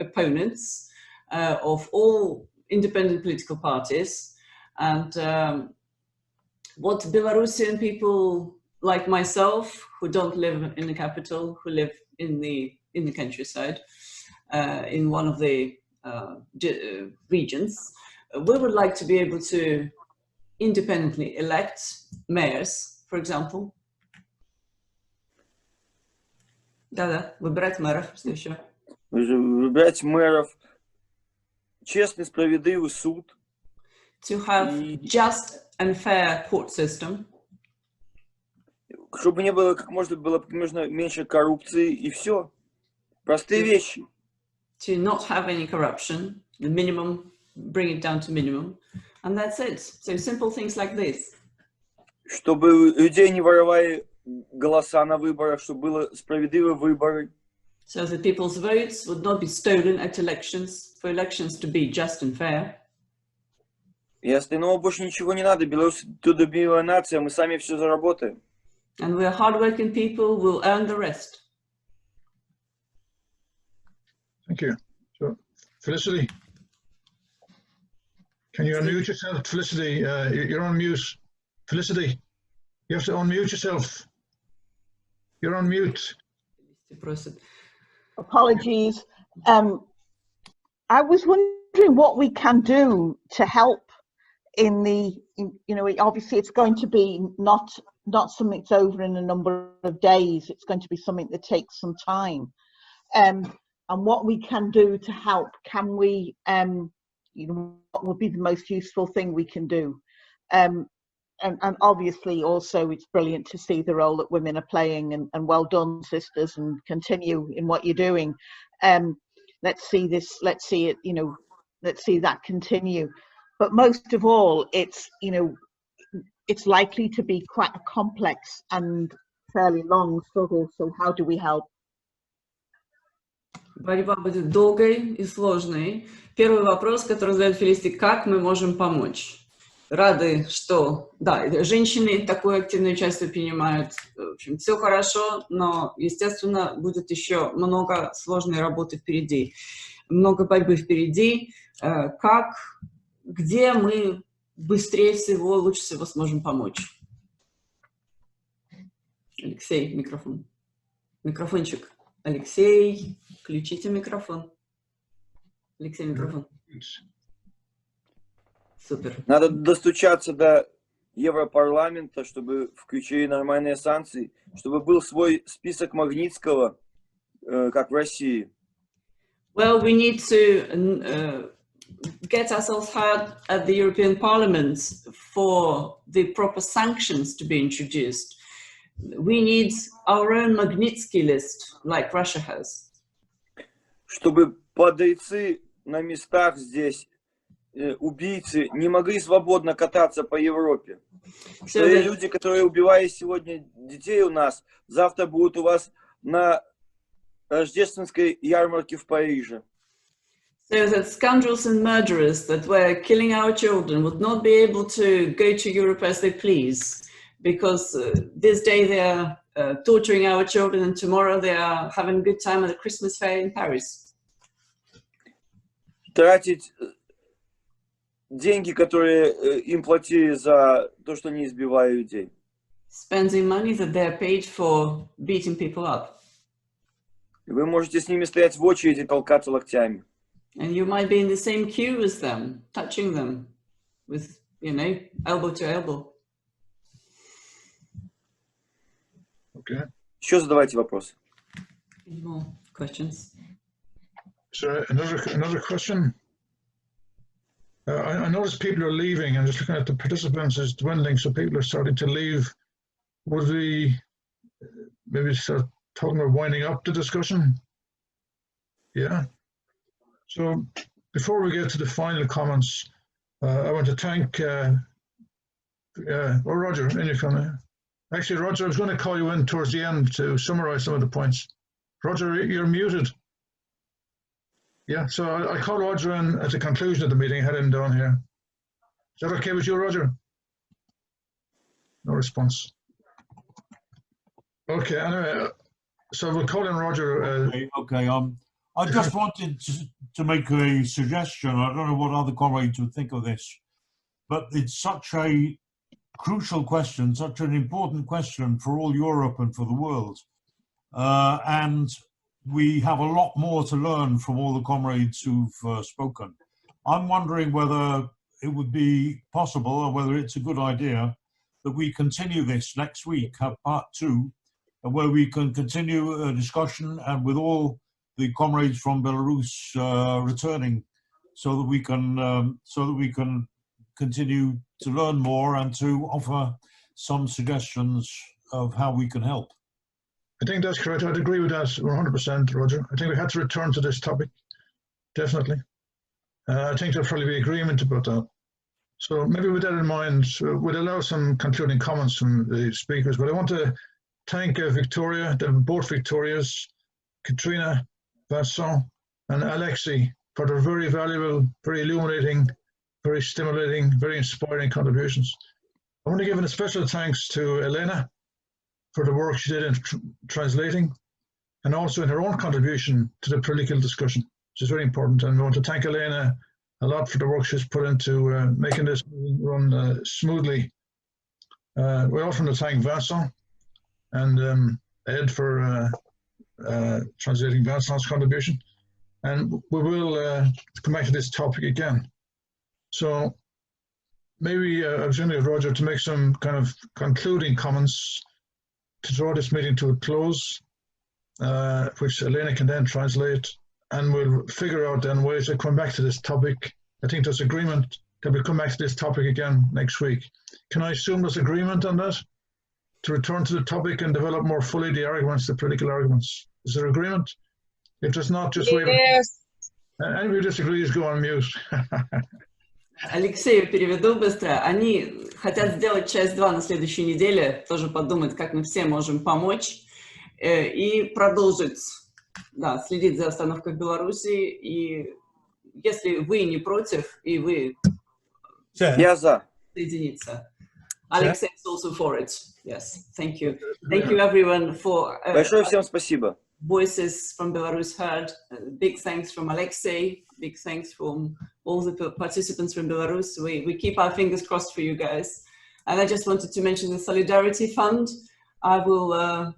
opponents, of all independent political parties. And what Belarusian people like myself, who don't live in the capital, who live in the countryside, in one of the regions, we would like to be able to independently elect mayors, for example. Да, выбирать мэров, что еще? Выбирать мэров, честный, справедливый суд. To have just and fair court system. Чтобы не было как можно меньше коррупции и все. Простые вещи. To not have any corruption, the minimum, bring it down to minimum, and that's it. So simple things like this. Чтобы людей не воровали голоса на выборах, чтобы было справедливые выборы. So that people's votes would not be stolen at elections, for elections to be just and fair. И остального больше ничего не надо. Беларусь трудолюбивая нация, мы сами все заработаем. And we are hardworking people, we'll earn the rest. Thank you. So, Felicity, can you unmute yourself? Felicity, you're on mute. Felicity, you have to unmute yourself. You're on mute. Apologies. I was wondering what we can do to help in the, you know, obviously it's going to be not something that's over in a number of days. It's going to be something that takes some time. And what we can do to help, can we, you know, what would be the most useful thing we can do? And obviously also it's brilliant to see the role that women are playing, and well done, sisters, and continue in what you're doing. Let's see it, you know, let's see that continue. But most of all, it's, you know, it's likely to be quite a complex and fairly long struggle. So how do we help? Борьба будет долгой и сложной. Первый вопрос, который задает Фелисити: как мы можем помочь? Рады, что, да, женщины такое активное участие принимают. В общем, все хорошо, но, естественно, будет еще много сложной работы впереди. Много борьбы впереди. Как, где мы быстрее всего, лучше всего сможем помочь? Алексей, микрофон. Микрофончик. Алексей, включите микрофон. Алексей, микрофон. Супер. Надо достучаться до Европарламента, чтобы включили нормальные санкции, чтобы был свой список Магнитского, как в России. Well, we need to get ourselves heard at the European Parliament for the proper sanctions to be introduced. We need our own Magnitsky list, like Russia has. Чтобы подлецы на местах здесь, убийцы, не могли свободно кататься по Европе. Что люди, которые убивают сегодня детей у нас, завтра будут у вас на рождественской ярмарке в Париже. So that scoundrels and murderers that were killing our children would not be able to go to Europe as they please, because this day they are torturing our children, and tomorrow they are having a good time at the Christmas fair in Paris. Тратить деньги, которые им платили за то, что они избивают людей. Spending money that they are paid for beating people up. Вы можете с ними стоять в очереди и толкаться локтями. And you might be in the same queue as them, touching them with, you know, elbow to elbow. Okay. Еще задавайте вопросы. Any more questions? So another question. I notice people are leaving, and just looking at the participants is dwindling, so people are starting to leave. Would we maybe start talking about winding up the discussion? Yeah. So before we get to the final comments, I want to thank Roger, in your comment. Actually, Roger, I was going to call you in towards the end to summarize some of the points. Roger, you're muted. Yeah, so I call Roger in at the conclusion of the meeting, head him down here. Is that okay with you, Roger? No response. Okay, anyway, so we'll call in Roger. Okay. I just wanted to make a suggestion. I don't know what other comrades would think of this, but it's such a crucial question, such an important question for all Europe and for the world. And we have a lot more to learn from all the comrades who've spoken. I'm wondering whether it would be possible, or whether it's a good idea, that we continue this next week, have part 2, where we can continue a discussion, and with all the comrades from Belarus returning, so that we can continue to learn more and to offer some suggestions of how we can help. I think that's correct. I'd agree with that 100%, Roger. I think we had to return to this topic, definitely. I think there'll probably be agreement about that. So maybe with that in mind, we'll allow some concluding comments from the speakers, but I want to thank Victoria, both Victorias, Katrina, Vincent, and Alexei for their very valuable, very illuminating, very stimulating, very inspiring contributions. I want to give a special thanks to Elena for the work she did in translating, and also in her own contribution to the political discussion, which is very important. And I want to thank Elena a lot for the work she's put into making this run smoothly. We also want to thank Vincent and Ed for translating Vincent's contribution. And we will come back to this topic again. So maybe I was going to Roger to make some kind of concluding comments to draw this meeting to a close, which Elena can then translate, and we'll figure out then ways to come back to this topic. I think there's agreement that we'll come back to this topic again next week. Can I assume there's agreement on that? To return to the topic and develop more fully the arguments, the political arguments. Is there agreement? If there's not, just wait. Yes. Anybody who disagrees, go on mute. Алексею переведу быстро. Они хотят сделать часть 2 на следующей неделе, тоже подумать, как мы все можем помочь и продолжить, да, следить за обстановкой в Беларуси. И если вы не против, и вы Я за. соединиться. Alexei is also for it. Yes, thank you. Thank you everyone for Большое всем спасибо. voices from Belarus heard. Big thanks from Alexei. Big thanks from all the participants from Belarus. We keep our fingers crossed for you guys. And I just wanted to mention the Solidarity Fund. I will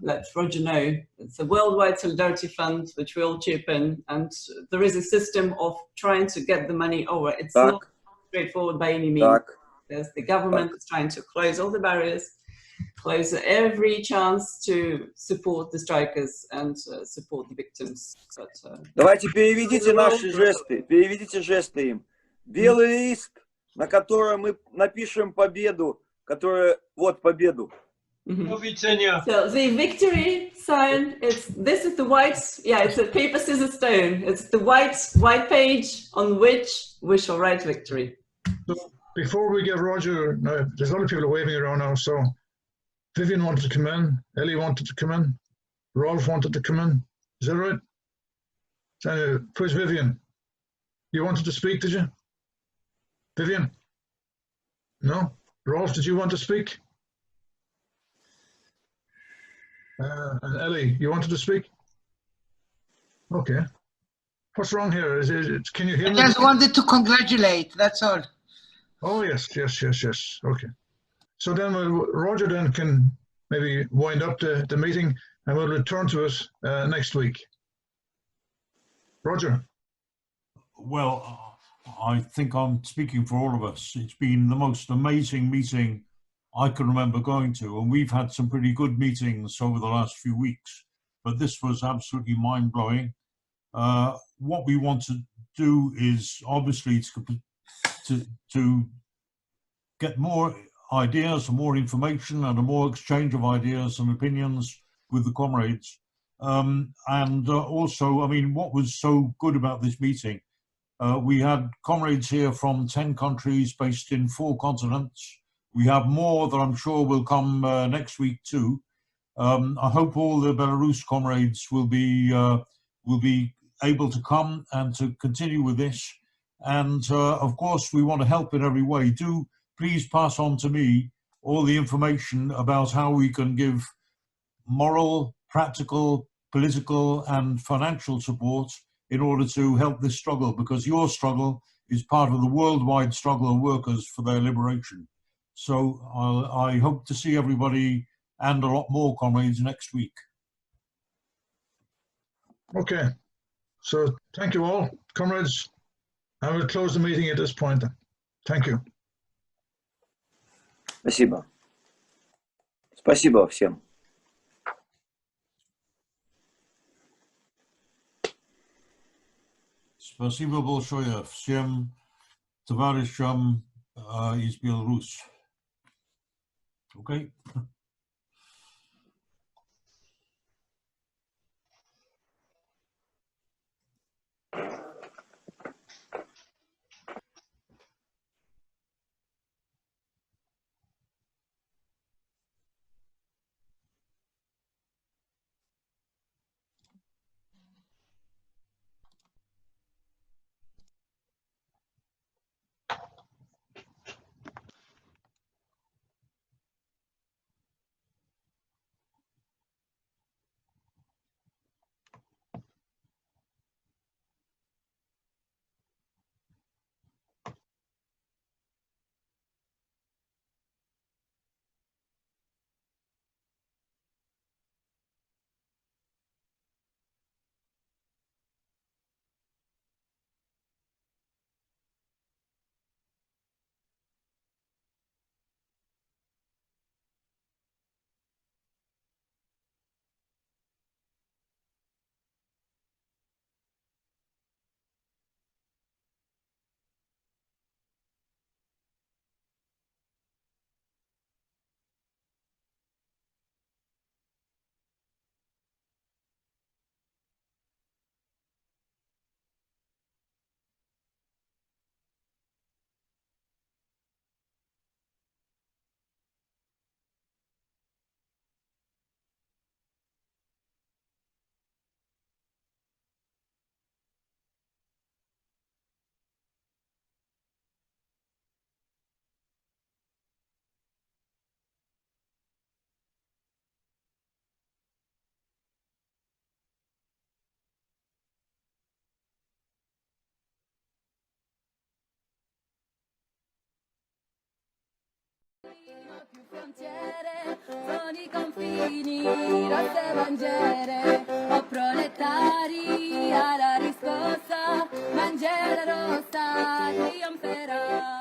let Roger know. It's a worldwide Solidarity Fund, which we all chip in. And there is a system of trying to get the money over. It's not straightforward by any means. There's the government is trying to close all the barriers, close every chance to support the strikers and support the victims. But, давайте переведите наши жесты, переведите жесты им. Белый лист, на котором мы напишем победу, которая, вот победу. So the victory sign, this is the white, yeah, it's a paper, scissors, stone. It's the white page on which we shall write victory. So before we get Roger, no, there's a lot of people waving around now, so Vivian wanted to come in, Ellie wanted to come in, Rolf wanted to come in. Is that right? So, please, Vivian, you wanted to speak, did you? Vivian? No? Rolf, did you want to speak? And Ellie, you wanted to speak? Okay. What's wrong here? Can you hear me? I just wanted to congratulate, that's all. Oh, yes. Okay. So then Roger then can maybe wind up the meeting and we'll return to it next week. Roger. Well, I think I'm speaking for all of us. It's been the most amazing meeting I can remember going to, and we've had some pretty good meetings over the last few weeks, but this was absolutely mind-blowing. What we want to do is obviously to get more ideas and more information and a more exchange of ideas and opinions with the comrades. And also, I mean, what was so good about this meeting, we had comrades here from 10 countries based in 4 continents. We have more that I'm sure will come next week too. I hope all the Belarus comrades will be able to come and to continue with this. And of course, we want to help in every way. Do please pass on to me all the information about how we can give moral, practical, political, and financial support in order to help this struggle, because your struggle is part of the worldwide struggle of workers for their liberation. So I hope to see everybody and a lot more comrades next week. Okay. So thank you all, comrades. I will close the meeting at this point. Thank you. Спасибо. Спасибо всем. Спасибо большое всем товарищам из Беларуси. Okay. Più frontiere, sono i confini, rosse bandiere, o proletari alla riscossa, bandiera rossa trionferà.